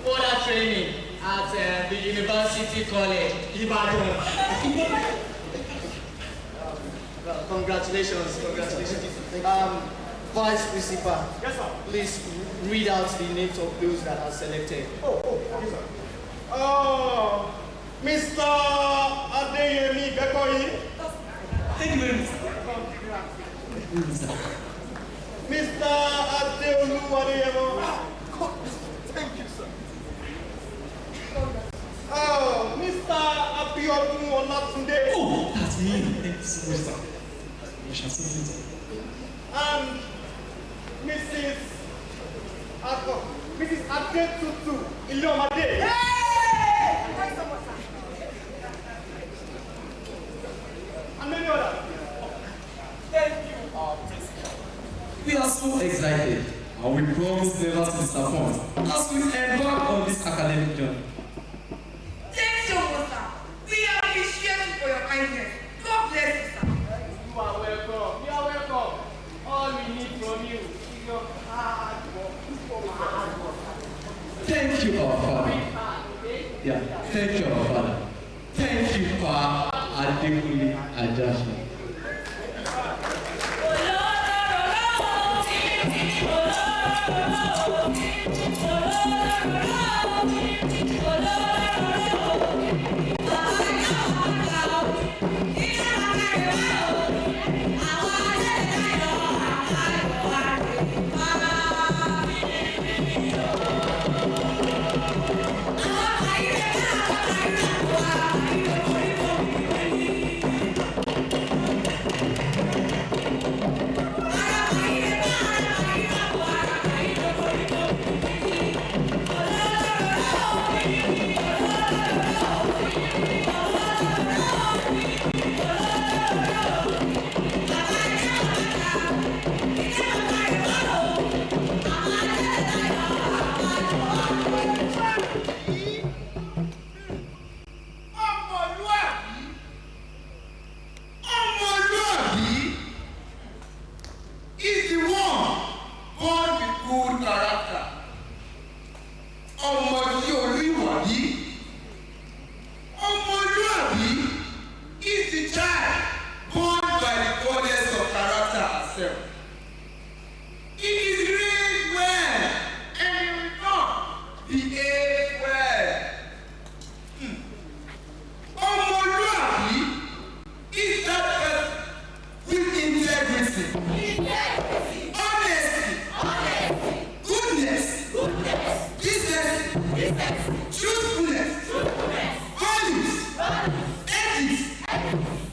further training at the University College, Ibadan. Congratulations. Vice Principal, yes, sir. Please read out the names of those that are selected. Yes, sir. Mr. Adeyemi Bekoyi. Thank you very much. Mr. Adeolu Adeyemo. Thank you, sir. Mr. Abiodun Olatunde. Oh, that's me. Thank you so much, sir. We shall see you later. And Mrs. Adetutu Ilomade. Hey! Thank you so much, sir. And many others. Thank you, Principal. We are so excited, and we promise never to disappoint as we embark on this academic journey. Thank you so much, sir. We appreciate you for your kindness. God bless you, sir. You are welcome. All we need from you is your hard work. Thank you, our Father. Yeah, thank you, our Father. Thank you, Pa Adekunle Ajasin. Thank you. truthfulness, values, ethics,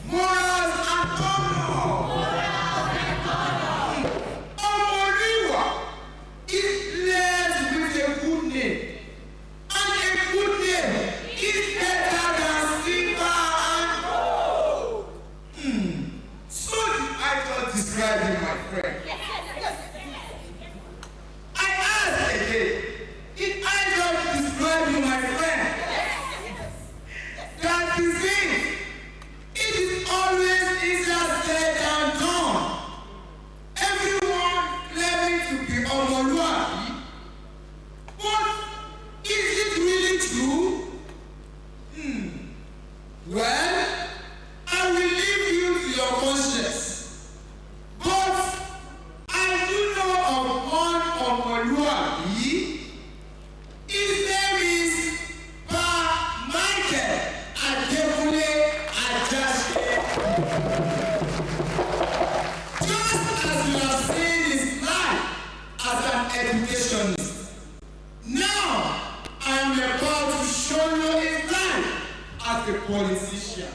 morals, and honor. Omoriwa is blessed with a good name, and a good name is better than silver and gold. So did I just describe you, my friend? I ask again, did I just describe you, my friend? That disease, it is always easier said than done. Everyone claiming to be Omoluabi, but is it really true? Well, I will leave you to your conscience. But I do know of one Omoluabi. His name is Michael Adekunle Ajasin. Just as you have seen his life as an educationist, now I am about to show you his life as a politician.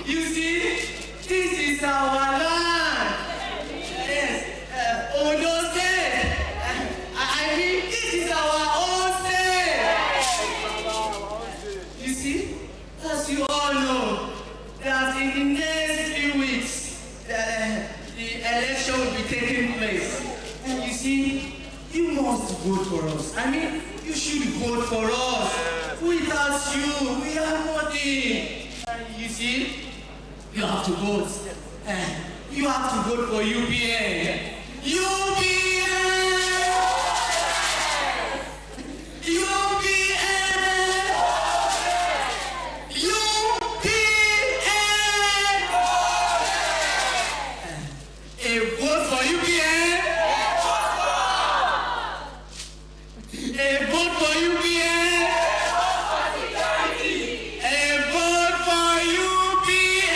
You see, this is our land. Yes, Ondo State. I mean, this is our own state. You see, as you all know, that in the next few weeks, the election will be taking place. And you see, you must vote for us. I mean, you should vote for us. Without you, we are nothing. You see, you have to vote. You have to vote for UPN. UPN! UPN! UPN! A vote for UPN! A vote for UPN! A vote for UPN!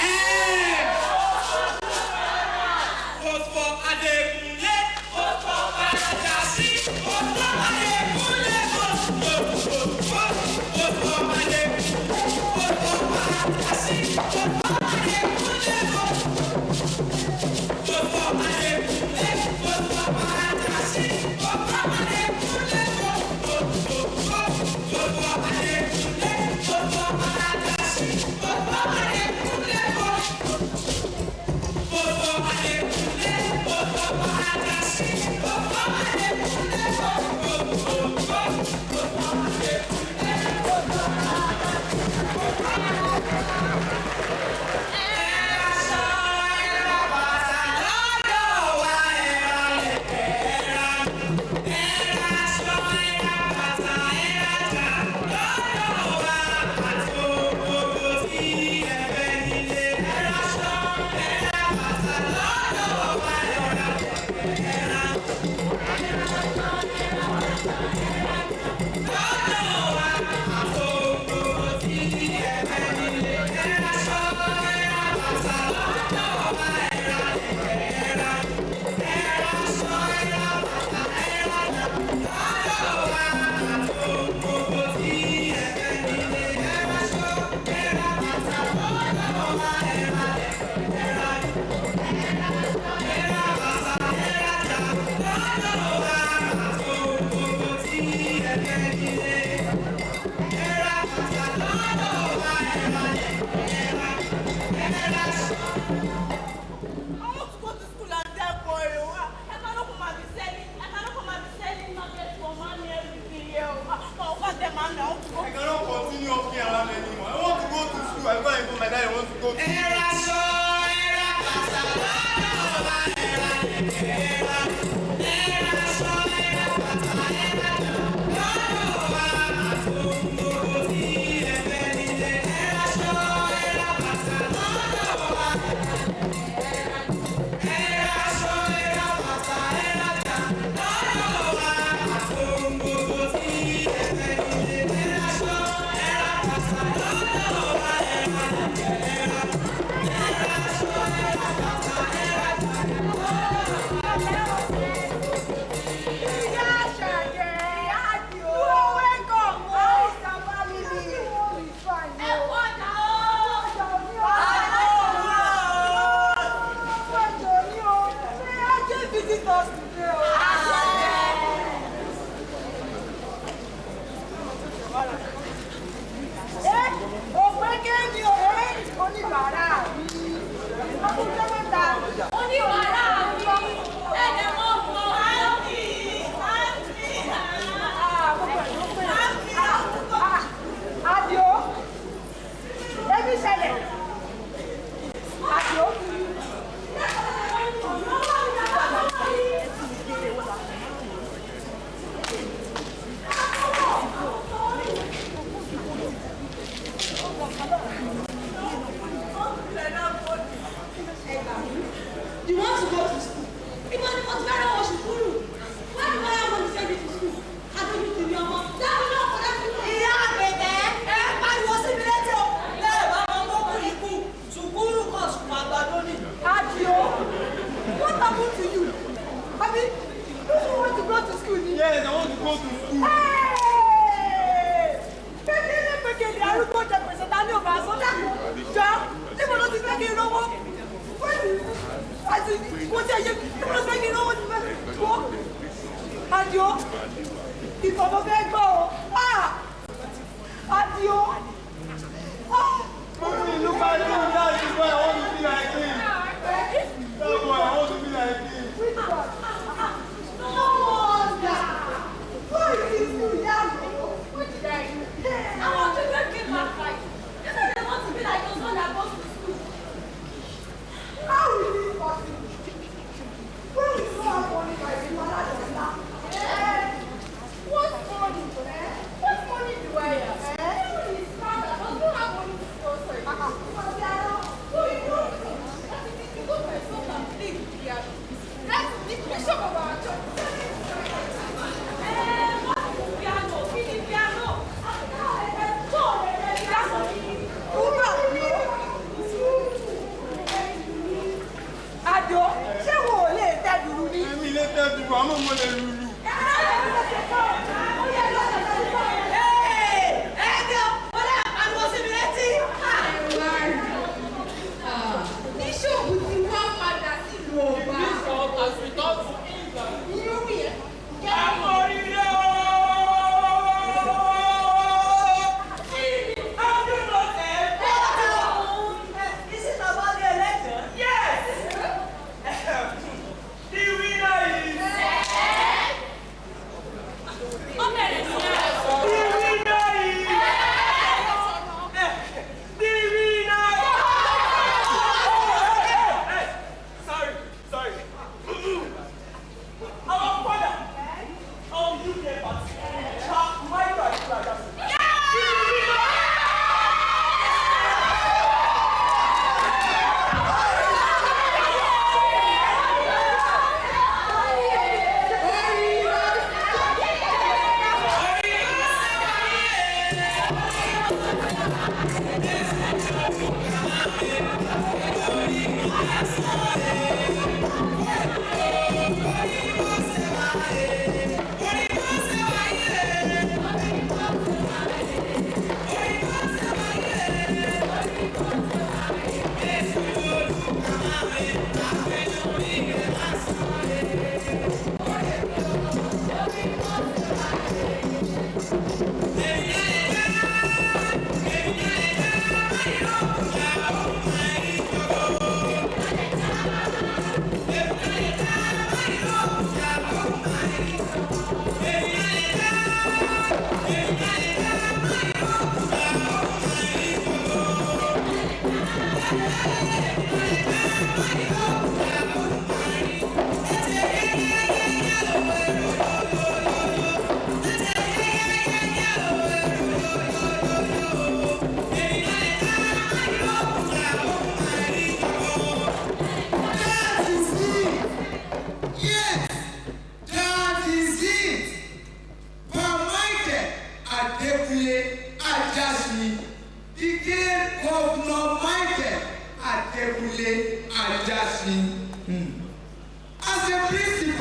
Oh,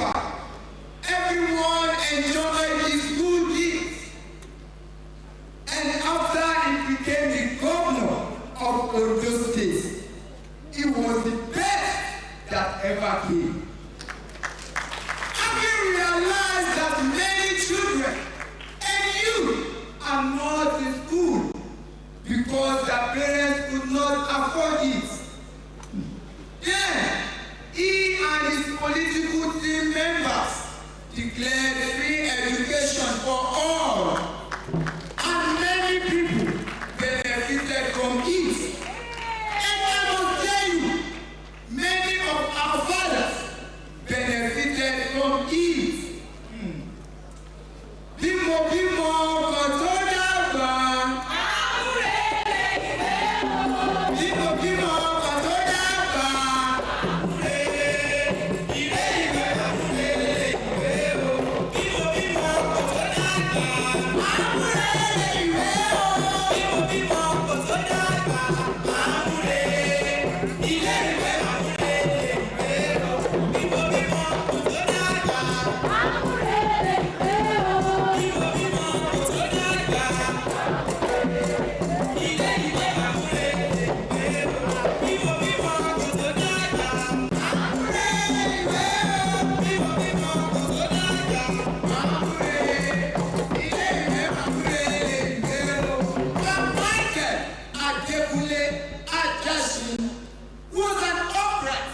principal, everyone enjoyed his good deeds. And after he became the governor of Ondo State, he was the best that ever came. Having realized that many children and youth are not in school because their parents could not afford it, then he and his political team members declared free education for all, and many people benefited from it. And I will tell you, many of our fathers benefited from it. Bimo bimo koto dagba. Bimo bimo koto dagba. Adekunle Ajasin was an upright,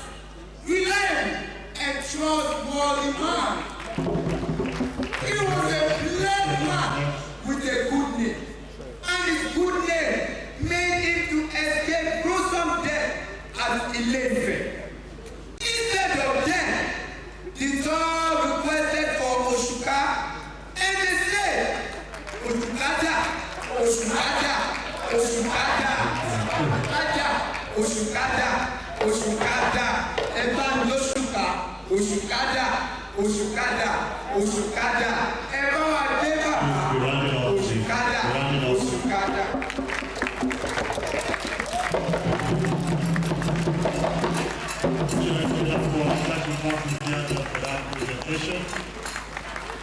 reliable, and trustworthy man. He was a plain man with a good name, and his good name made him to escape gruesome death at Ilefe. Instead of death, the Tsar requested for Oshuka, and they said, Oshukada, Oshukada, Oshukada, Oshukada, Oshukada, Oshukada, Evan Oshuka, Oshukada, Oshukada, Oshukada, Evan Adeba, Oshukada, Oshukada.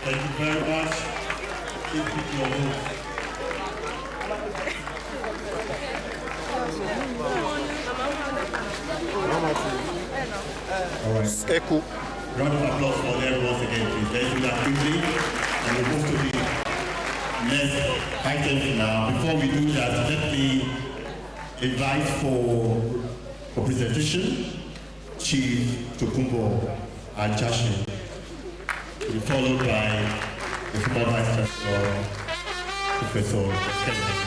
Thank you very much. Keep it your move. All right. Echo. Round of applause for them once again, please. Let's do that quickly. And we'll move to the next item now. Before we do that, let me invite for presentation Chief Tokunbo Ajasin, to be followed by the former Vice Chancellor, Professor Kenneth.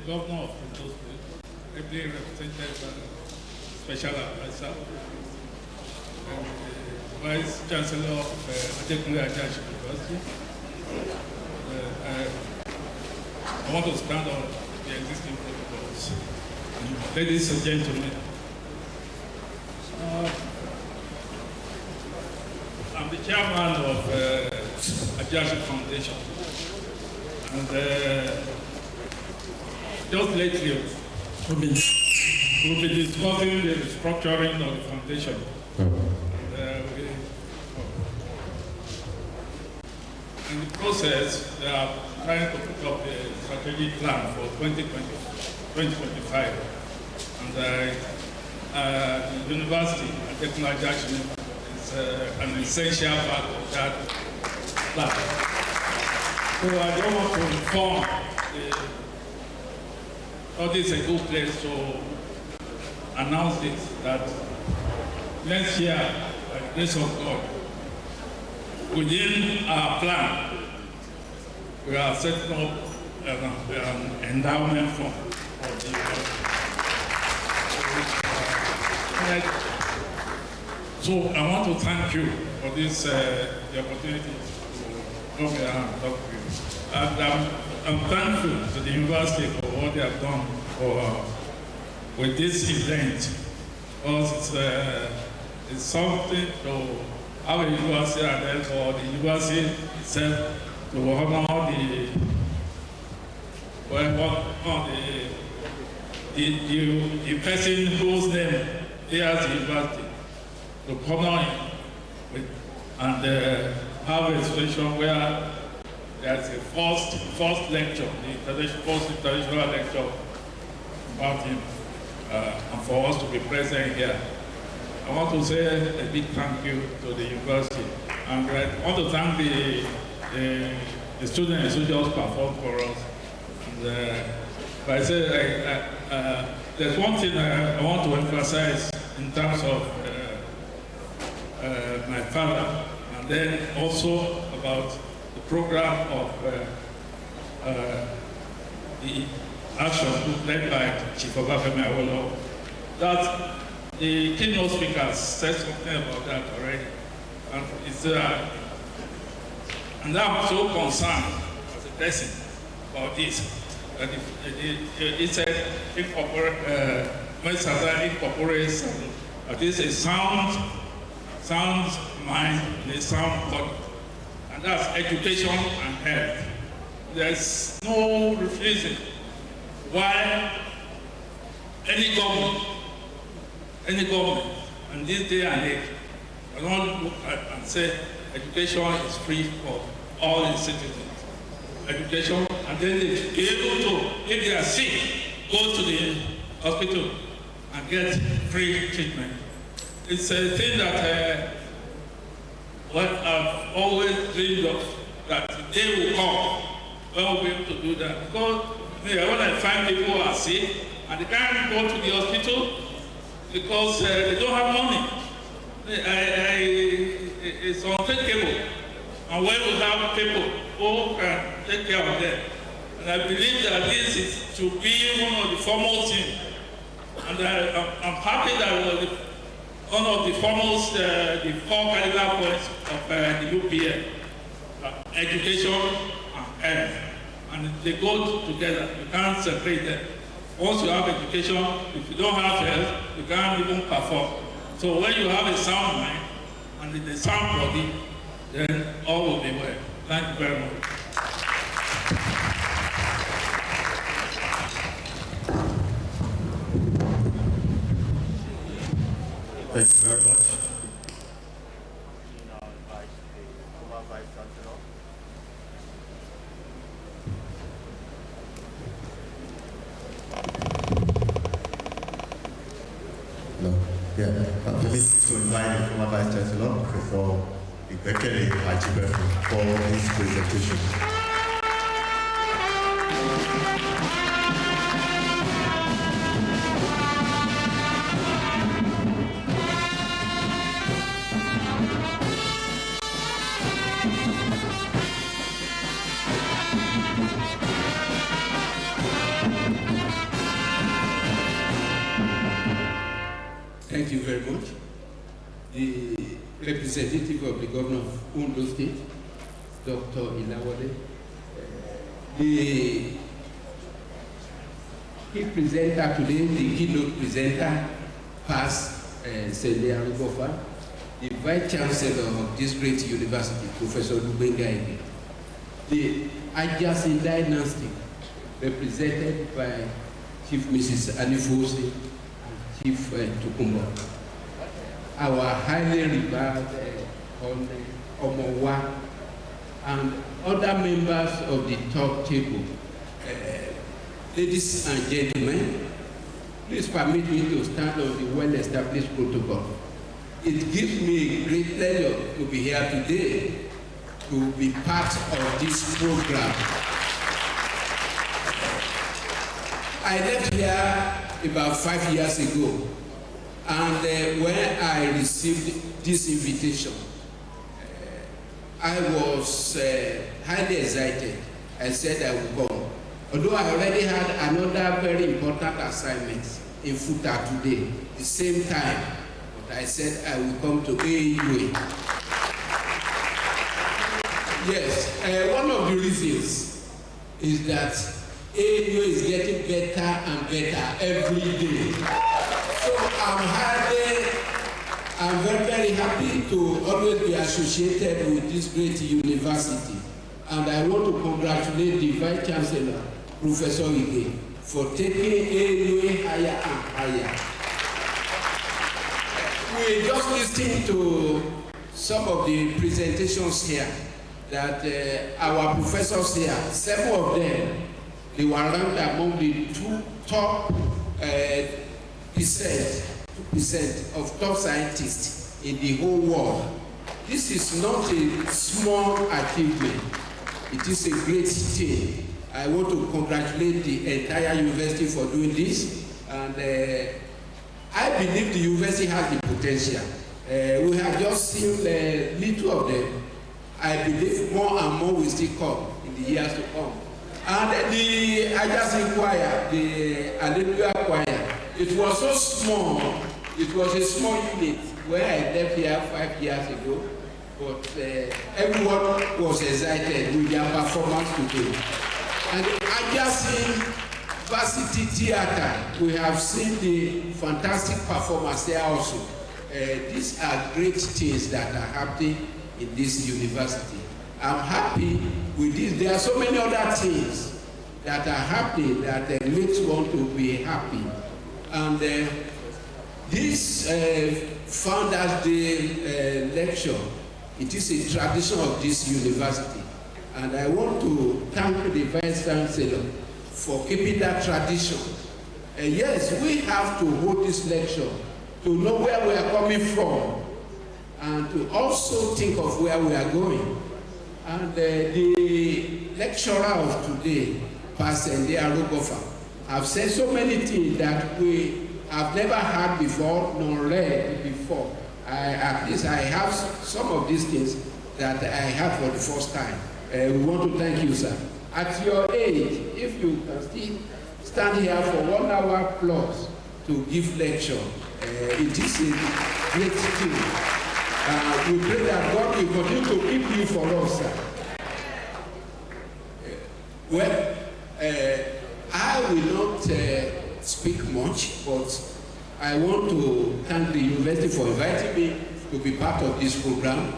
Governor of Ondo State, ably represented by Special Advisor, and Vice Chancellor of Adekunle Ajasin University. I want to stand on the existing protocols. Ladies and gentlemen, I'm the chairman of Ajasin Foundation, and just lately, we've been discussing the restructuring of the foundation. In the process, they are trying to put up a strategic plan for 2025. And the university, Adekunle Ajasin, is an essential part of that plan. So I don't want to inform this is a good place to announce it that next year, by the grace of God, within our plan, we are setting up an endowment fund for the so I want to thank you for this the opportunity to come here and talk to you. And I'm thankful to the university for what they have done with this event. because it's something to have a university and then for the university itself to honor the person whose name bears the university, to honor him and have a situation where there's a first lecture, the first international lecture about him, and for us to be present here. I want to say a big thank you to the university, and I want to thank the students who just performed for us. And, but I say there's one thing I want to emphasize in terms of my father, and then also about the program of the action led by Chief Obafemi Awolowo. That the keynote speakers said something about that already, and it's and I'm so concerned as a person about this. That it said when Satan incorporates at least a sound mind and a sound body, and that's education and health. There's no reason why any government in this day and age cannot look at and say education is free for all its citizens. Education, and then they be able to, if they are sick, go to the hospital and get free treatment. It's a thing that what I've always dreamed of, that the day will come when we'll be able to do that. Because when I find people who are sick and they can't go to the hospital because they don't have money, it's unthinkable. And when we have people who can take care of them, and I believe that this is to be one of the foremost things. And I'm happy that one of the foremost, the four cardinal points of the UPA, education and health. And they go together. You can't separate them. Once you have education, if you don't have health, you can't even perform. So when you have a sound mind and a sound body, then all will be well. Thank you very much. Thank you very much. No. Yeah. Please to invite the former Vice Chancellor, Professor Adekunle for his presentation. Thank you very much. The representative of the governor of Ondo State, Dr. Ilawale, the key presenter today, the keynote presenter, past Sele Arugofa, the Vice Chancellor of this great university, Professor Lubenga Ege, the Ajasin dynasty, represented by Chief Mrs. Anifosi, Chief Tukumbo, our highly revered Omowa, and other members of the top table. Ladies and gentlemen, please permit me to stand on the well-established protocol. It gives me great pleasure to be here today to be part of this program. I left here about 5 years ago, and when I received this invitation, I was highly excited. I said I would come. Although I already had another very important assignment in Futa today, the same time, but I said I will come to AUA. Yes, one of the reasons is that AUA is getting better and better every day. So I'm highly to always be associated with this great university. And I want to congratulate the Vice Chancellor, Professor Ige, for taking AUA higher and higher. We just listened to some of the presentations here that our professors here, 7 of them, they were ranked among the 2 top percent of top scientists in the whole world. This is not a small achievement. It is a great thing. I want to congratulate the entire university for doing this, and I believe the university has the potential. We have just seen little of them. I believe more and more will still come in the years to come. And the Ajasin choir, the Adekunle choir, it was so small. It was a small unit when I left here 5 years ago. But everyone was excited with their performance today. And Ajasin Varsity Theatre, we have seen the fantastic performance there also. These are great things that are happening in this university. I'm happy with this. There are so many other things that are happening that makes one to be happy. And this Founders Day lecture, it is a tradition of this university. And I want to thank the Vice Chancellor for keeping that tradition. Yes, we have to hold this lecture to know where we are coming from and to also think of where we are going. And the lecturer of today, Pastor Adekunle, have said so many things that we have never heard before nor read before. At least I have some of these things that I have for the first time. We want to thank you, sir. At your age, if you can still stand here for 1 hour plus to give lecture, it is a great thing. We pray that God will continue to keep you for us, sir. Well, I will not speak much, but I want to thank the university for inviting me to be part of this program.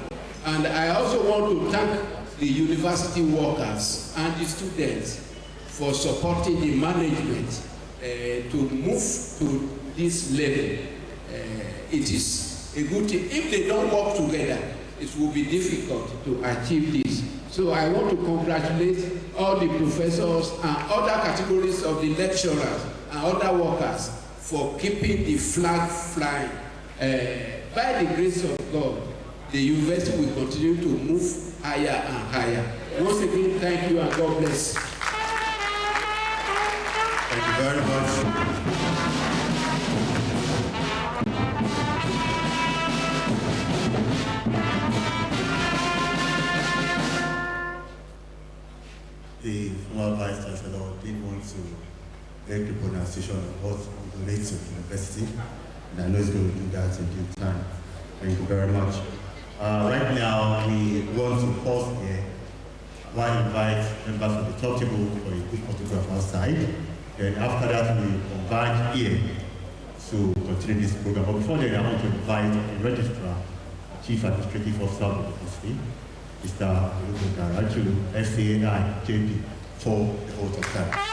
And I also want to thank the university workers and the students for supporting the management to move to this level. It is a good thing. If they don't work together, it will be difficult to achieve this. So I want to congratulate all the professors and other categories of the lecturers and other workers for keeping the flag flying. By the grace of God, the university will continue to move higher and higher. Once again, thank you and God bless. Thank you very much. The former Vice Chancellor didn't want to make the pronunciation of what relates to the university, and I know he's going to do that in due time. Thank you very much. Right now, we want to pause here while I invite members of the top table for a quick photograph outside. Then after that, we converge here to continue this program. But before then, I want to invite the registrar, Chief Administrative Officer of the university, Mr. Adekunle, FCAI, JP, for the vote of time.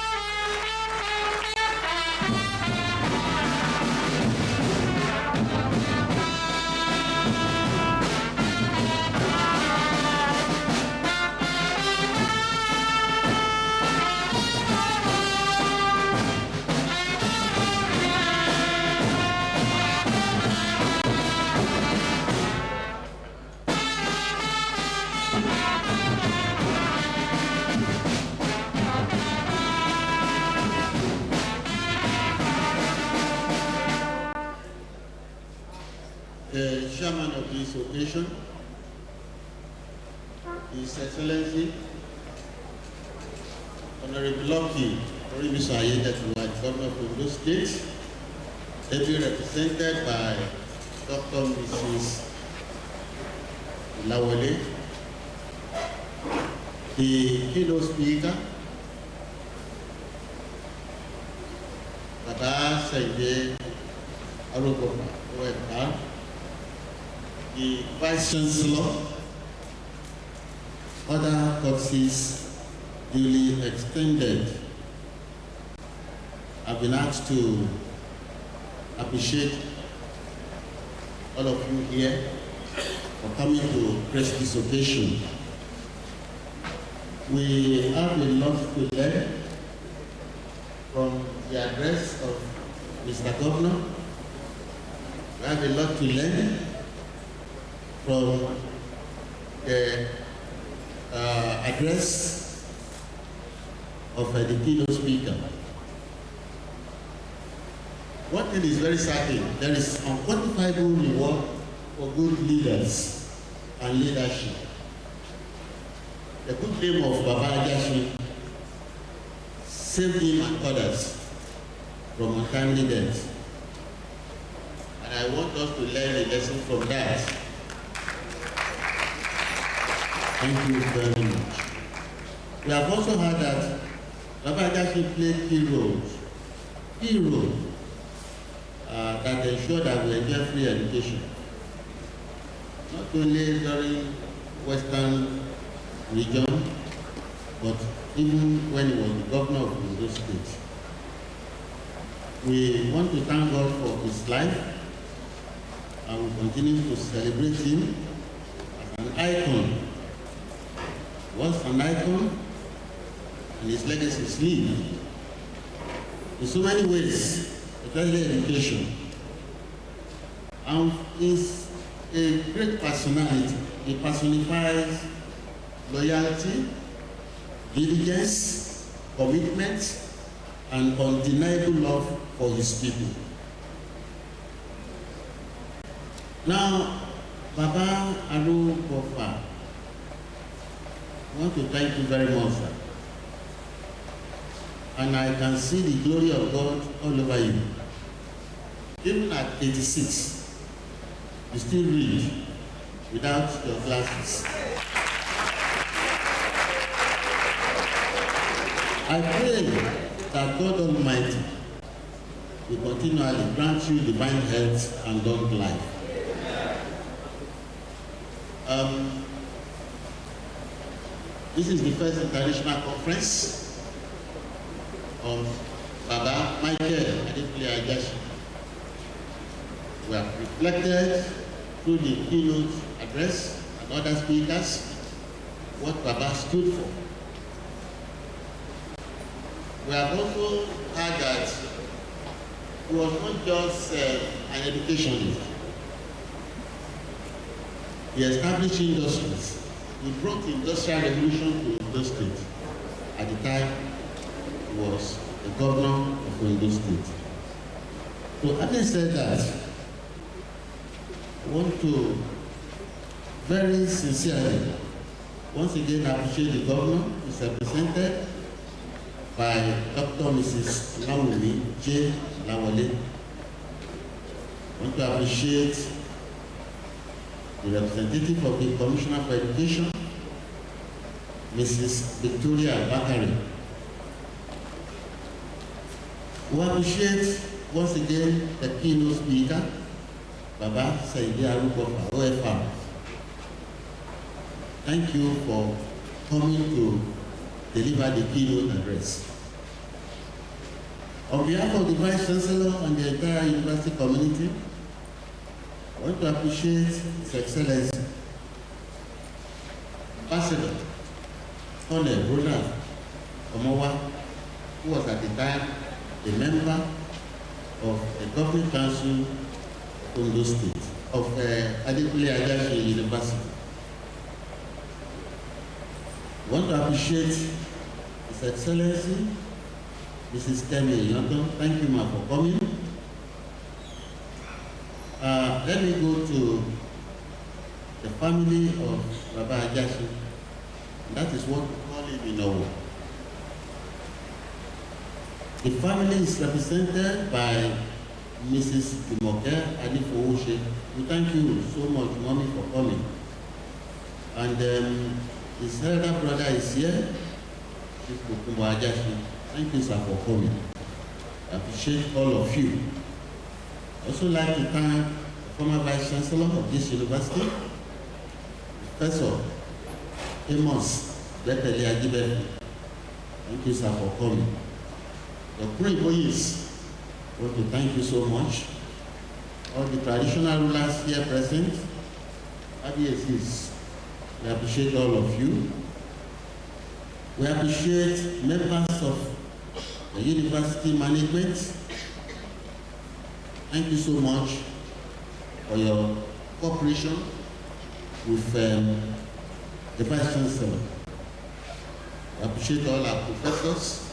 The chairman of this occasion, His Excellency, Honorable Lucky Orimishaye, that you are Governor of Ondo State, ably represented by Dr. Mrs. Lawale, the keynote speaker, Baba Saide Arogopa, OFR, the Vice Chancellor, other courtesies duly extended. I've been asked to appreciate all of you here for coming to grace this occasion. We have a lot to learn from the address of Mr. Governor. We have a lot to learn from the address of the keynote speaker. One thing is very certain, there is unquantifiable reward for good leaders and leadership. The good name of Baba Ajasin saved him and others from untimely death. And I want us to learn a lesson from that. Thank you very much. We have also heard that Baba Ajasin played key roles that ensure that we enjoy free education, not only during Western region, but even when he was the governor of Ondo State. We want to thank God for his life, and we continue to celebrate him as an icon. He was an icon, and his legacy is lived in so many ways, especially education. And is a great personality. He personifies loyalty, diligence, commitment, and undeniable love for his people. Now, Baba Aru Bofa, I want to thank you very much, sir. And I can see the glory of God all over you. Even at 86, you still read without your glasses. I pray that God Almighty will continually grant you divine health and long life. This is the first international conference of Baba Michael Adekunle Ajasin. We have reflected through the keynote address and other speakers what Baba stood for. We have also heard that he was not just an educationist. He established industries. He brought the industrial revolution to Ondo State at the time he was the governor of Ondo State. So having said that, I want to very sincerely once again appreciate the governor who is represented by Dr. Mrs. Lawumi J. Lawale. I want to appreciate the representative of the Commissioner for Education, Mrs. Victoria Bakari. We appreciate once again the keynote speaker, Baba Saidi Arukofa, OFR. Thank you for coming to deliver the keynote address. On behalf of the Vice Chancellor and the entire university community, I want to appreciate His Excellency, Ambassador Colonel Ronald Omowa, who was at the time a member of the Governing Council of Ondo State, of Adekunle Ajasin University. I want to appreciate His Excellency, Mrs. Kemi London. Thank you, ma, for coming. Let me go to the family of Baba Ajasin. That is what we call him in our work. The family is represented by Mrs. Jumoke Adifowoshe. We thank you so much, Mommy, for coming. And his elder brother is here, Chief Kukumbo Ajasin. Thank you, sir, for coming. I appreciate all of you. I also like to thank the former Vice Chancellor of this university, Professor Amos Beteli Ajibe. Thank you, sir, for coming. The three employees, I want to thank you so much. All the traditional rulers here present, Ajasin, we appreciate all of you. We appreciate members of the university management. Thank you so much for your cooperation with the Vice Chancellor. I appreciate all our professors,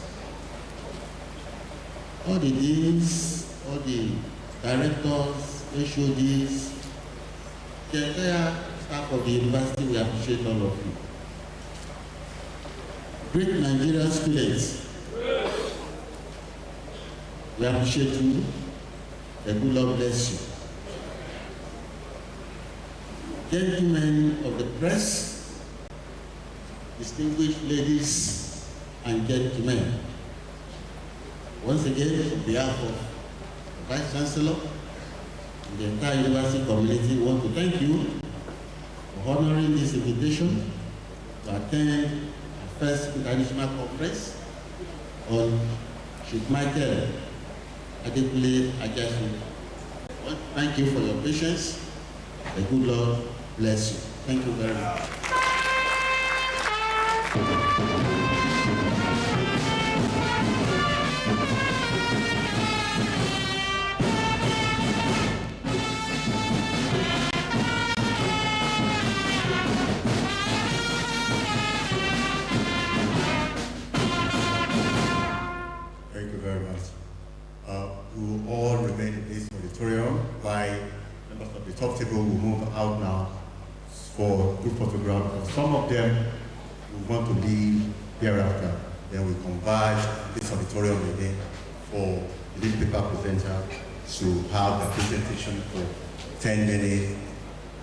all the deans, all the directors, HODs, the entire staff of the university. We appreciate all of you. Great Nigerian students, we appreciate you. The good Lord bless you. Gentlemen of the press, distinguished ladies and gentlemen, once again, on behalf of the Vice Chancellor and the entire university community, we want to thank you for honoring this invitation to attend our first international conference on Chief Michael Adekunle Ajasin. Thank you for your patience. The good Lord bless you. Thank you very much. Thank you very much. We will all remain in this auditorium while members of the top table will move out now for group photographs. Some of them will want to leave hereafter. Then we converge this auditorium again for the newspaper presenter to have a presentation for 10 minutes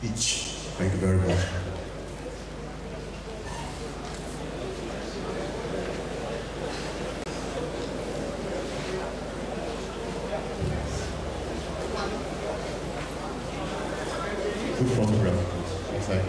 each. Thank you very much. Good photograph, please. Inside.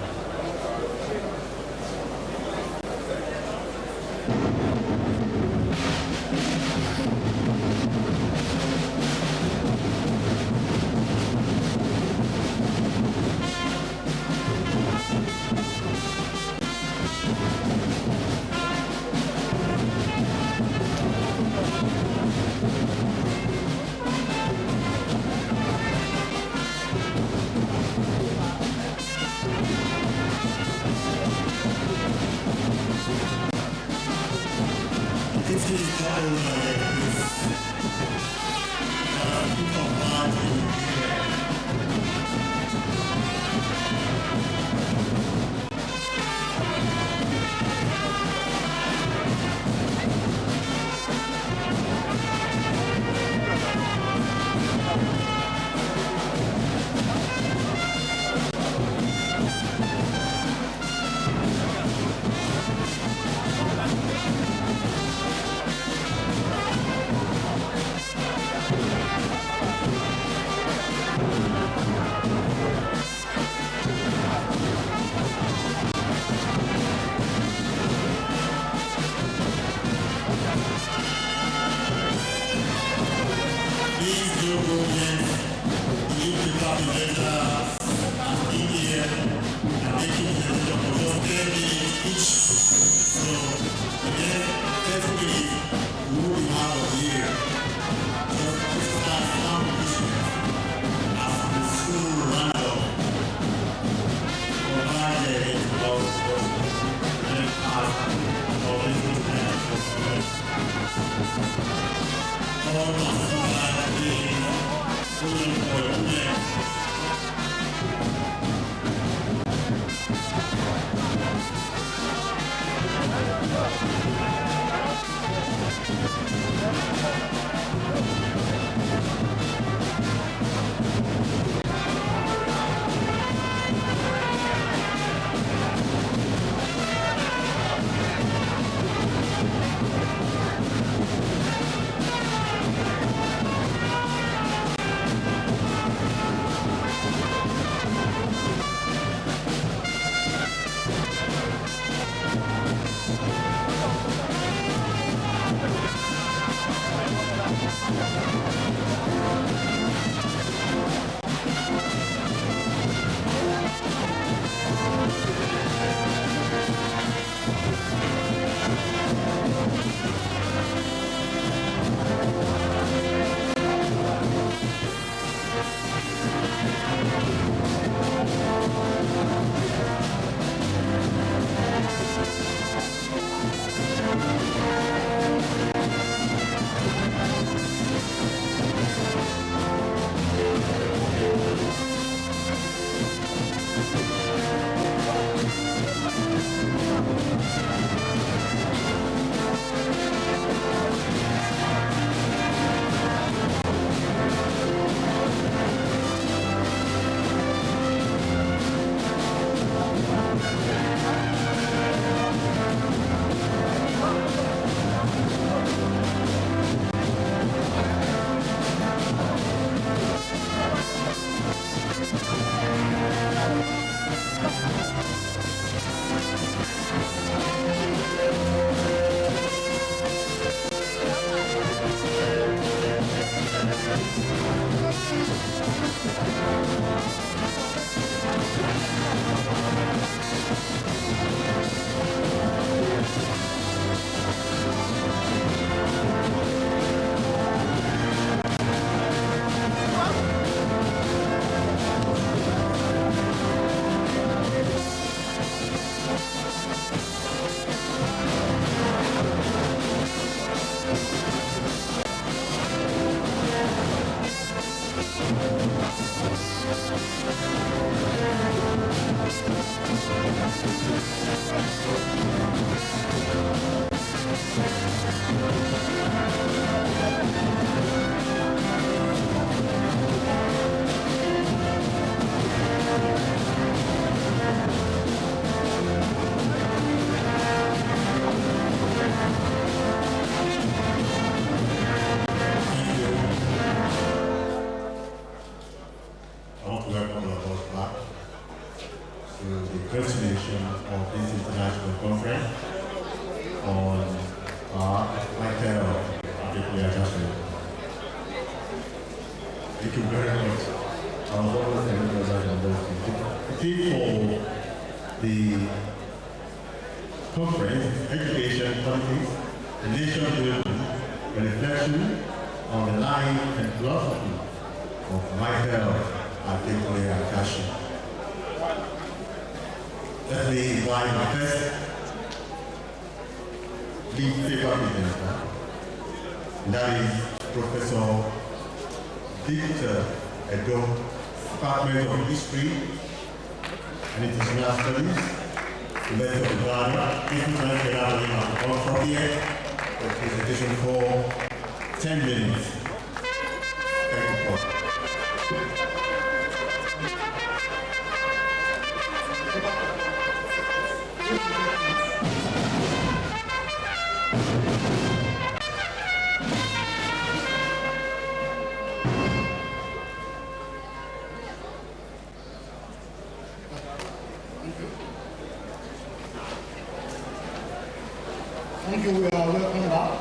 continuation of this international conference on Michael Adekunle Ajasin. Thank you very much. I was always a little bit on those things. The theme for the conference, education, politics, the nation building, a reflection on the life and philosophy of Michael Adekunle Ajasin. Let me invite my first lead paper presenter, and that is Professor Victor Edo, Department of History and International Studies, University of Ghana. This is my for here, the presentation for 10 minutes. Thank you, Paul. Thank you. We are welcome back.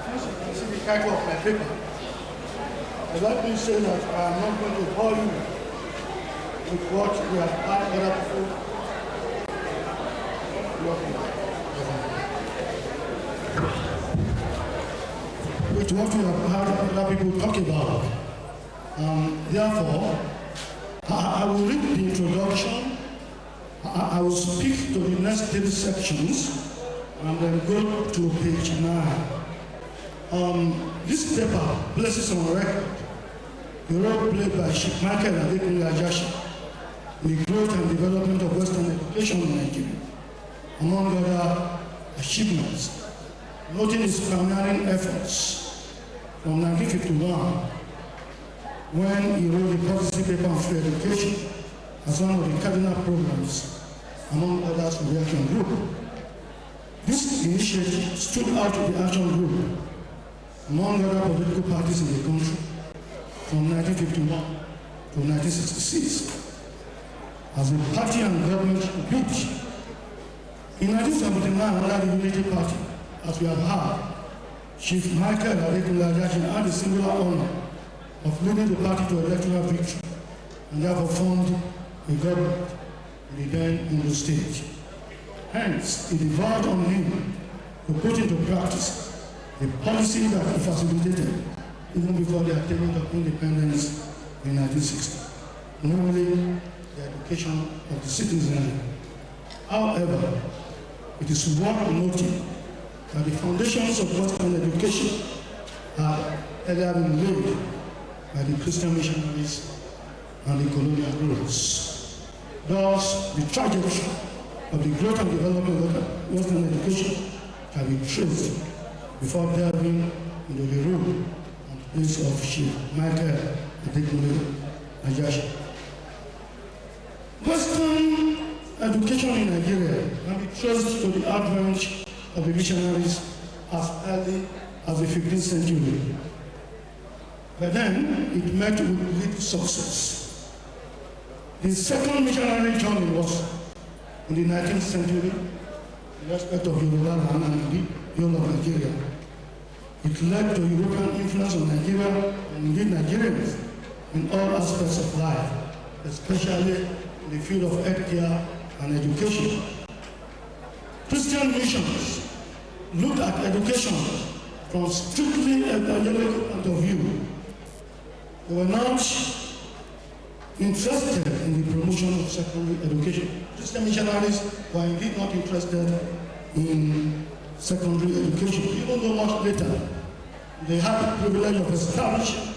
As you can see the title of my paper, I'd like to say that I am not going to bore you with what we have had other people working on. With what we have had other people talk about. Therefore, I will read the introduction. I will speak to the next 10 sections and then go to page 9. This paper places on record the role played by Chief Michael Adekunle Ajasin in the growth and development of Western education in Nigeria, among other achievements, noting his pioneering efforts from 1951 when he wrote the policy paper on free education as one of the cardinal programs, among others, for the Action Group. This initiative stood out to the Action Group, among other political parties in the country, from 1951 to 1966, as the party and government built. In 1979, under the Unity Party, as we have heard, Chief Michael Adekunle Ajasin had the singular honor of leading the party to electoral victory, and therefore formed a government in the then Ondo State. Hence, it devolved on him to put into practice a policy that he facilitated even before the attainment of independence in 1960, namely the education of the citizenry. However, it is worth noting that the foundations of Western education had earlier been laid by the Christian missionaries and the colonial rulers. Thus, the trajectory of the growth and development of Western education can be traced before delving into the role and place of Chief Michael Adekunle Ajasin. Western education in Nigeria can be traced to the advent of the missionaries as early as the 15th century. But then, it met with little success. The second missionary journey was in the 19th century in respect of Yoruba land and the whole of Nigeria. It led to European influence on Nigeria and indeed Nigerians in all aspects of life, especially in the field of healthcare and education. Christian missions looked at education from strictly evangelical point of view. They were not interested in the promotion of secondary education. Christian missionaries were indeed not interested in secondary education, even though much later they had the privilege of establishing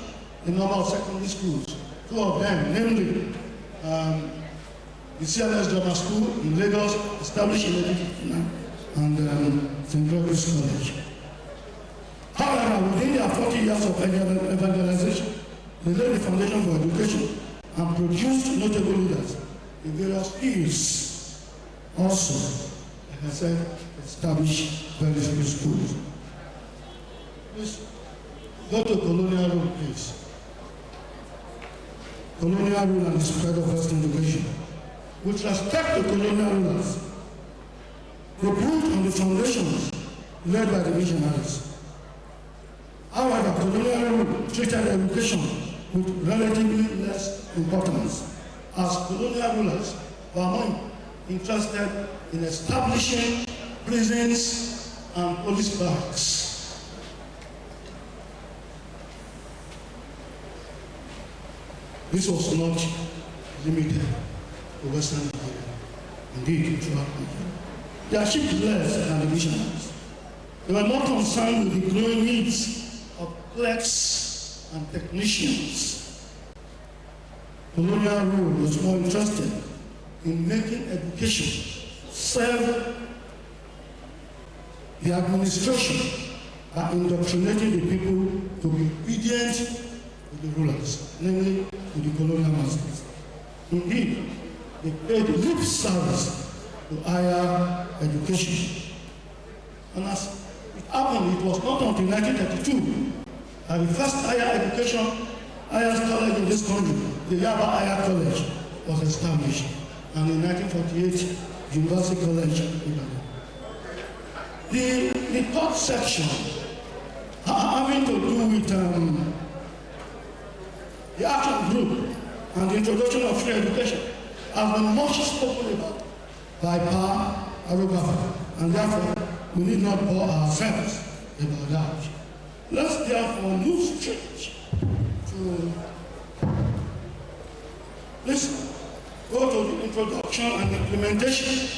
a number of secondary schools. Two of them, namely the CLS Grammar School in Lagos, established in 1859, and St. Gregory's College. However, within their 40 years of evangelization, they laid the foundation for education and produced notable leaders in various fields. Also, like I said, established various schools. Please go to colonial rule, please. Colonial rule and the spread of Western education. with respect to colonial rulers, they built on the foundations laid by the missionaries. However, colonial rule treated education with relatively less importance, as colonial rulers were more interested in establishing prisons and police barracks. This was not limited to Western Nigeria, indeed throughout Nigeria. They achieved less than the missionaries. They were more concerned with the growing needs of clerks and technicians. Colonial rule was more interested in making education serve the administration by indoctrinating the people to be obedient to the rulers, namely to the colonial masters. Indeed, they paid lip service to higher education. And as it happened, it was not until 1932 that the first higher education, highest college in this country, the Yaba Higher College, was established. And in 1948, University College in Ibadan. The third section, having to do with the action group and the introduction of free education, has been much spoken about by Pa Arugaba, and therefore we need not bore ourselves about that. Let's therefore move straight to go to the introduction and implementation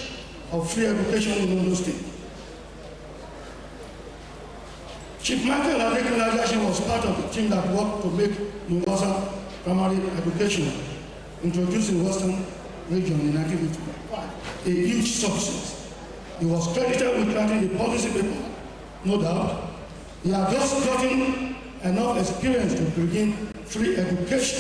of free education in Ondo State. Chief Michael Adekunle was part of the team that worked to make universal primary education introduced in Western region in 1955 a huge success. He was credited with writing the policy paper, no doubt. He had just gotten enough experience to begin free education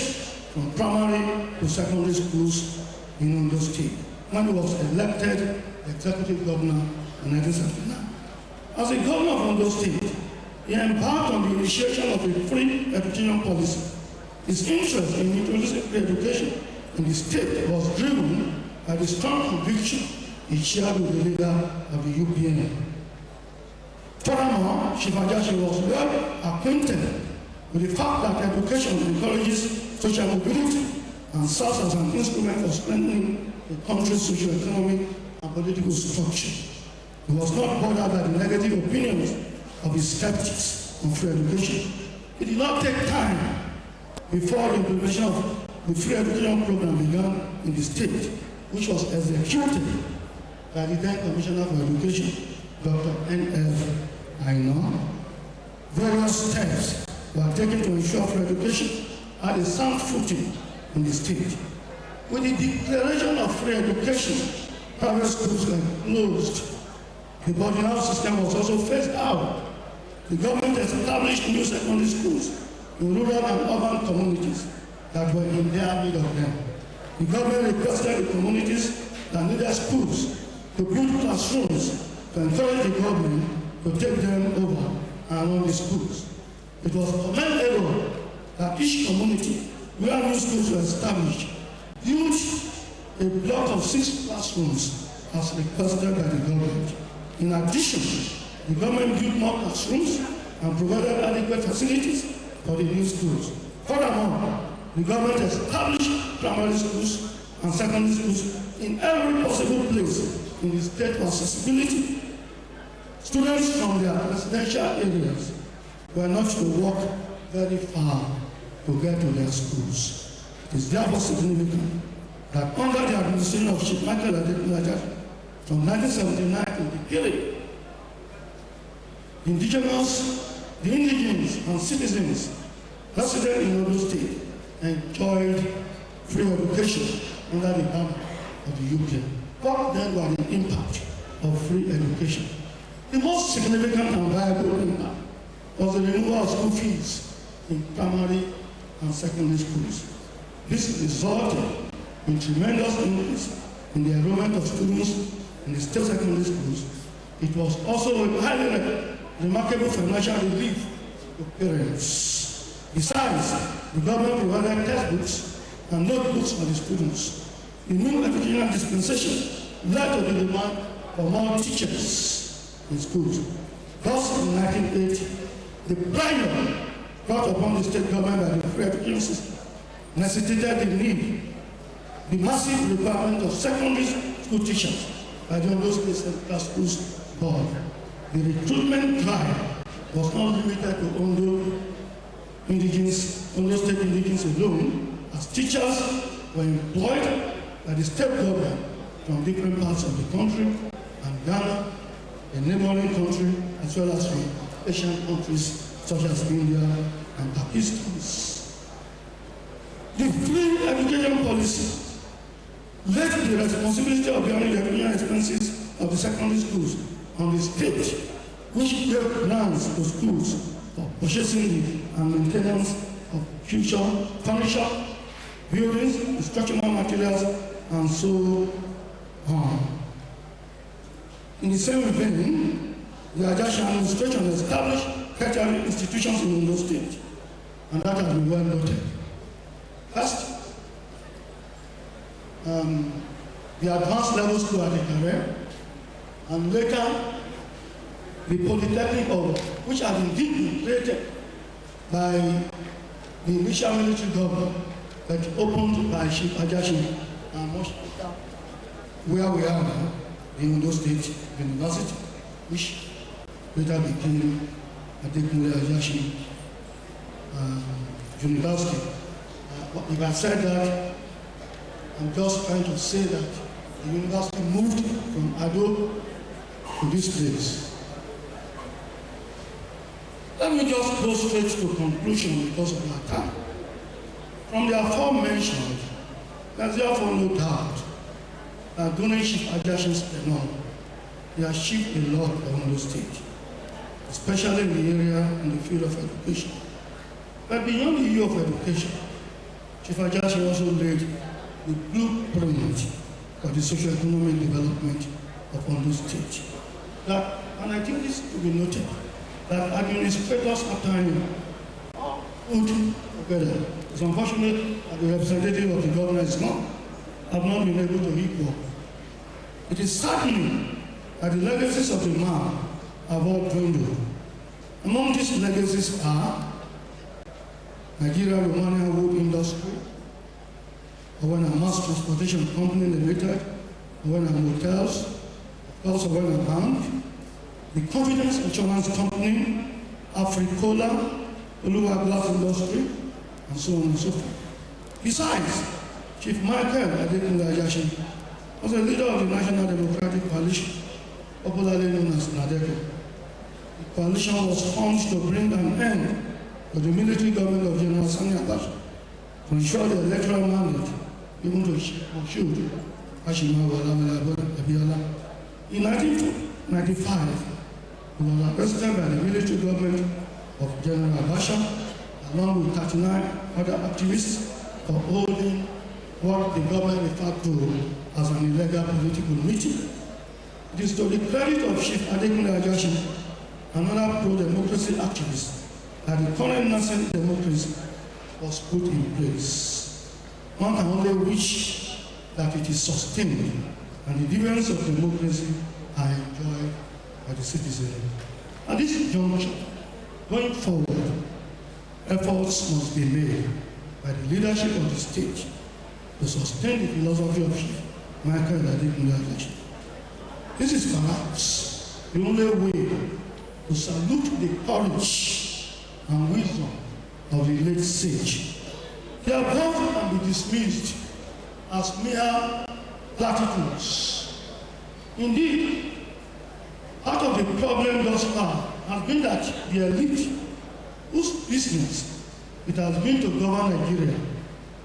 from primary to secondary schools in Ondo State when he was elected executive governor in 1979. As a governor of Ondo State, he embarked on the initiation of a free education policy. His interest in introducing free education in the state was driven by the strong conviction he shared with the leader of the UPN. Furthermore, Chief Ajasin was well acquainted with the fact that education encourages social mobility and serves as an instrument for strengthening the country's socio-economic and political structure. He was not bothered by the negative opinions of his skeptics on free education. It did not take time before the implementation of the free education program began in the state, which was executed by the then Commissioner for Education, Dr. N.F. Aina. Various steps were taken to ensure free education had a sound footing in the state. With the declaration of free education, private schools were closed. The boarding house system was also phased out. The government established new secondary schools in rural and urban communities that were in their need of them. The government requested the communities that needed schools to build classrooms to encourage the government to take them over and run the schools. It was commendable that each community where new schools were established built a block of 6 classrooms as requested by the government. In addition, the government built more classrooms and provided adequate facilities for the new schools. Furthermore, the government established primary schools and secondary schools in every possible place in the state for accessibility. Students from their residential areas were not to walk very far to get to their schools. It is therefore significant that under the administration of Chief Michael Adekunle from 1979 to the period, the indigenous and citizens resident in Ondo State enjoyed free education under the banner of the UPN. What then was the impact of free education? The most significant and viable impact was the removal of school fees in primary and secondary schools. This resulted in tremendous increase in the enrollment of students in the state secondary schools. It was also a highly remarkable financial relief to parents. Besides, the government provided textbooks and notebooks for the students. The new educational dispensation led to the demand for more teachers in schools. Thus, in 1980, the pressure brought upon the state government by the free education system necessitated the need, the massive requirement of secondary school teachers by the Ondo State Central Schools Board. The recruitment drive was not limited to Ondo State indigenous alone, as teachers were employed by the state government from different parts of the country, and Ghana, a neighboring country, as well as from Asian countries such as India and Pakistan. The free education policy left the responsibility of bearing the educational expenses of the secondary schools on the state, which gave grants to schools for purchasing and maintenance of future furniture, buildings, instructional materials, and so on. In the same vein, the Ajasin administration established tertiary institutions in Ondo State, and that has been well noted. First, the advanced level school at Adekunle, and later the Polytechnic of, which had indeed been created by the initial military government, but opened by Chief Ajasin, and much later, where we are now, the Ondo State University, which later became Adekunle Ajasin University. If I said that, I'm just trying to say that the university moved from Ado to this place. Let me just go straight to conclusion because of our time. From the aforementioned, there's therefore no doubt that during Chief Ajasin's tenure, he achieved a lot for Ondo State, especially in the area in the field of education. But beyond the issue of education, Chief Ajasin also laid the blueprint for the socio-economic development of Ondo State. That, and I think this to be noted, that administrators after him put together. It's unfortunate that the representative of the governor is gone, have not been able to equal. It is saddening that the legacies of the man have all dwindled. Among these legacies are Nigeria-Romania wood industry, Owena Mass Transportation Company Limited, Owena Motels, also Owena Bank, the Confidence Insurance Company, Africola, Oluwa Glass Industry, and so on and so forth. Besides, Chief Michael Adekunle Ajasin was a leader of the National Democratic Coalition, popularly known as NADECO. The coalition was formed to bring an end to the military government of General Sani Abacha to ensure the electoral mandate given to Moshood Ashimawa Abiola. In 1995, he was arrested by the military government of General Abacha, along with 39 other activists, for holding what the government referred to as an illegal political meeting. It is to the credit of Chief Adekunle Ajasin, another pro-democracy activist, that the current nascent democracy was put in place. One can only wish that it is sustained and the dividends of democracy are enjoyed by the citizens. At this juncture, going forward, efforts must be made by the leadership of the state to sustain the philosophy of Chief Michael Adekunle Ajasin. This is perhaps the only way to salute the courage and wisdom of the late sage. The above can be dismissed as mere platitudes. Indeed, part of the problem thus far has been that the elite, whose business it has been to govern Nigeria,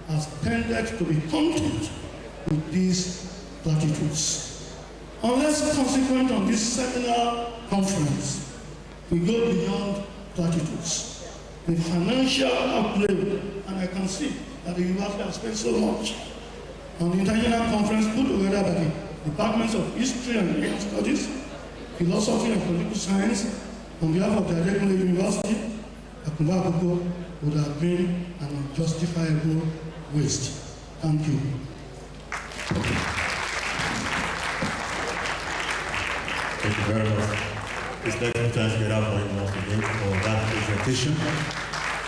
has tended to be content with these platitudes. Unless consequent on this seminar conference, we go beyond platitudes. The financial outlay, and I can see that the university has spent so much on the international conference put together by the Departments of History and Asian Studies, Philosophy and Political Science, on behalf of the Adekunle University, Akunle would have been an unjustifiable waste. Thank you. Thank you very much. Please let's put hands together for him once again for that presentation.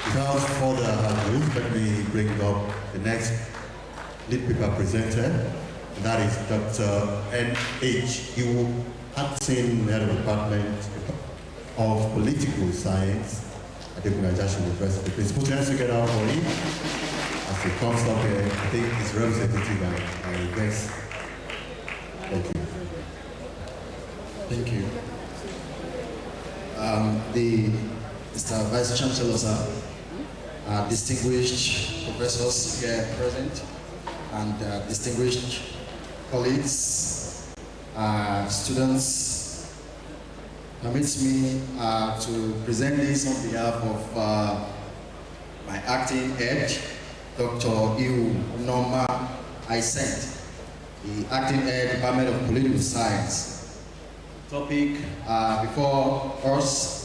Without further ado, let me bring up the next lead paper presenter, and that is Dr. N.H. Ajasin, Head of the Department of Political Science at Adekunle Ajasin University. Please put your hands together for him as he comes up here. I think his representative and guest. Thank you. Thank you. Mr. Vice Chancellor, sir, distinguished professors here present, and distinguished colleagues, students, permits me to present this on behalf of my acting head, Dr. Ajasin, the acting head, Department of Political Science. Topic before us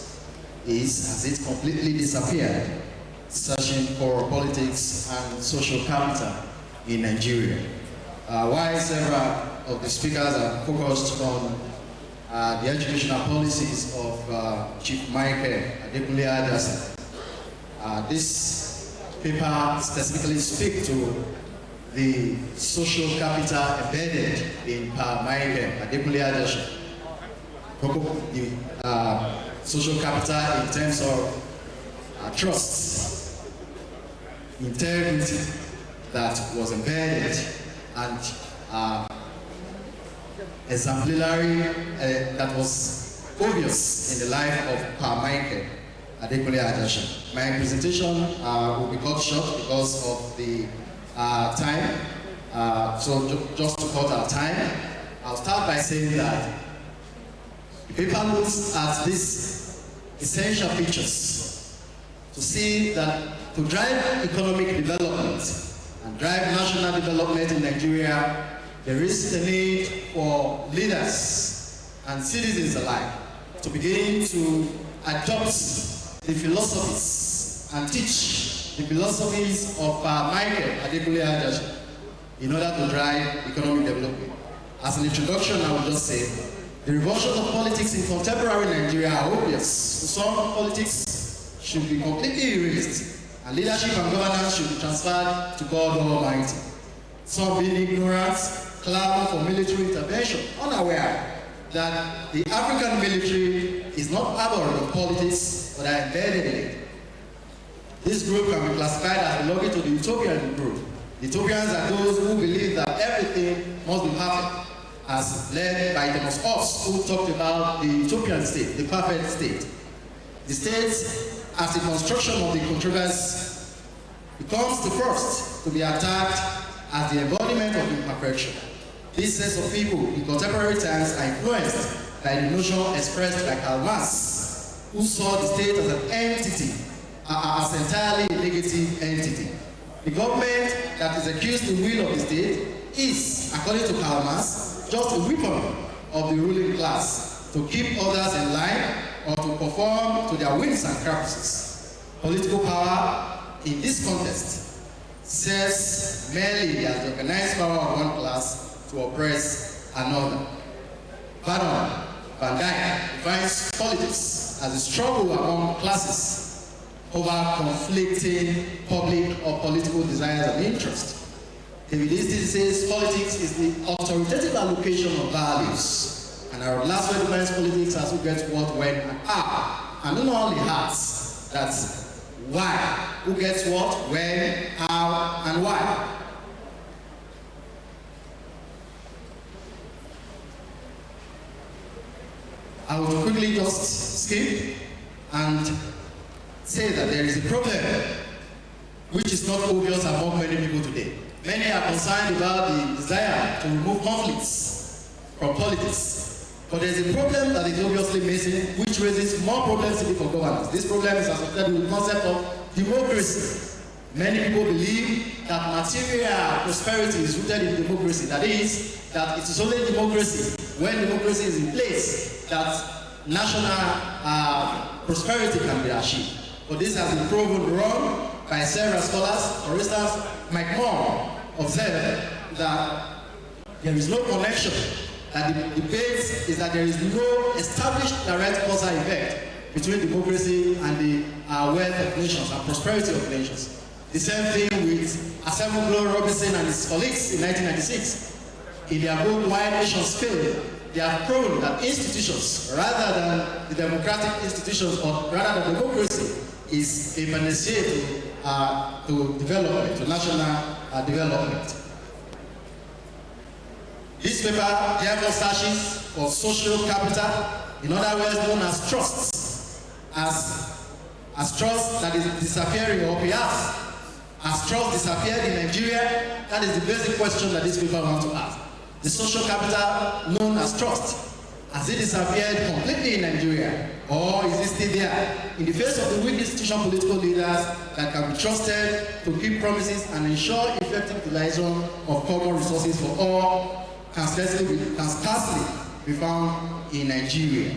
is, has it completely disappeared? Searching for politics and social capital in Nigeria. While several of the speakers are focused on the educational policies of Chief Michael Adekunle Ajasin, this paper specifically speaks to the social capital embedded in Michael Adekunle Ajasin. The social capital in terms of trust, integrity that was embedded, and exemplary that was obvious in the life of Michael Adekunle Ajasin. My presentation will be cut short because of the time. So just to cut our time, I'll start by saying that the paper looks at these essential features to see that to drive economic development and drive national development in Nigeria, there is the need for leaders and citizens alike to begin to adopt the philosophies and teach the philosophies of Michael Adekunle Ajasin in order to drive economic development. As an introduction, I will just say the revulsion of politics in contemporary Nigeria are obvious. Some politics should be completely erased, and leadership and governance should be transferred to God Almighty. Some being ignorant, clamor for military intervention, unaware that the African military is not abhorrent of politics, but are embedded in it. This group can be classified as belonging to the utopian group. The utopians are those who believe that everything must be perfect, as led by Thomas Hobbes, who talked about the utopian state, the perfect state. The state, as the construction of the controversy, becomes the first to be attacked as the embodiment of imperfection. This sense of people in contemporary times are influenced by the notion expressed by Karl Marx, who saw the state as an entity, as entirely a negative entity. The government that executes the will of the state is, according to Karl Marx, just a weapon of the ruling class to keep others in line or to conform to their whims and caprices. Political power in this context serves merely as the organized power of one class to oppress another. Van Dyck defines politics as a struggle among classes over conflicting public or political desires and interests. David Easton says politics is the authoritative allocation of values, and our last word defines politics as who gets what, when, and how, and not only has, that's why, who gets what, when, how, and why. I will quickly just skip and say that there is a problem which is not obvious among many people today. Many are concerned about the desire to remove conflicts from politics. But there's a problem that is obviously missing, which raises more problems for governance. This problem is associated with the concept of democracy. Many people believe that material prosperity is rooted in democracy. That is, that it is only democracy, when democracy is in place, that national prosperity can be achieved. But this has been proven wrong by several scholars. For instance, Mike Moore observed that there is no connection. That the base is that there is no established direct causal effect between democracy and the wealth of nations and prosperity of nations. The same thing with Adekunle Robinson and his colleagues in 1996. In their book, Why Nations Fail, they have proven that institutions, rather than the democratic institutions or rather than democracy, is a panacea to development, to national development. This paper therefore searches for social capital, in other words known as trusts, as trust that is disappearing, or perhaps as trust disappeared in Nigeria. That is the basic question that this paper wants to ask. The social capital known as trust, has it disappeared completely in Nigeria, or is it still there in the face of the weak institutional political leaders that can be trusted to keep promises and ensure effective utilization of common resources for all, can scarcely be found in Nigeria?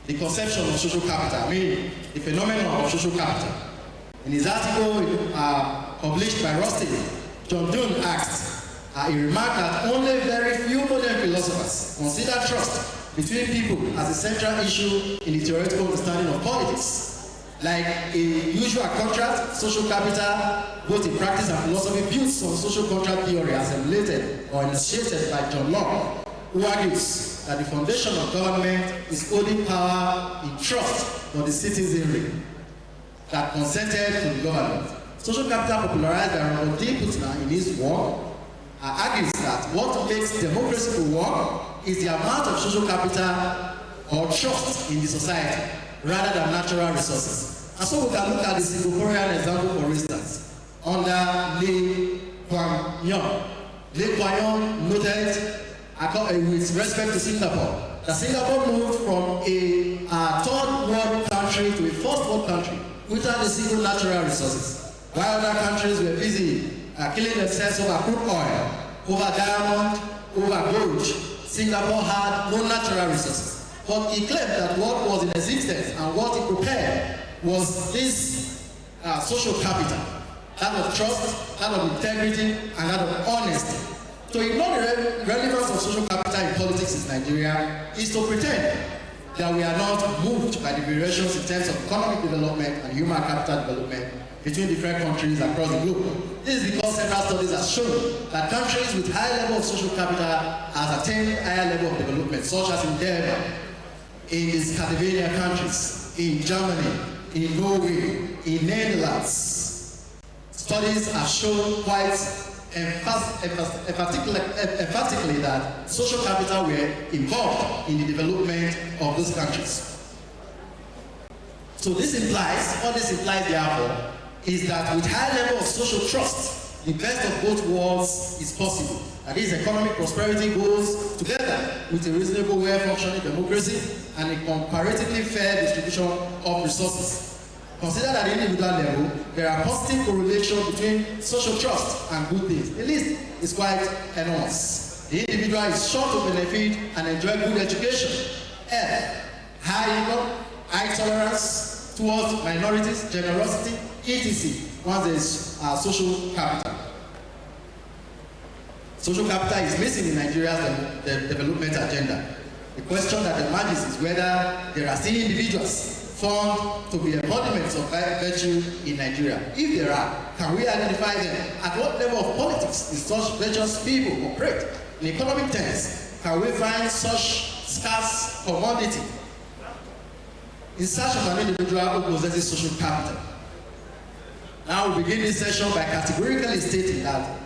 The conception of social capital, I mean the phenomenon of social capital. In his article published by Rustin, John Dunn asked, he remarked that only very few modern philosophers consider trust between people as a central issue in the theoretical understanding of politics. Like a usual contract, social capital, both in practice and philosophy, builds on social contract theory as emulated or initiated by John Locke, who argues that the foundation of government is holding power in trust for the citizenry that consented to the government. Social capital, popularized by Robert D. Putnam in his work, argues that what makes democracy to work is the amount of social capital or trust in the society rather than natural resources. And so we can look at the Singaporean example, for instance, under Lee Kuan Yew. Lee Kuan Yew noted, with respect to Singapore, that Singapore moved from a third world country to a first world country without a single natural resources. While other countries were busy killing themselves over crude oil, over diamond, over gold, Singapore had no natural resources. But he claimed that what was in existence and what he prepared was this social capital, that of trust, that of integrity, and that of honesty. To ignore the relevance of social capital in politics in Nigeria is to pretend that we are not moved by the variations in terms of economic development and human capital development between different countries across the globe. This is because several studies have shown that countries with high level of social capital have attained higher level of development, such as in Denmark, in the Scandinavian countries, in Germany, in Norway, in Netherlands. Studies have shown quite emphatically that social capital were involved in the development of those countries. So this implies, what this implies therefore, is that with high level of social trust, the best of both worlds is possible. That is, economic prosperity goes together with a reasonable, well-functioning democracy and a comparatively fair distribution of resources. Consider that at the individual level, there are positive correlations between social trust and good things. The list is quite enormous. The individual is sure to benefit and enjoy good education, health, high income, high tolerance towards minorities, generosity, etc. Once there is social capital. Social capital is missing in Nigeria's development agenda. The question that emerges is whether there are still individuals found to be embodiments of virtue in Nigeria. If there are, can we identify them? At what level of politics is such virtuous people operate? In economic terms, can we find such scarce commodity in search of an individual who possesses social capital? Now we begin this session by categorically stating that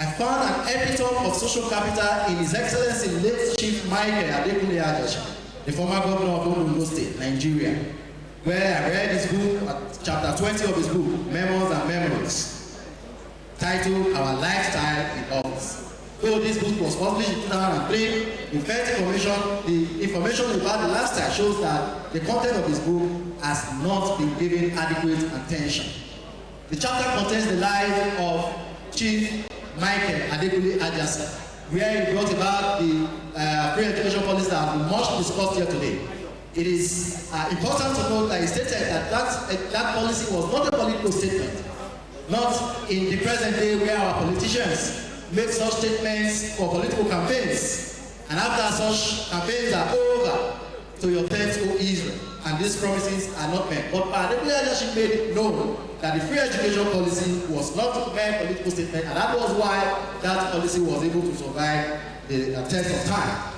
I found an epitome of social capital in His Excellency late Chief Michael Adekunle Ajasin, the former governor of Ondo State, Nigeria, where I read his book, chapter 20 of his book, Memoirs and Memories, titled Our Lifestyle in Office. Though this book was published in 2003, the information about the lifestyle shows that the content of his book has not been given adequate attention. The chapter contains the life of Chief Michael Adekunle Ajasin, where he brought about the free education policy that has been much discussed here today. It is important to note that he stated that that policy was not a political statement, not in the present day where our politicians make such statements for political campaigns. And after such campaigns are over, to your thanks, O Israel, and these promises are not met. But Adekunle Ajasin made it known that the free education policy was not a mere political statement, and that was why that policy was able to survive the test of time.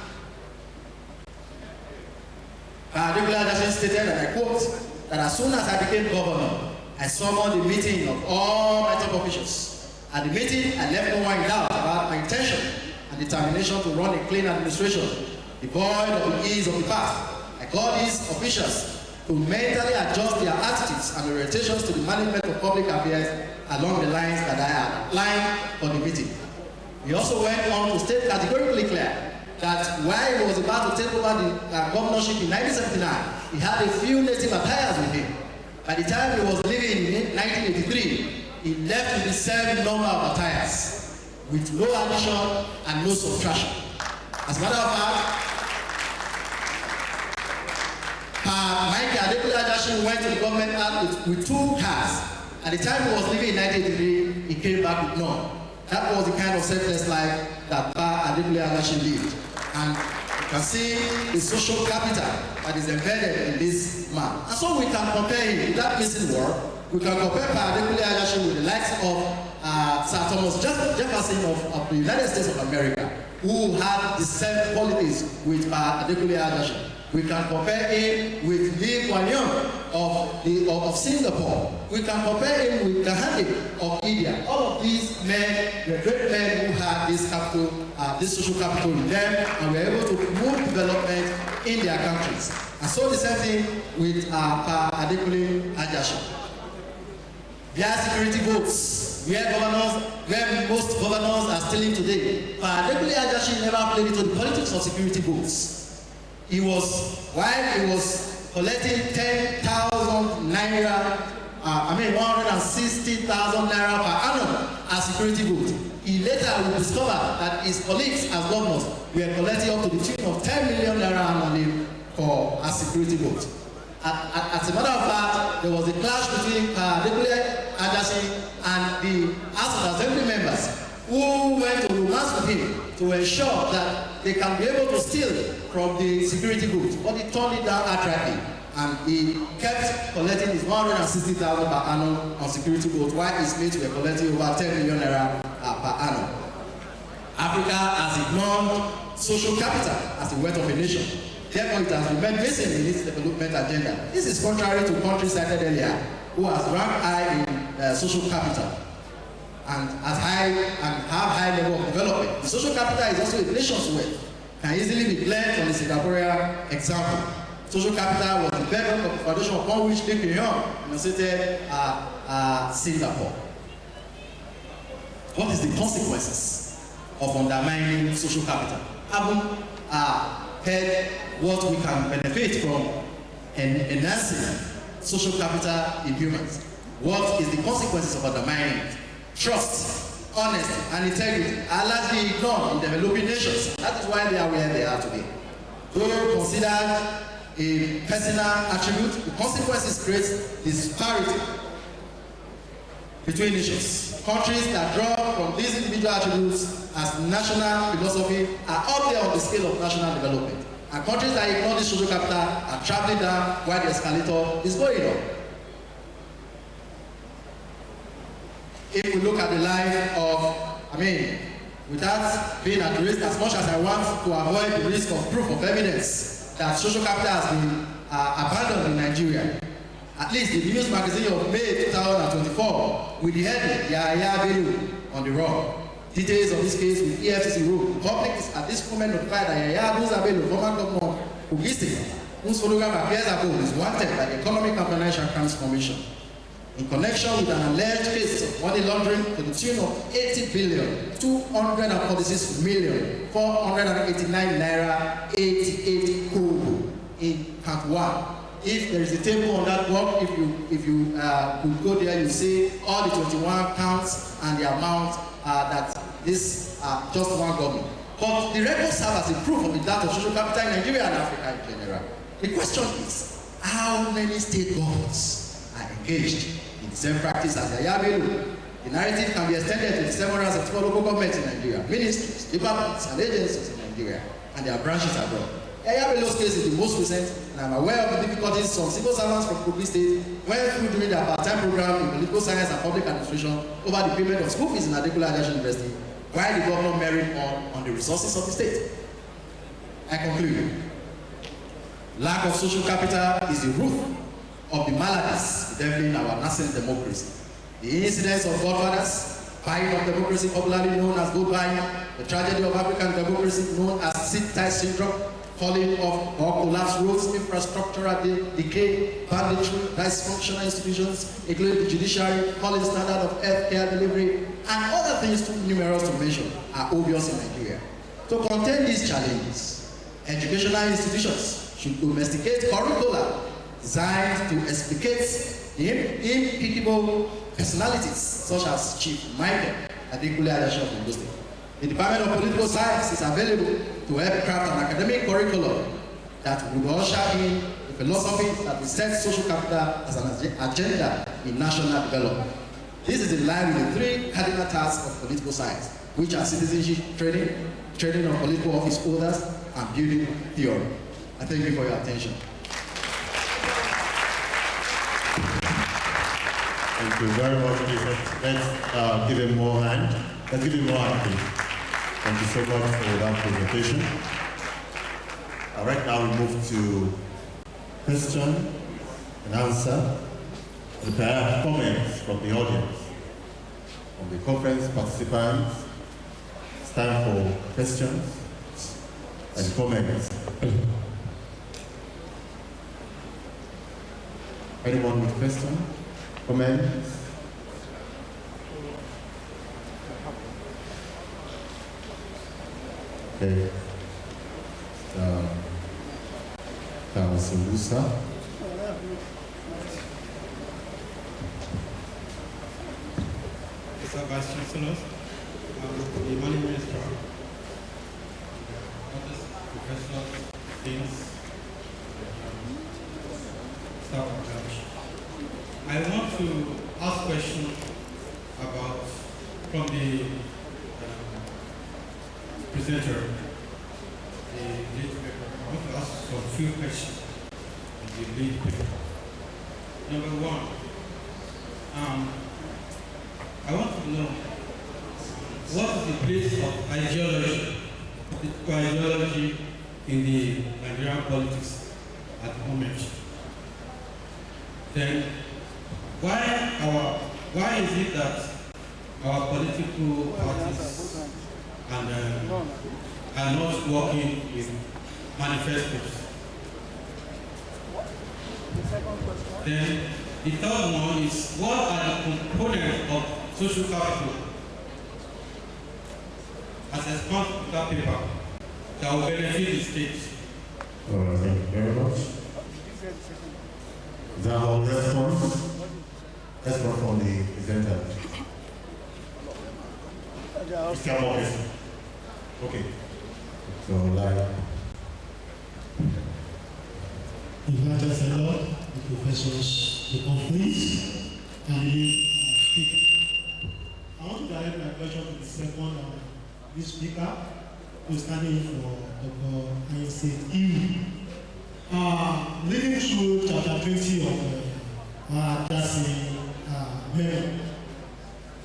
Adekunle Ajasin stated, and I quote, that as soon as I became governor, I summoned a meeting of all my top officials. At the meeting, I left no one in doubt about my intention and determination to run a clean administration, devoid of the ease of the past. I call these officials to mentally adjust their attitudes and orientations to the management of public affairs along the lines that I had outlined for the meeting. He also went on to state categorically clear that while he was about to take over the governorship in 1979, he had a few native attires with him. By the time he was leaving in 1983, he left with the same number of attires, with no addition and no subtraction. As a matter of fact, Adekunle Ajasin went to the government house with 2 cars. At the time he was living in 1983, he came back with none. That was the kind of selfless life that Adekunle Ajasin lived. And you can see the social capital that is embedded in this man. And so we can compare him with that missing word. We can compare Adekunle Ajasin with the likes of Sir Thomas Jefferson of the United States of America, who had the same qualities with Adekunle Ajasin. We can compare him with Lee Kuan Yew of Singapore. We can compare him with Gandhi of India. All of these men were great men who had this capital, this social capital in them, and were able to move development in their countries. And so the same thing with Adekunle Ajasin. Their security votes, where most governors are stealing today. Adekunle Ajasin never played into the politics of security votes. While he was collecting 10,000 naira, 160,000 naira per annum as security vote, he later would discover that his colleagues as governors were collecting up to the tune of 10 million naira annually for a security vote. As a matter of fact, there was a clash between Adekunle Ajasin and the House of Assembly members who went to romance with him to ensure that they can be able to steal from the security vote. But he turned it down outrightly, and he kept collecting his 160,000 per annum on security vote, while his mates were collecting over 10 million naira per annum. Africa has ignored social capital as the wealth of a nation. Therefore, it has remained missing in its development agenda. This is contrary to countries cited earlier, who has ranked high in social capital and have high level of development. The social capital is also a nation's wealth. Can easily be learned from the Singaporean example. Social capital was the bedrock of the foundation upon which Lee Kuan Yew inaugurated Singapore. What is the consequences of undermining social capital? Haven't heard what we can benefit from enhancing social capital in humans. What is the consequences of undermining it? Trust, honesty, and integrity are largely ignored in developing nations. That is why they are where they are today. Though considered a personal attribute, the consequences create disparity between nations. Countries that draw from these individual attributes as national philosophy are up there on the scale of national development. And countries that ignore this social capital are traveling down while the escalator is going up. If we look at the life of, without being at risk as much as I want to avoid the risk of proof of evidence that social capital has been abandoned in Nigeria. At least the news magazine of May 2024 with the heading Yahaya Bello on the run. Details of this case with EFCC rule. The public is at this moment notified that Yahaya Bello, former governor of Kogi State, whose photograph appears above, is wanted by the Economic and Financial Crimes Commission in connection with an alleged case of money laundering to the tune of 80,246,489 naira 88 kobo in count 1. If there is a table on that work, if you could go there, you see all the 21 counts and the amount that this just one government. But the record serves as a proof of the data of social capital in Nigeria and Africa in general. The question is, how many state governments are engaged in the same practice as Yahaya Bello? The narrative can be extended to the 774 local governments in Nigeria, ministries, departments, and agencies in Nigeria, and their branches abroad. Yaya Bello's case is the most recent, and I'm aware of the difficulties some civil servants from Kogi State went through during their part-time program in political science and public administration over the payment of school fees in Adekunle Ajasin University, while the governor married on the resources of the state. I conclude. Lack of social capital is the root of the maladies bedeviling our nascent democracy. The incidents of godfathers, buying of democracy, popularly known as gold buying, the tragedy of African democracy known as seat-tie syndrome, falling off or collapsed roads, infrastructural decay, banditry, dysfunctional institutions, including the judiciary, falling standard of health care delivery, and other things too numerous to mention are obvious in Nigeria. To contain these challenges, educational institutions should domesticate curricula designed to explicate the impeccable personalities such as Chief Michael Adekunle Ajasin of Ondo State. The Department of Political Science is available to help craft an academic curriculum that would usher in the philosophy that will set social capital as an agenda in national development. This is in line with the 3 cardinal tasks of political science, which are citizenship training, training of political office holders, and building theory. I thank you for your attention. Thank you very much, Jesus. Let's give him more hand. Let's give him more hand, please. Thank you so much for that presentation. Right now we move to question and answer. We have comments from the audience, from the conference participants. It's time for questions and comments. Anyone with questions? Comments? Okay. Council Musa. Mr. Vice Chancellor, the Money Minister, Professor, Deans, staff and judge. I want to ask questions about from the presenter, the lead paper. I want to ask some few questions on the lead paper. Number one, I want to know what is the place of ideology in the Nigerian politics at the moment? Then, why is it that our political parties are not working with manifestos? Then, the third one is, what are the components of social capital as a response to that paper that will benefit the state? All right, thank you very much. Is that all response? Response from the presenter. Okay. So, like. Invited fellow, the professors, the conference, and the speaker. I want to direct my question to the second this speaker, who is standing for Dr. Ajasin. Reading through chapter 20 of Ajasin memo,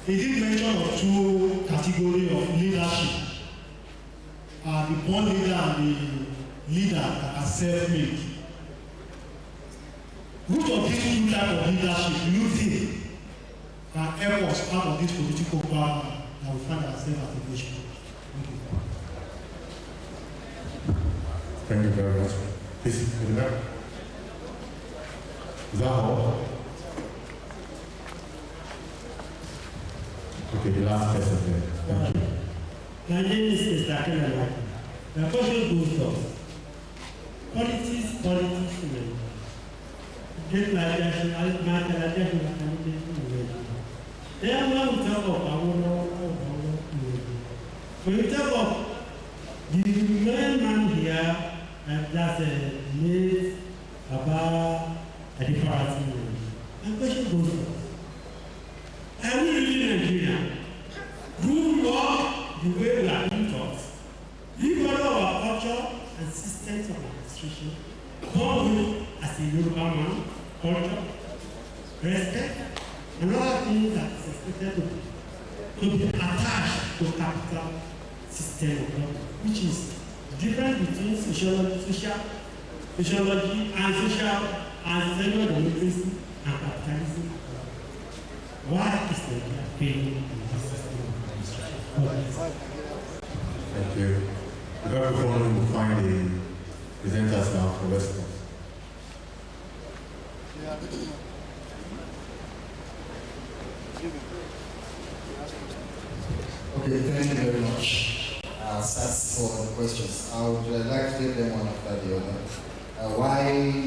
he did mention of 2 categories of leadership. The born leader and the leader that are self-made. Which of these 2 types of leadership do you think can help us out of this political power that we find ourselves as a nation? Thank you very much. Please, in the back. Is that all? Okay, the last person there. Thank you. My name is Adekunle. My question goes thus. Politics, just like Ajasin, then when we talk of when we talk of the main man here, that's a late about a difference. My question goes thus. Are we really Nigeria? tend to be attached to capital system of government, which is different between sociology and social democracy and capitalism. Why is Nigeria failing in this system of administration? Thank you. The microphone will find the presenters now for response. Okay, thank you very much. That's for the questions. I would like to take them one after the other. Why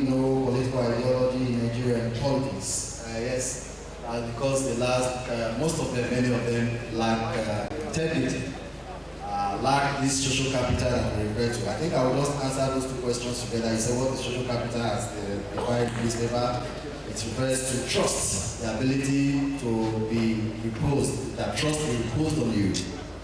no political ideology in Nigeria and politics? Yes, because they lack, most of them, many of them lack integrity, lack this social capital that we refer to. I think I will just answer those two questions together. You said what is social capital as defined in this paper? It refers to trust, the ability to be reposed, that trust be reposed on you,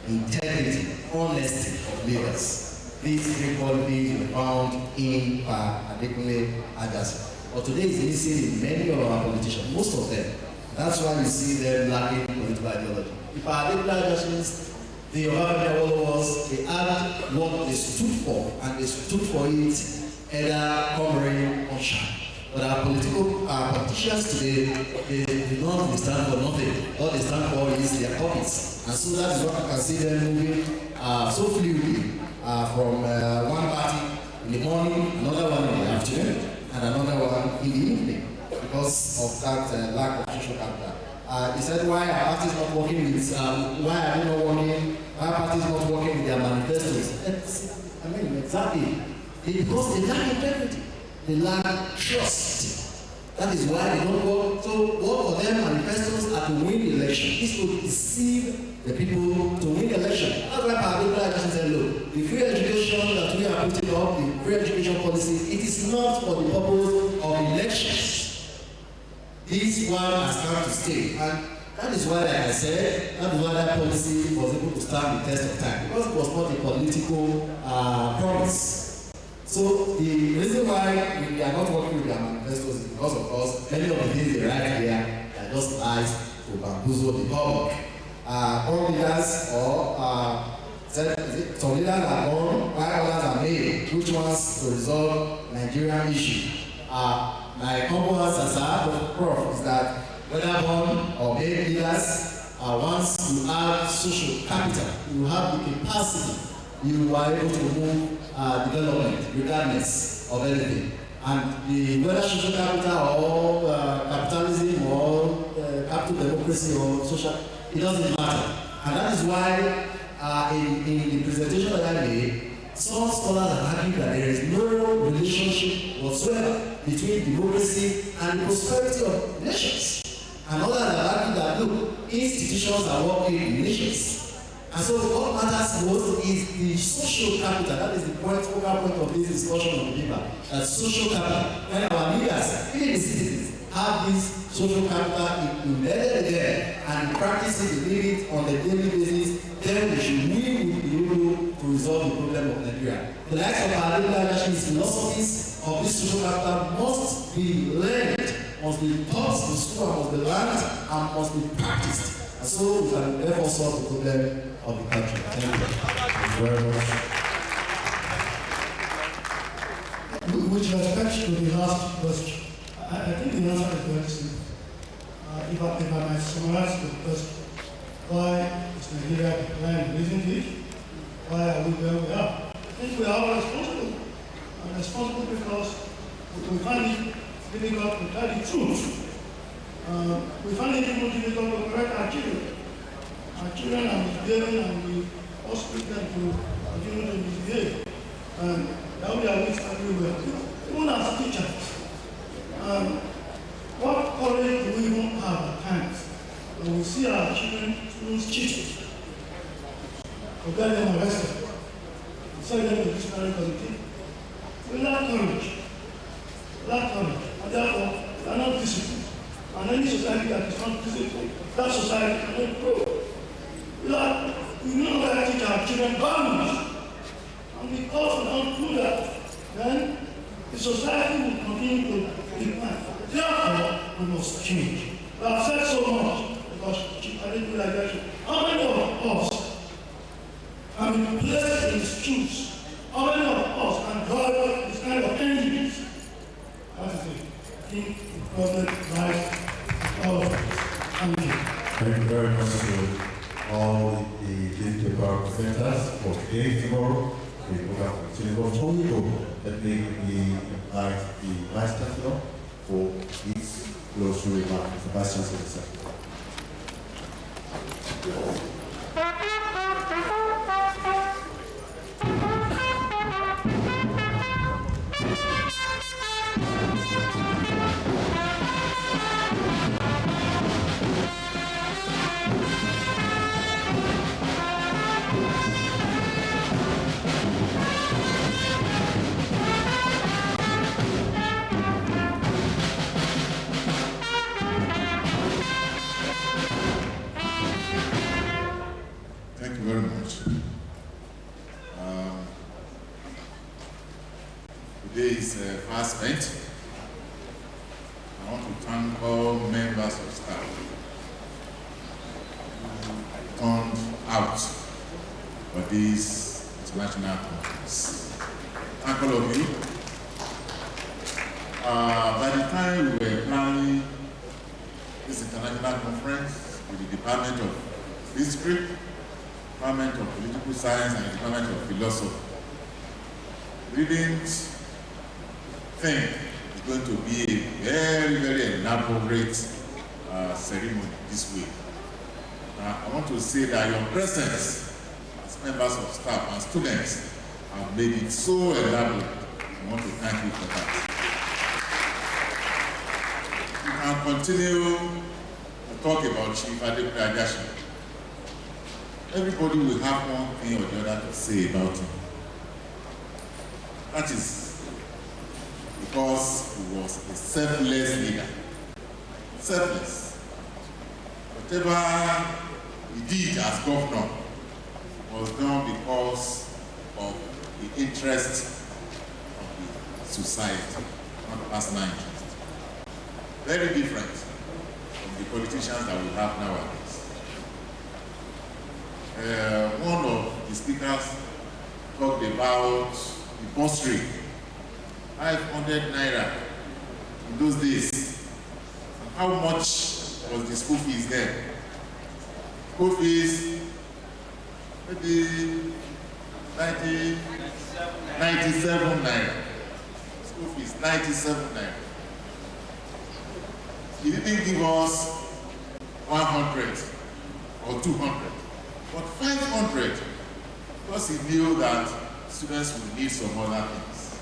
integrity, honesty of leaders. These three qualities were found in Adekunle Ajasin. But today is missing in many of our politicians, most of them. That's why we see them lacking political ideology. If Adekunle Ajasin's, the Obama was, they had what they stood for, and they stood for it either come rain or shine. But our politicians today, they do not stand for nothing. All they stand for is their pockets. And so that is what you can see them moving so fluidly from one party in the morning, another one in the afternoon, and another one in the evening because of that lack of social capital. He said, why are parties not working with, why are they not working, why are parties not working with their manifestos? I mean, exactly. Because they lack integrity. They lack trust. That is why they don't work. So what for them manifestos are to win the election. It's to deceive the people to win the election. That's why Adekunle Ajasin said, look, the free education that we are putting up, the free education policy, it is not for the purpose of elections. This one has come to stay. And that is why, like I said, that is why that policy was able to stand the test of time. Because it was not a political promise. So the reason why we are not working with their manifestos is because, of course, many of the things they write here are just lies to bamboozle the public. All leaders or some leaders are born, while others are made, which wants to resolve Nigerian issue. My humble answer, Prof, is that whether born or made leaders, once you have social capital, you have the capacity, you are able to move development regardless of anything. And the whether social capital or capitalism or capital democracy or social, it doesn't matter. And that is why in the presentation that I made, some scholars have argued that there is no relationship whatsoever between democracy and the prosperity of nations. And others have argued that, look, institutions are working in nations. And so what matters most is the social capital. That is the focal point of this discussion on the paper. That social capital, when our leaders, even the citizens, have this social capital embedded there and practice it, believe it on a daily basis, then we will be able to resolve the problem of Nigeria. The likes of our Ajasin's philosophies of this social capital must be learned, must be taught in school, must be learned, and must be practiced. And so we can therefore solve the problem of the country. Thank you. Thank you very much. With respect to the last question, I think the answer is very simple. If I might summarize the question, why is Nigeria declining, isn't it? Why are we where we are? I think we are all responsible. And responsible because we find it difficult to tell the truth. We find it difficult to correct our children. Our children are misbehaving and we also expect them to continue to misbehave. And that we are weak everywhere. Even as teachers, what courage do we even have at times when we see our children, students cheating, or get them arrested, and send them to disciplinary committee? We lack courage. And therefore, we are not disciplined. And any society that is not disciplined, that society cannot grow. We know how to teach our children values. And because we don't do that, then the society will continue to decline. Therefore, we must change. We have said so much. Dr. Chief Adekunle Ajasin, how many of us have been placed in his shoes? How many of us can drive this kind of engines? That is it. I think the problem lies with all of us. Thank you. Thank you very much to all the newspaper presenters for today, tomorrow. The program continues. Before we go, let me invite the Vice Chancellor for his closing remarks. Mr. Vice Chancellor, sir. Thank you very much. Today is fast spent. I want to thank all members of staff who turned out for this international conference. Thank all of you. By the time we were planning this international conference with the Department of History, Department of Political Science, and the Department of Philosophy, we didn't think it's going to be a very, very elaborate ceremony this week. I want to say that your presence as members of staff and students have made it so elaborate. I want to thank you for that. We can continue to talk about Chief Adekunle Ajasin. Everybody will have one thing or the other to say about him. That is because he was a selfless leader. Selfless. Whatever he did as governor was done because of the interest of the society, not personal interest. Very different from the politicians that we have nowadays. One of the speakers talked about the bursary, 500 naira in those days. How much was the school fees then? School fees, maybe 97 naira. School fees, 97 naira. He didn't give us 100 or 200. But 500, because he knew that students would need some other things.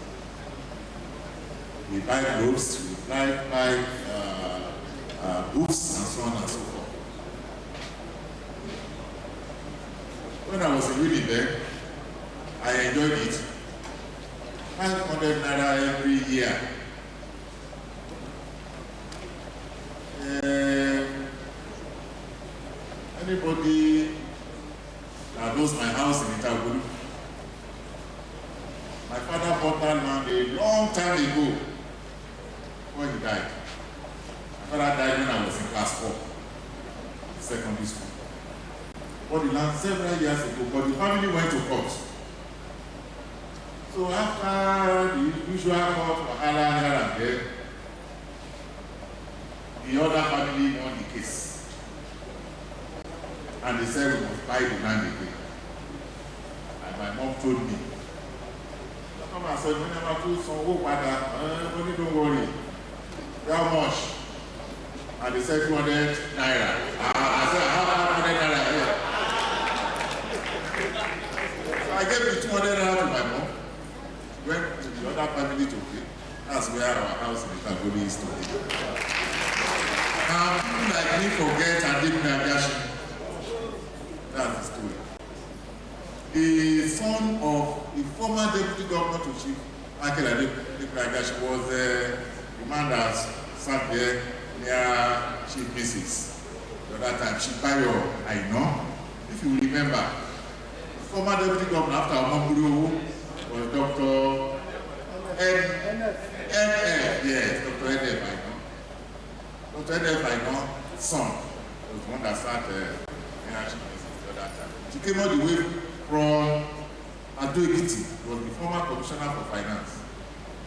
We buy books, we buy books, and so on and so forth. When I was in Winnipeg, I enjoyed it. 500 naira every year. Anybody that knows my house in Itagulu? My father bought that land a long time ago before he died. My father died when I was in class 4, secondary school. Bought the land several years ago, but the family went to court. So after the usual court wahala here and there, the other family won the case. And they said we must buy the land again. And my mom told me, come and said, whenever two son, oh, father, don't worry. How much? And they said 200 naira. I said, I have 500 naira here. So I gave the 200 naira to my mom. Went to the other family to pay. That's where our house in Itagulu is today. People like me forget Adekunle Ajasin. That's the story. The son of the former deputy governor to Chief Adekunle Ajasin was the man that sat there near Chief Mrs. The other time, Chief Bayo, I know. If you remember, the former deputy governor after Omamburu was Dr. N.F. Yes, Dr. N.F. I know. Dr. N.F. I know, son. was the one that sat leadership the other time. She came all the way from Ajasin, he was the former commissioner for finance,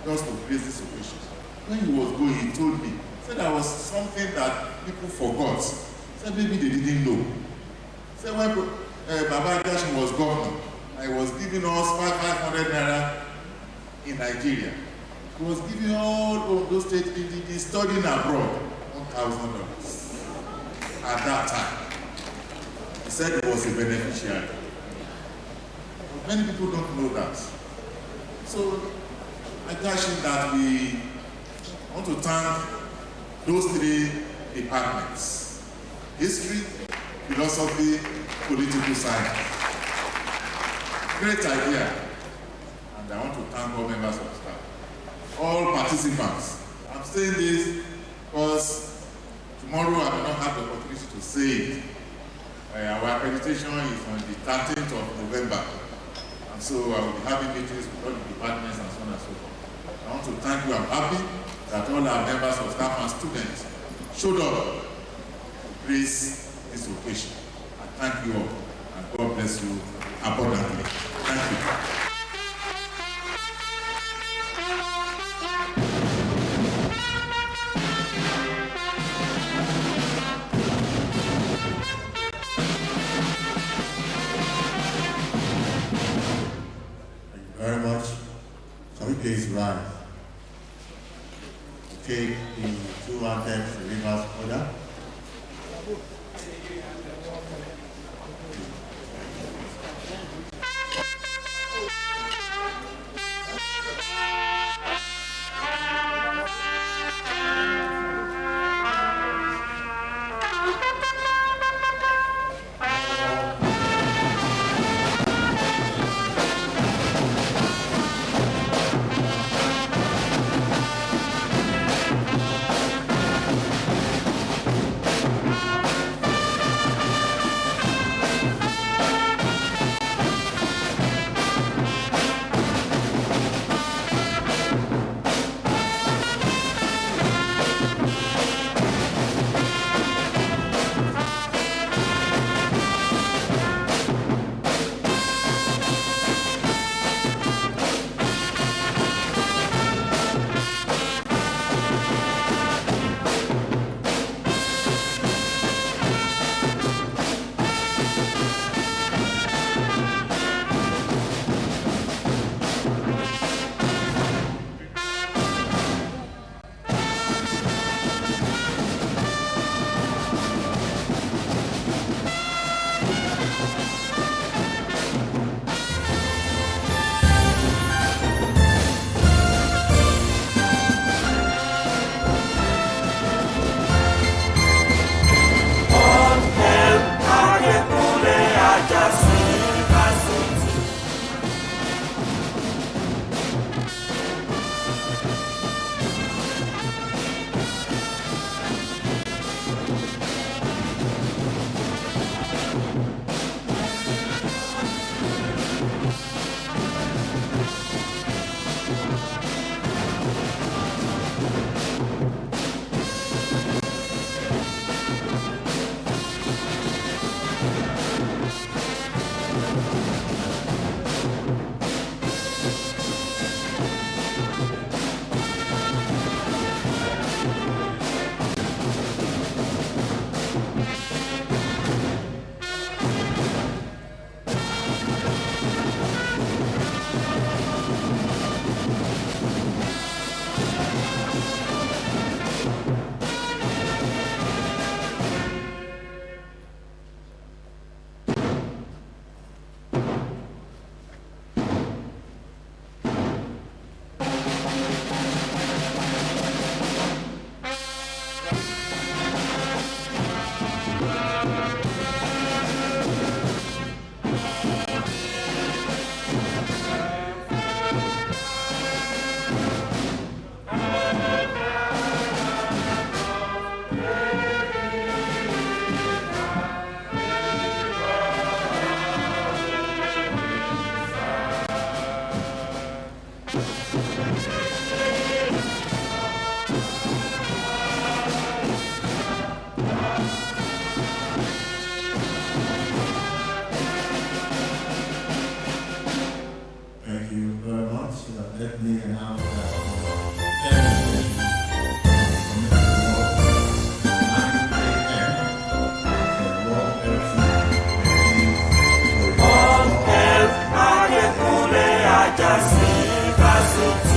just to place this occasion. When he was going, he told me, he said there was something that people forgot. He said maybe they didn't know. He said when Baba Ajasin was governor, and he was giving us 500 naira in Nigeria. He was giving all of those states in studying abroad $1,000 at that time. He said he was a beneficiary. But many people don't know that. So I Ajasin that we want to thank those three departments: history, philosophy, political science. Great idea. And I want to thank all members of staff, all participants. I'm saying this because tomorrow I will not have the opportunity to say it. Our accreditation is on the 13th of November. And so I will be having meetings with all the departments and so on and so forth. I want to thank you. I'm happy that all our members of staff and students showed up to grace this occasion. I thank you all, and God bless you abundantly. Thank you. Very much. Shall we please rise? Take the two anthems in reverse order. Ajasin, Fásitì.